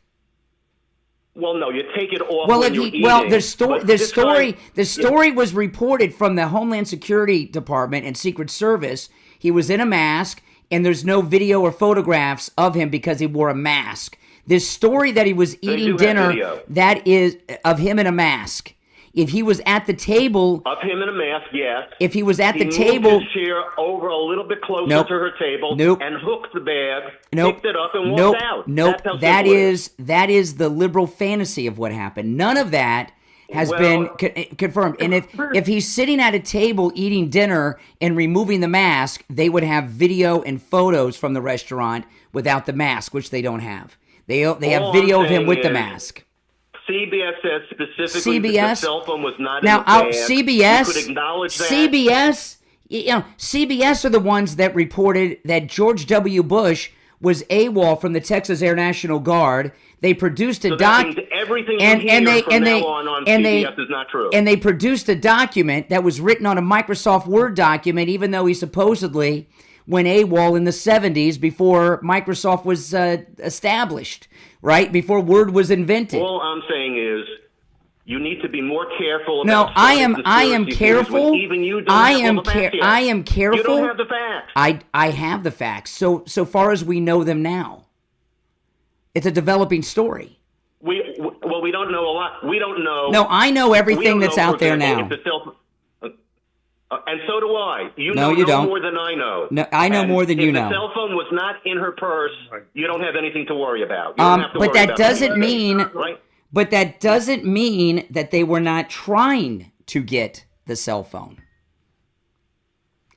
Well, no, you take it off. Well, when you're eating. The story was reported from the Homeland Security Department and Secret Service. He was in a mask, and there's no video or photographs of him because he wore a mask. This story that he was eating dinner, that is of him in a mask. If he was at the table... Of him in a mask, yes. If he was at the table... He moved his chair over a little bit closer to her table and hooked the bag, picked it up, and walked out. That is the liberal fantasy of what happened. None of that has been confirmed. And if he's sitting at a table eating dinner and removing the mask, they would have video and photos from the restaurant without the mask, which they don't have. They have video of him with the mask. CBS says specifically that the cell phone was not in the bag. CBS, you could acknowledge that. CBS are the ones that reported that George W. Bush was AWOL from the Texas Air National Guard. They produced a everything CBS is not true. And they produced a document that was written on a Microsoft Word document, even though he supposedly went AWOL in the 70s before Microsoft was established. Right? Before Word was invented. All I'm saying is you need to be more careful about No, I am careful. Even you don't I have am all the facts yet. I am careful. You don't have the facts. I have the facts. So far as we know them now. It's a developing story. We don't know a lot. We don't know. No, I know everything that's out there now. And so do I. You no, know you don't. more than I know. No, I know more than you know. If the cell phone was not in her purse, you don't have anything to worry about. You don't have to but worry that about doesn't mean. Right? But that doesn't mean that they were not trying to get the cell phone.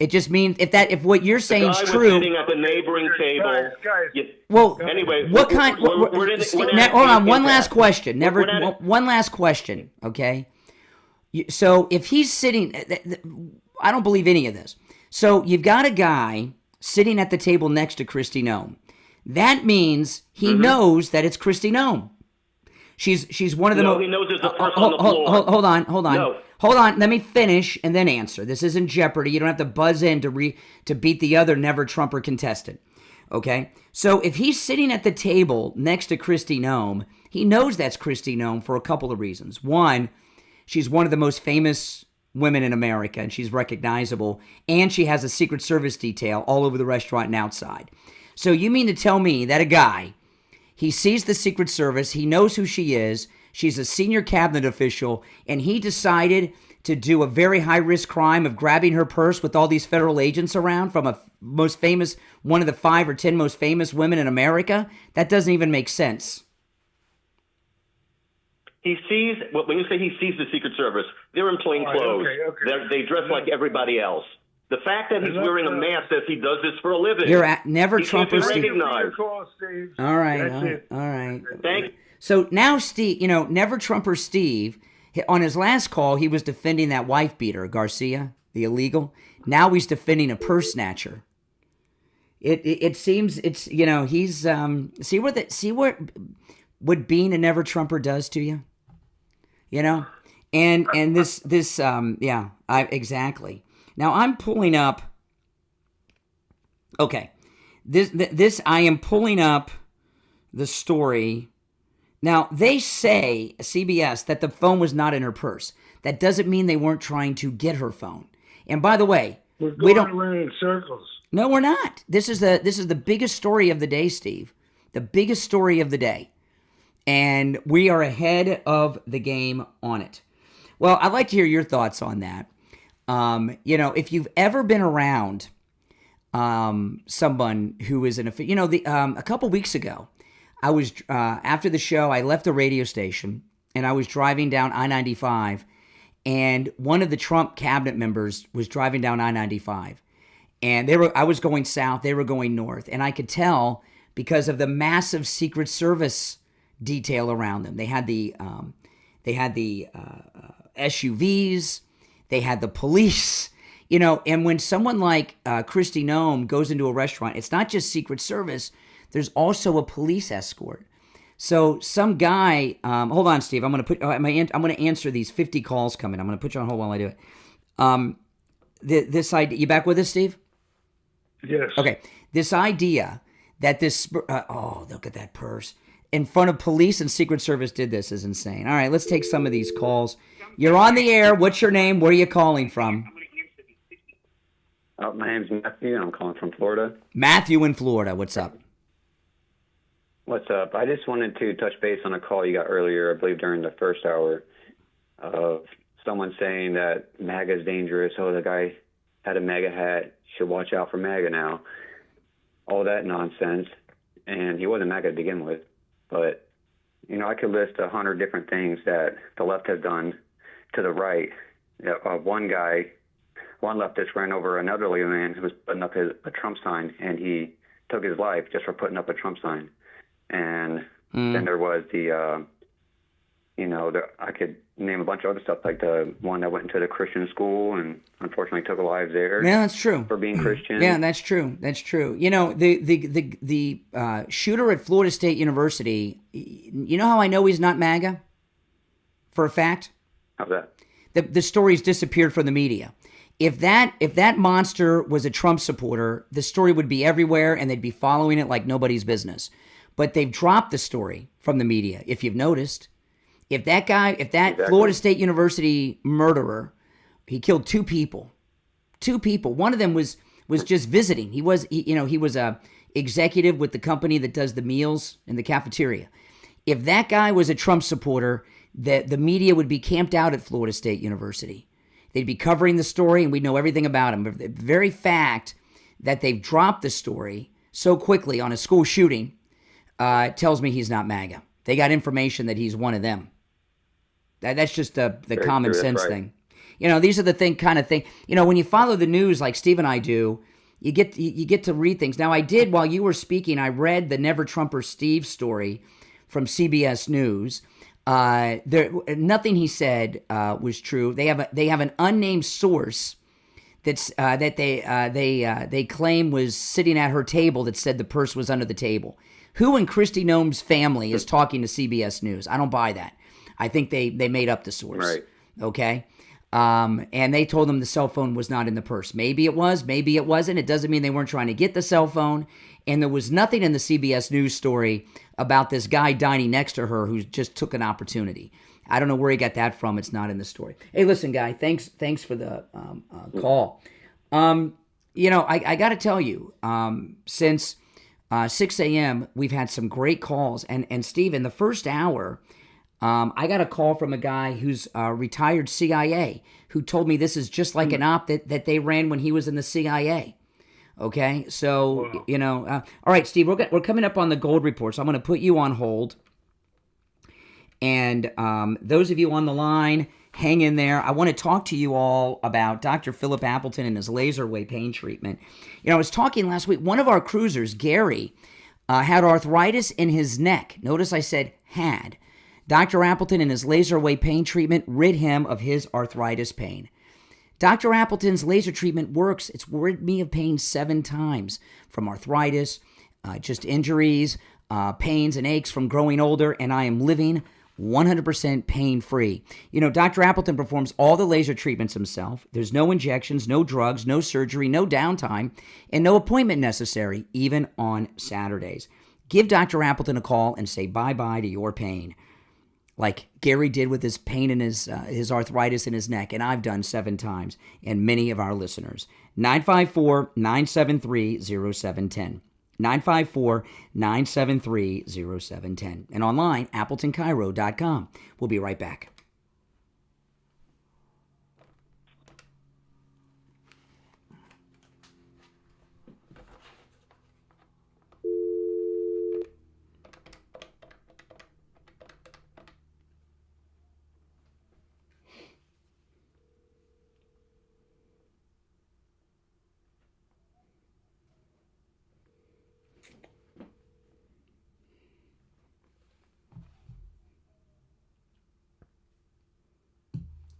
It just means if what you're saying is the guy true. was sitting at the neighboring table. Well, anyway, what kind? Hold on. One last question. One last question. Okay. So if he's sitting, I don't believe any of this. So you've got a guy sitting at the table next to Kristi Noem. That means he knows that it's Kristi Noem. She's one of the most. He knows there's a person on the floor. Hold on. No. Hold on. Let me finish and then answer. This isn't Jeopardy. You don't have to buzz in to beat the other Never Trumper contestant. Okay? So if he's sitting at the table next to Kristi Noem, he knows that's Kristi Noem for a couple of reasons. One, she's one of the most famous women in America, and she's recognizable, and she has a Secret Service detail all over the restaurant and outside. So you mean to tell me that a guy, he sees the Secret Service, he knows who she is, she's a senior cabinet official, and he decided to do a very high-risk crime of grabbing her purse with all these federal agents around from one of the 5 or 10 most famous women in America? That doesn't even make sense. He sees, when you say he sees the Secret Service, they're in plain clothes. Okay. They dress like everybody else. The fact that he's wearing a mask says he does this for a living. You're at Never Trumper Steve. All right. Thank. So now Steve, Never Trumper Steve, on his last call, he was defending that wife beater, Garcia, the illegal. Now he's defending a purse snatcher. It seems it's he's see what being a Never Trumper does to you. And this exactly. Now I'm pulling up. Okay, this I am pulling up the story. Now they say CBS that the phone was not in her purse. That doesn't mean they weren't trying to get her phone. And by the way, we don't run in circles. No, we're not. This is the biggest story of the day, Steve. The biggest story of the day. And we are ahead of the game on it. Well, I'd like to hear your thoughts on that. If you've ever been around someone who is a couple weeks ago, I was after the show, I left the radio station and I was driving down I-95, and one of the Trump cabinet members was driving down I-95, and I was going south, they were going north, and I could tell because of the massive Secret Service detail around them. They had the SUVs, they had the police, and when someone like Kristi Noem goes into a restaurant, it's not just Secret Service, there's also a police escort. So some guy, hold on, Steve, I'm going to answer these 50 calls coming. I'm going to put you on hold while I do it. This idea, you back with us, Steve? Yes. Okay. This idea that look at that purse in front of police and Secret Service did this is insane. All right, let's take some of these calls. You're on the air. What's your name? Where are you calling from? My name's Matthew, and I'm calling from Florida. Matthew in Florida. What's up? What's up? I just wanted to touch base on a call you got earlier, I believe during the first hour, of someone saying that MAGA is dangerous. Oh, the guy had a MAGA hat. Should watch out for MAGA now. All that nonsense. And he wasn't MAGA to begin with. But, I could list 100 different things that the left has done to the right. One leftist ran over an elderly man who was putting up a Trump sign, and he took his life just for putting up a Trump sign. And then there was I could name a bunch of other stuff, like the one that went into the Christian school and unfortunately took lives there. Yeah, that's true. For being Christian. Yeah, that's true. That's true. The shooter at Florida State University, you know how I know he's not MAGA? For a fact? How's that? The story's disappeared from the media. If that monster was a Trump supporter, the story would be everywhere and they'd be following it like nobody's business. But they've dropped the story from the media, if you've noticed. If that exactly. Florida State University murderer, he killed 2 people. 2 people. One of them was just visiting. He was a executive with the company that does the meals in the cafeteria. If that guy was a Trump supporter, the media would be camped out at Florida State University. They'd be covering the story and we'd know everything about him. But the very fact that they've dropped the story so quickly on a school shooting tells me he's not MAGA. They got information that he's one of them. That's just the common sense thing. These are the kind of thing. When you follow the news like Steve and I do, you get to read things. Now, I did, while you were speaking, I read the Never Trumper Steve story from CBS News. Nothing he said was true. They have an unnamed source that they claim was sitting at her table that said the purse was under the table. Who in Kristi Noem's family is talking to CBS News? I don't buy that. I think they made up the source. Right. Okay. And they told them the cell phone was not in the purse. Maybe it was, maybe it wasn't. It doesn't mean they weren't trying to get the cell phone. And there was nothing in the CBS News story about this guy dining next to her who just took an opportunity. I don't know where he got that from. It's not in the story. Hey, listen, guy, thanks for the call. I got to tell you, since 6 a.m., we've had some great calls. And Steve, in the first hour, I got a call from a guy who's retired CIA who told me this is just like an op that they ran when he was in the CIA. Okay, so, all right, Steve, we're coming up on the gold report, so I'm going to put you on hold. And those of you on the line, hang in there. I want to talk to you all about Dr. Philip Appleton and his laser wave pain treatment. I was talking last week, one of our cruisers, Gary, had arthritis in his neck. Notice I said had. Dr. Appleton and his laser wave pain treatment rid him of his arthritis pain. Dr. Appleton's laser treatment works. It's rid me of pain 7 times from arthritis, just injuries, pains and aches from growing older, and I am living 100% pain-free. Dr. Appleton performs all the laser treatments himself. There's no injections, no drugs, no surgery, no downtime, and no appointment necessary, even on Saturdays. Give Dr. Appleton a call and say bye-bye to your pain, like Gary did with his pain in his arthritis in his neck, and I've done 7 times, and many of our listeners. 954-973-0710. 954-973-0710. And online, AppletonCairo.com. We'll be right back.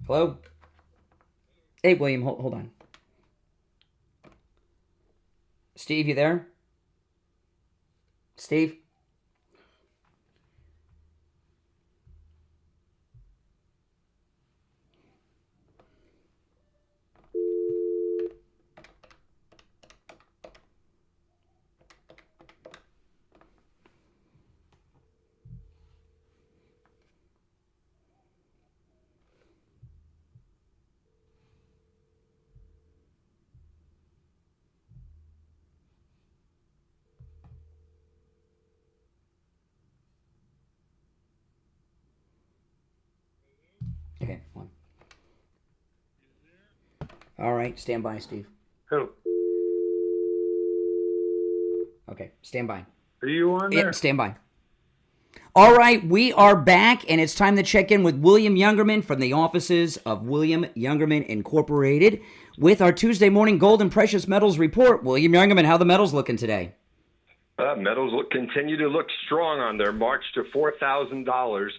Hello? Hey, William, hold on. Steve, you there? Steve? Okay, hold on. All right, stand by, Steve. Who? Okay, stand by. Are you on there? Yep, stand by. All right, we are back, and it's time to check in with William Youngerman from the offices of William Youngerman Incorporated with our Tuesday morning gold and precious metals report. William Youngerman, how the metals looking today? Metals continue to look strong on their march to $4,000.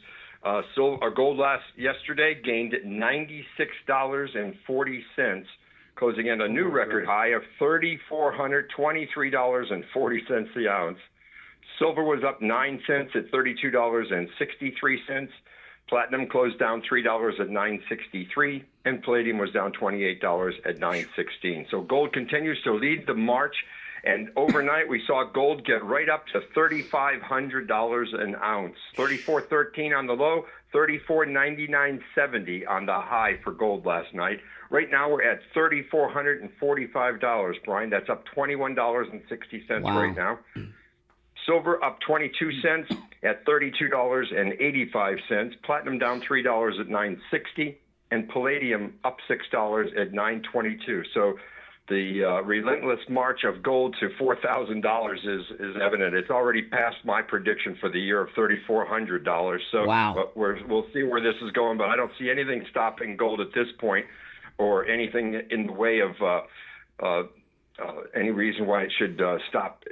Our gold yesterday gained $96.40, closing in a new record high of $3,423.40 the ounce. Silver was up 9 cents at $32.63. Platinum closed down $3 at $9.63, and palladium was down $28 at $9.16. So gold continues to lead the march. And overnight, we saw gold get right up to $3,500 an ounce. $34.13 on the low, $34.99.70 on the high for gold last night. Right now, we're at $3,445, Brian. That's up $21.60 right now. Silver up 22 cents at $32.85. Platinum down $3 at $9.60. And palladium up $6 at $9.22. So the relentless march of gold to $4,000 is evident. It's already passed my prediction for the year of $3,400. So wow. We'll see where this is going, but I don't see anything stopping gold at this point, or anything in the way of any reason why it should stop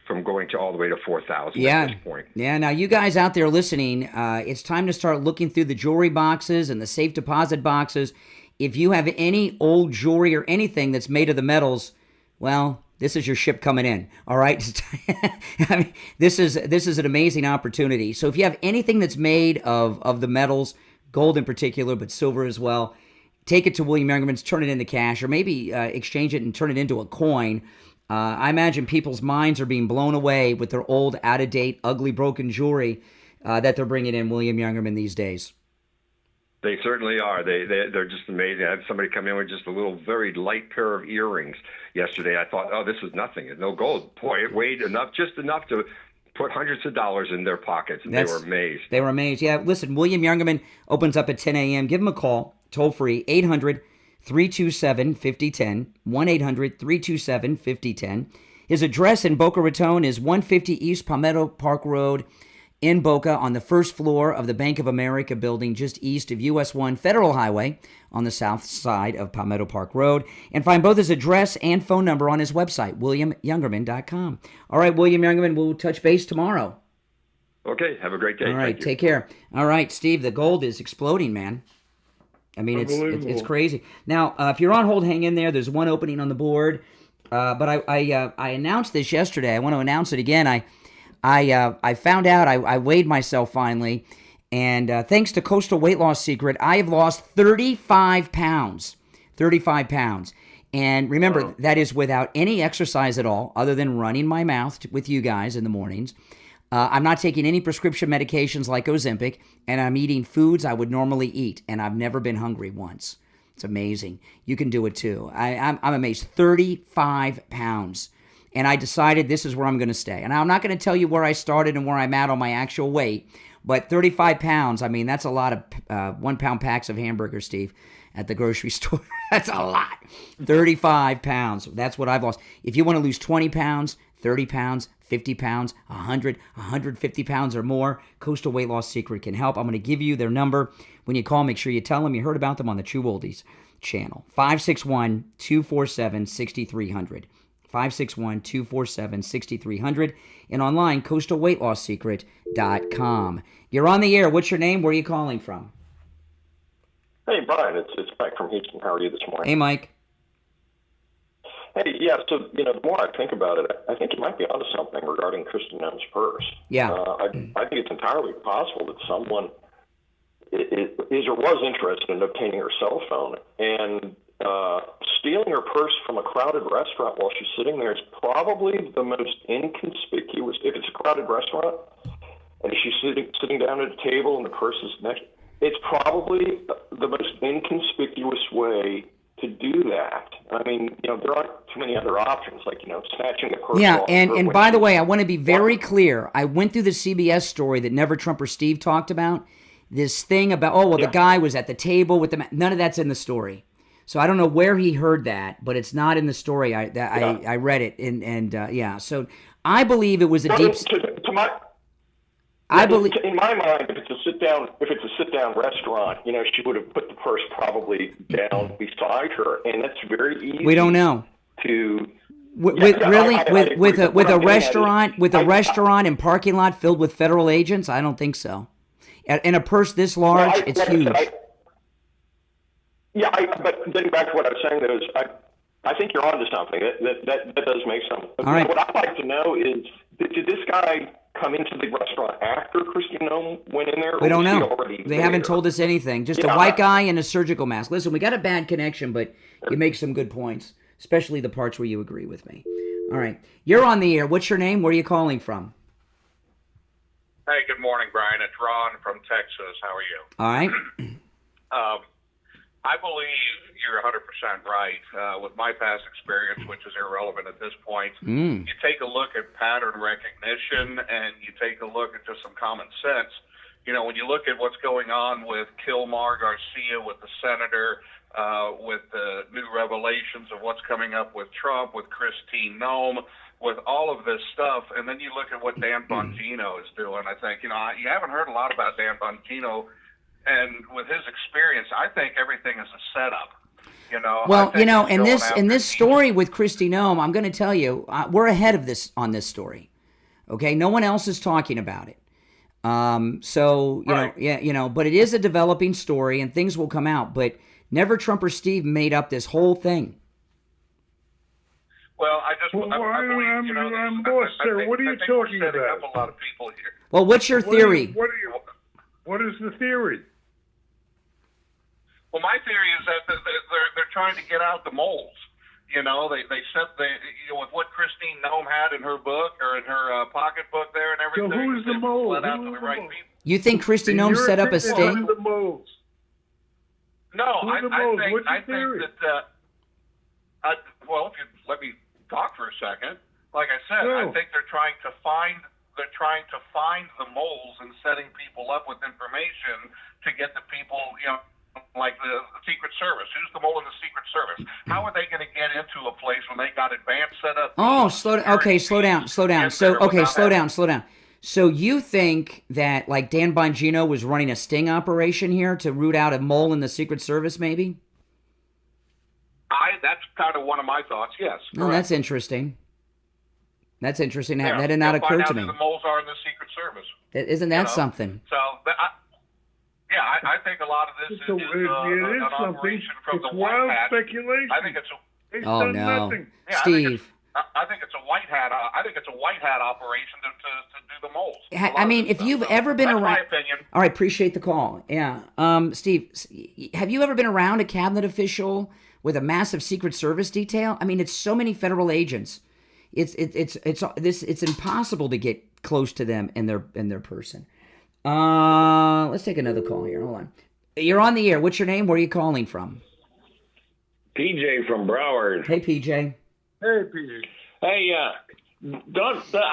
from going to all the way to 4,000 at this point. Yeah. Now, you guys out there listening, it's time to start looking through the jewelry boxes and the safe deposit boxes. If you have any old jewelry or anything that's made of the metals, well, this is your ship coming in. All right. I mean, this is an amazing opportunity. So if you have anything that's made of the metals, gold in particular, but silver as well, take it to William Youngerman's, turn it into cash, or maybe exchange it and turn it into a coin. I imagine people's minds are being blown away with their old, out-of-date, ugly, broken jewelry that they're bringing in William Youngerman these days. They certainly are. They're just amazing. I had somebody come in with just a little, very light pair of earrings yesterday. I thought, oh, this is nothing. It's no gold. Boy, it weighed just enough to put hundreds of dollars in their pockets, and they were amazed. They were amazed. Yeah, listen, William Youngerman opens up at 10 a.m. Give him a call, toll free, 800-327-5010, 1-800-327-5010. His address in Boca Raton is 150 East Palmetto Park Road in Boca, on the first floor of the Bank of America building just east of US 1 Federal Highway on the south side of Palmetto Park Road. And find both his address and phone number on his website, WilliamYoungerman.com. All right, William Youngerman, we'll touch base tomorrow. Okay, have a great day. All right, take care. All right, Steve, the gold is exploding, man. I mean, it's crazy. Now, if you're on hold, hang in there. There's one opening on the board. But I announced this yesterday. I want to announce it again. I found out, I weighed myself finally, and thanks to Coastal Weight Loss Secret, I have lost 35 pounds. 35 pounds. And remember, that is without any exercise at all, other than running my mouth with you guys in the mornings. I'm not taking any prescription medications like Ozempic, and I'm eating foods I would normally eat, and I've never been hungry once. It's amazing. You can do it too. I'm amazed. 35 pounds. And I decided this is where I'm going to stay. And I'm not going to tell you where I started and where I'm at on my actual weight, but 35 pounds, I mean, that's a lot of 1 pound packs of hamburgers, Steve, at the grocery store. That's a lot. 35 pounds. That's what I've lost. If you want to lose 20 pounds, 30 pounds, 50 pounds, 100, 150 pounds or more, Coastal Weight Loss Secret can help. I'm going to give you their number. When you call, make sure you tell them you heard about them on the True Oldies channel. 561-247-6300. 561-247-6300, and online, coastalweightlossecret.com. You're on the air. What's your name? Where are you calling from? Hey, Brian, it's Mike from Houston. How are you this morning? Hey, Mike. Hey, yeah, so, the more I think about it, I think you might be onto something regarding Kristi Noem's purse. Yeah. I think it's entirely possible that someone is or was interested in obtaining her cell phone, and stealing her purse from a crowded restaurant while she's sitting there is probably the most inconspicuous. If it's a crowded restaurant and she's sitting down at a table and the purse is next, it's probably the most inconspicuous way to do that. I mean, there aren't too many other options, like, snatching the purse off. And by the way, I want to be very clear. I went through the CBS story that Never Trumper Steve talked about. This thing about, the guy was at the table with the none of that's in the story. So I don't know where he heard that, but it's not in the story. I read it, and So I believe it was a deep. I believe, in my mind, if it's a sit down restaurant, she would have put the purse probably down beside her, and that's very easy. We don't know. With a restaurant and parking lot filled with federal agents, I don't think so. And a purse this large, it's huge. But getting back to what I was saying, though, is I think you're onto something. That does make sense. All right. What I'd like to know is, did this guy come into the restaurant after Kristi Noem went in there? We don't know. They haven't told us anything. Just a white guy in a surgical mask. Listen, we got a bad connection, but you make some good points, especially the parts where you agree with me. All right. You're on the air. What's your name? Where are you calling from? Hey, good morning, Brian. It's Ron from Texas. How are you? All right. I believe you're 100% right. With my past experience, which is irrelevant at this point, you take a look at pattern recognition and you take a look at just some common sense. when you look at what's going on with Kilmar, Garcia, with the senator, with the new revelations of what's coming up with Trump, with Kristi Noem, with all of this stuff, and then you look at what Dan Bongino is doing, I think, you haven't heard a lot about Dan Bongino, and with his experience, I think everything is a setup. Well, in this story with Kristi Noem, I'm going to tell you, we're ahead of this on this story. Okay, no one else is talking about it. But it is a developing story, and things will come out. But Never Trumper Steve made up this whole thing. Well, I believe, I'm lost, sir. What are you talking about? Up a lot of people here. Well, what's your theory? What is the theory? Well, my theory is that they're trying to get out the moles. They set with what Kristi Noem had in her book or in her pocketbook there and everything. So who's the mole? You think Kristi Noem set up a sting? Who's the moles? No, I think that. Well, if you let me talk for a second, like I said, I think they're trying to find the moles and setting people up with information to get the people, like the Secret Service. Who's the mole in the Secret Service? How are they going to get into a place when they got advanced setup? Oh, slow down. Okay, slow down. So, slow down. So you think that, like, Dan Bongino was running a sting operation here to root out a mole in the Secret Service, maybe? That's kind of one of my thoughts, yes. Oh, that's interesting. That did not occur to me. The moles are in the Secret Service. Isn't that something? So, I think a lot of this is an operation from the White Hat. Speculation. I think it's no, nothing. Yeah, Steve. I think it's a White Hat. I think it's a White Hat operation to do the moles. I mean, if you've ever been around, my opinion. All right, appreciate the call. Yeah, Steve, have you ever been around a cabinet official with a massive Secret Service detail? I mean, it's so many federal agents. It's impossible to get close to them in their person. Let's take another call here. Hold on. You're on the air. What's your name? Where are you calling from? PJ from Broward. Hey, PJ. Hey, PJ. Hey, I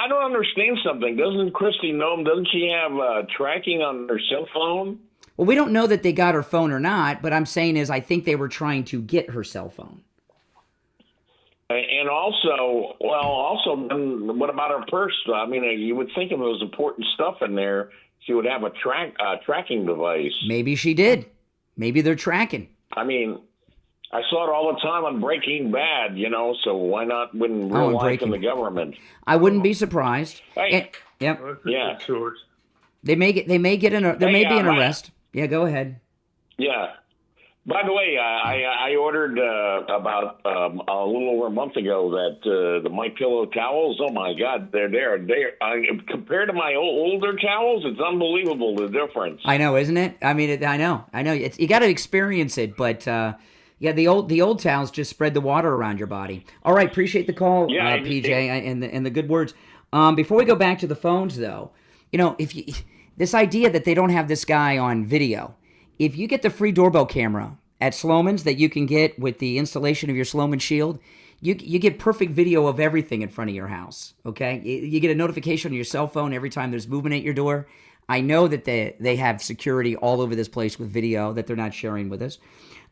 don't understand something. Doesn't Kristi Noem, doesn't she have tracking on her cell phone? Well, we don't know that they got her phone or not, but I'm saying is I think they were trying to get her cell phone. And also, what about her purse? I mean, you would think if there was important stuff in there, she would have a tracking device. Maybe she did. Maybe they're tracking. I mean, I saw it all the time on Breaking Bad, so why not in real life in the government? I wouldn't be surprised. Hey. Yep. Yeah. They may be an arrest. Yeah, go ahead. Yeah. By the way, I ordered about a little over a month ago that the My Pillow towels. Oh my God, they're compared to my older towels, it's unbelievable the difference. I know, isn't it? I mean, I know. You got to experience it, but the old towels just spread the water around your body. All right, appreciate the call, PJ, and the good words. Before we go back to the phones, though, this idea that they don't have this guy on video. If you get the free doorbell camera at Sloman's that you can get with the installation of your Sloman Shield, you get perfect video of everything in front of your house, okay? You get a notification on your cell phone every time there's movement at your door. I know that they have security all over this place with video that they're not sharing with us.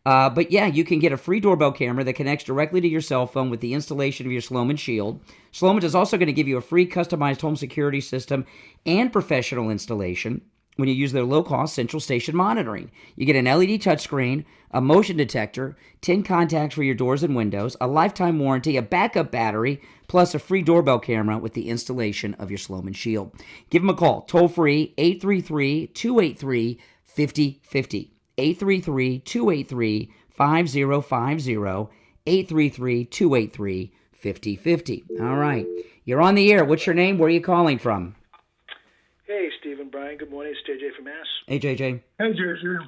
But yeah, you can get a free doorbell camera that connects directly to your cell phone with the installation of your Sloman Shield. Sloman is also going to give you a free customized home security system and professional installation when you use their low-cost central station monitoring. You get an LED touchscreen, a motion detector, 10 contacts for your doors and windows, a lifetime warranty, a backup battery, plus a free doorbell camera with the installation of your Sloman Shield. Give them a call, toll-free, 833-283-5050. 833-283-5050, 833-283-5050. All right. You're on the air. What's your name? Where are you calling from? Hey, Steve and Brian. Good morning. It's JJ from Mass. Hey, JJ. Hey, JJ.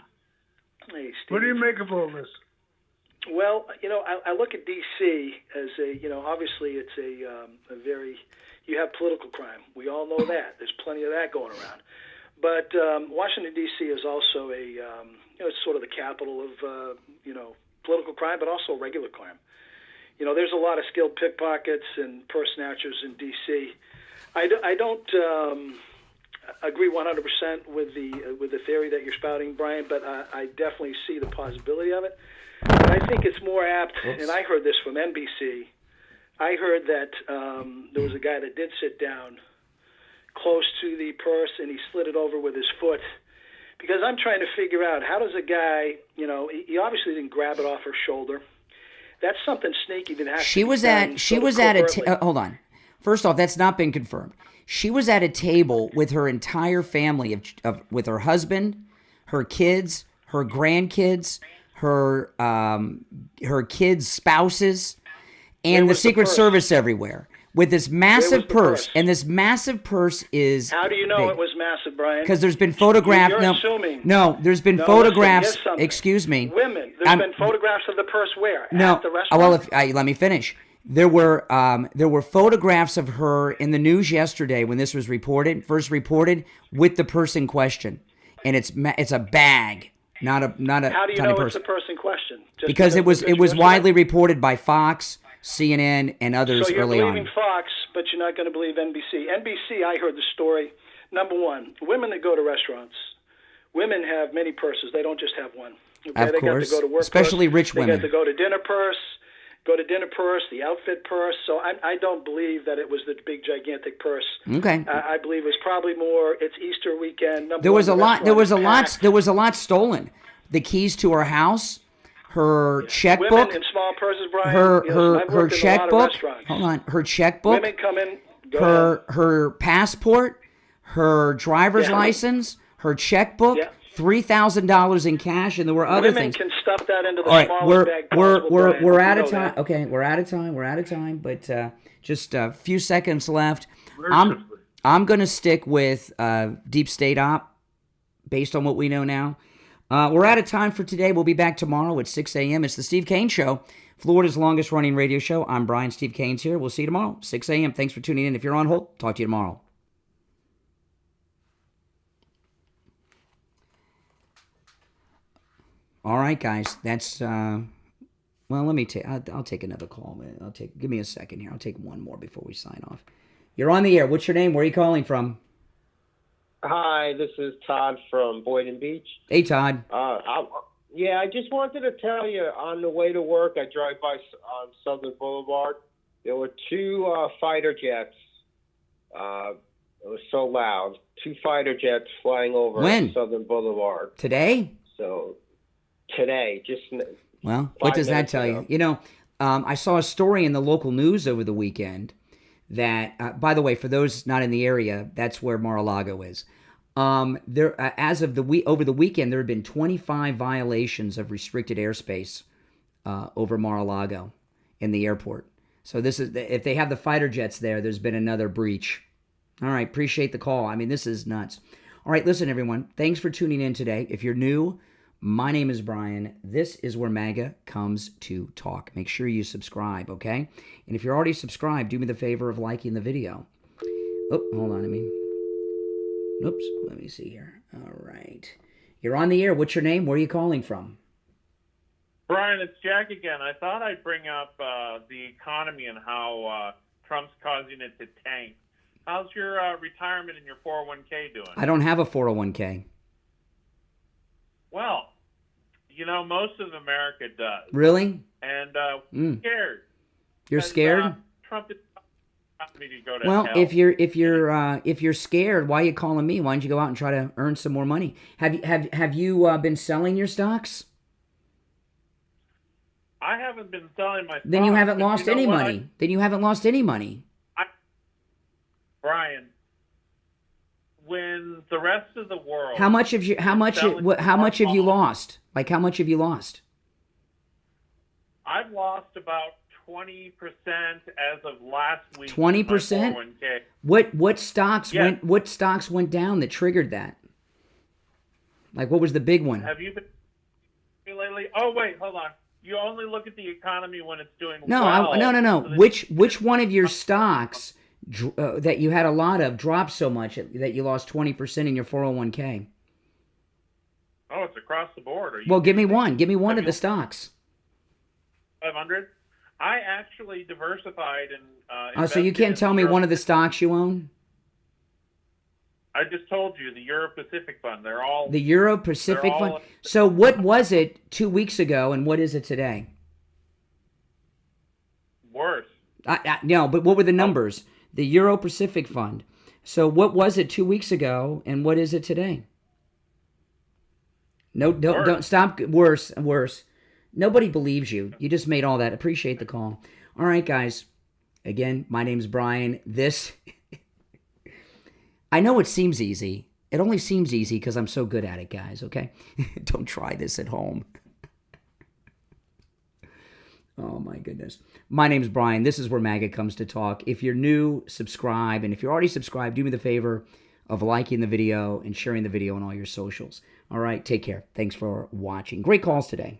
Hey, Steve. What do you make of all this? Well, I look at D.C. as obviously it's a very, you have political crime. We all know that. There's plenty of that going around. But Washington, D.C. is also it's sort of the capital of, political crime, but also regular crime. There's a lot of skilled pickpockets and purse snatchers in D.C. I agree 100% with the theory that you're spouting, Brian, but I definitely see the possibility of it. But I think it's more apt, and I heard this from NBC. I heard that there was a guy that did sit down close to the purse, and he slid it over with his foot. Because I'm trying to figure out, how does a guy, he obviously didn't grab it off her shoulder. That's something sneaky that has to be done. She was at a hold on. First off, that's not been confirmed. She was at a table with her entire family with her husband, her kids, her grandkids, her kids' spouses, and the Secret Service everywhere. With this massive purse, and this massive purse is. How do you know it was massive, Brian? Because there's been photographs. You're assuming. No, there's been photographs. Listen, excuse me. Women. There's been photographs of the purse where? No. At the restaurant? Well, let me finish. There were photographs of her in the news yesterday when this was first reported, with the purse in question, and it's a bag, not a How do you tiny know purse. it's the purse in question? Because it was widely reported by Fox, CNN, and others so you're early on. believing Fox, but you're not going to believe NBC. NBC, I heard the story. Number one, women that go to restaurants, women have many purses. They don't just have one. Okay? Of they course, got to go to work especially purse. rich women. They got to go to dinner purse, the outfit purse. So I don't believe that it was the big gigantic purse. Okay. I believe it was probably more. It's Easter weekend. There was a lot stolen. The keys to her house, her checkbook, women in small purses, Brian. her checkbook. Hold on, her checkbook. Women come in. Her passport, her driver's license, her checkbook. $3,000 in cash, and there were other things. Women can stuff that into the All right, smallest bag possible. we're out of time. Okay, we're out of time. But just a few seconds left. I'm going to stick with Deep State Op, based on what we know now. We're out of time for today. We'll be back tomorrow at 6 a.m. It's the Steve Kane Show, Florida's longest running radio show. I'm Brian. Steve Kane's here. We'll see you tomorrow, 6 a.m. Thanks for tuning in. If you're on hold, talk to you tomorrow. All right, guys. That's well. Let me take. I'll take another call. Give me a second here. I'll take one more before we sign off. You're on the air. What's your name? Where are you calling from? Hi, this is Todd from Boynton Beach. Hey, Todd. I just wanted to tell you, on the way to work, I drive by on Southern Boulevard. There were two fighter jets. It was so loud. Two fighter jets flying over Southern Boulevard. Today? So, today. Well, what does that tell you? You know, I saw a story in the local news over the weekend that, by the way, for those not in the area, that's where Mar-a-Lago is. As of over the weekend, there have been 25 violations of restricted airspace over Mar-a-Lago in the airport. So this is, if they have the fighter jets there, there's been another breach. All right, appreciate the call. I mean, this is nuts. All right, listen, everyone. Thanks for tuning in today. If you're new, my name is Brian. This is where MAGA comes to talk. Make sure you subscribe, okay? And if you're already subscribed, do me the favor of liking the video. Oh, hold on. Oops, let me see here. All right. You're on the air. What's your name? Where are you calling from? Brian, it's Jack again. I thought I'd bring up the economy and how Trump's causing it to tank. How's your retirement and your 401k doing? I don't have a 401k. Well, you know, most of America does. Really? And scared. You're scared? Trump is me to go to well, hell. if you're scared, why are you calling me? Why don't you go out and try to earn some more money? Have you been selling your stocks? I haven't been selling my stocks. Then you haven't lost any money. Then you haven't lost any money. Brian, when the rest of the world, how much have you lost? Like, how much have you lost? I've lost about 20% as of last week. 20%? What stocks went down that triggered that? Like, what was the big one? Have you been lately? Oh wait, hold on. You only look at the economy when it's doing no, well. No. Which one of your stocks that you had a lot of dropped so much that you lost 20% in your 401k? Oh, it's across the board. Well, give me one. Give me one of the stocks. 500. I actually diversified and. So you can't tell me one of the stocks you own? I just told you, the Euro-Pacific Fund. They're all... The Euro-Pacific Fund. So what was it 2 weeks ago, and what is it today? Worse. No, but what were the numbers? The Euro-Pacific Fund. So what was it 2 weeks ago, and what is it today? No, don't stop. Worse. Nobody believes you. You just made all that. Appreciate the call. All right, guys. Again, my name's Brian. This... I know it seems easy. It only seems easy because I'm so good at it, guys, okay? Don't try this at home. Oh, my goodness. My name's Brian. This is where MAGA comes to talk. If you're new, subscribe. And if you're already subscribed, do me the favor of liking the video and sharing the video on all your socials. All right, take care. Thanks for watching. Great calls today.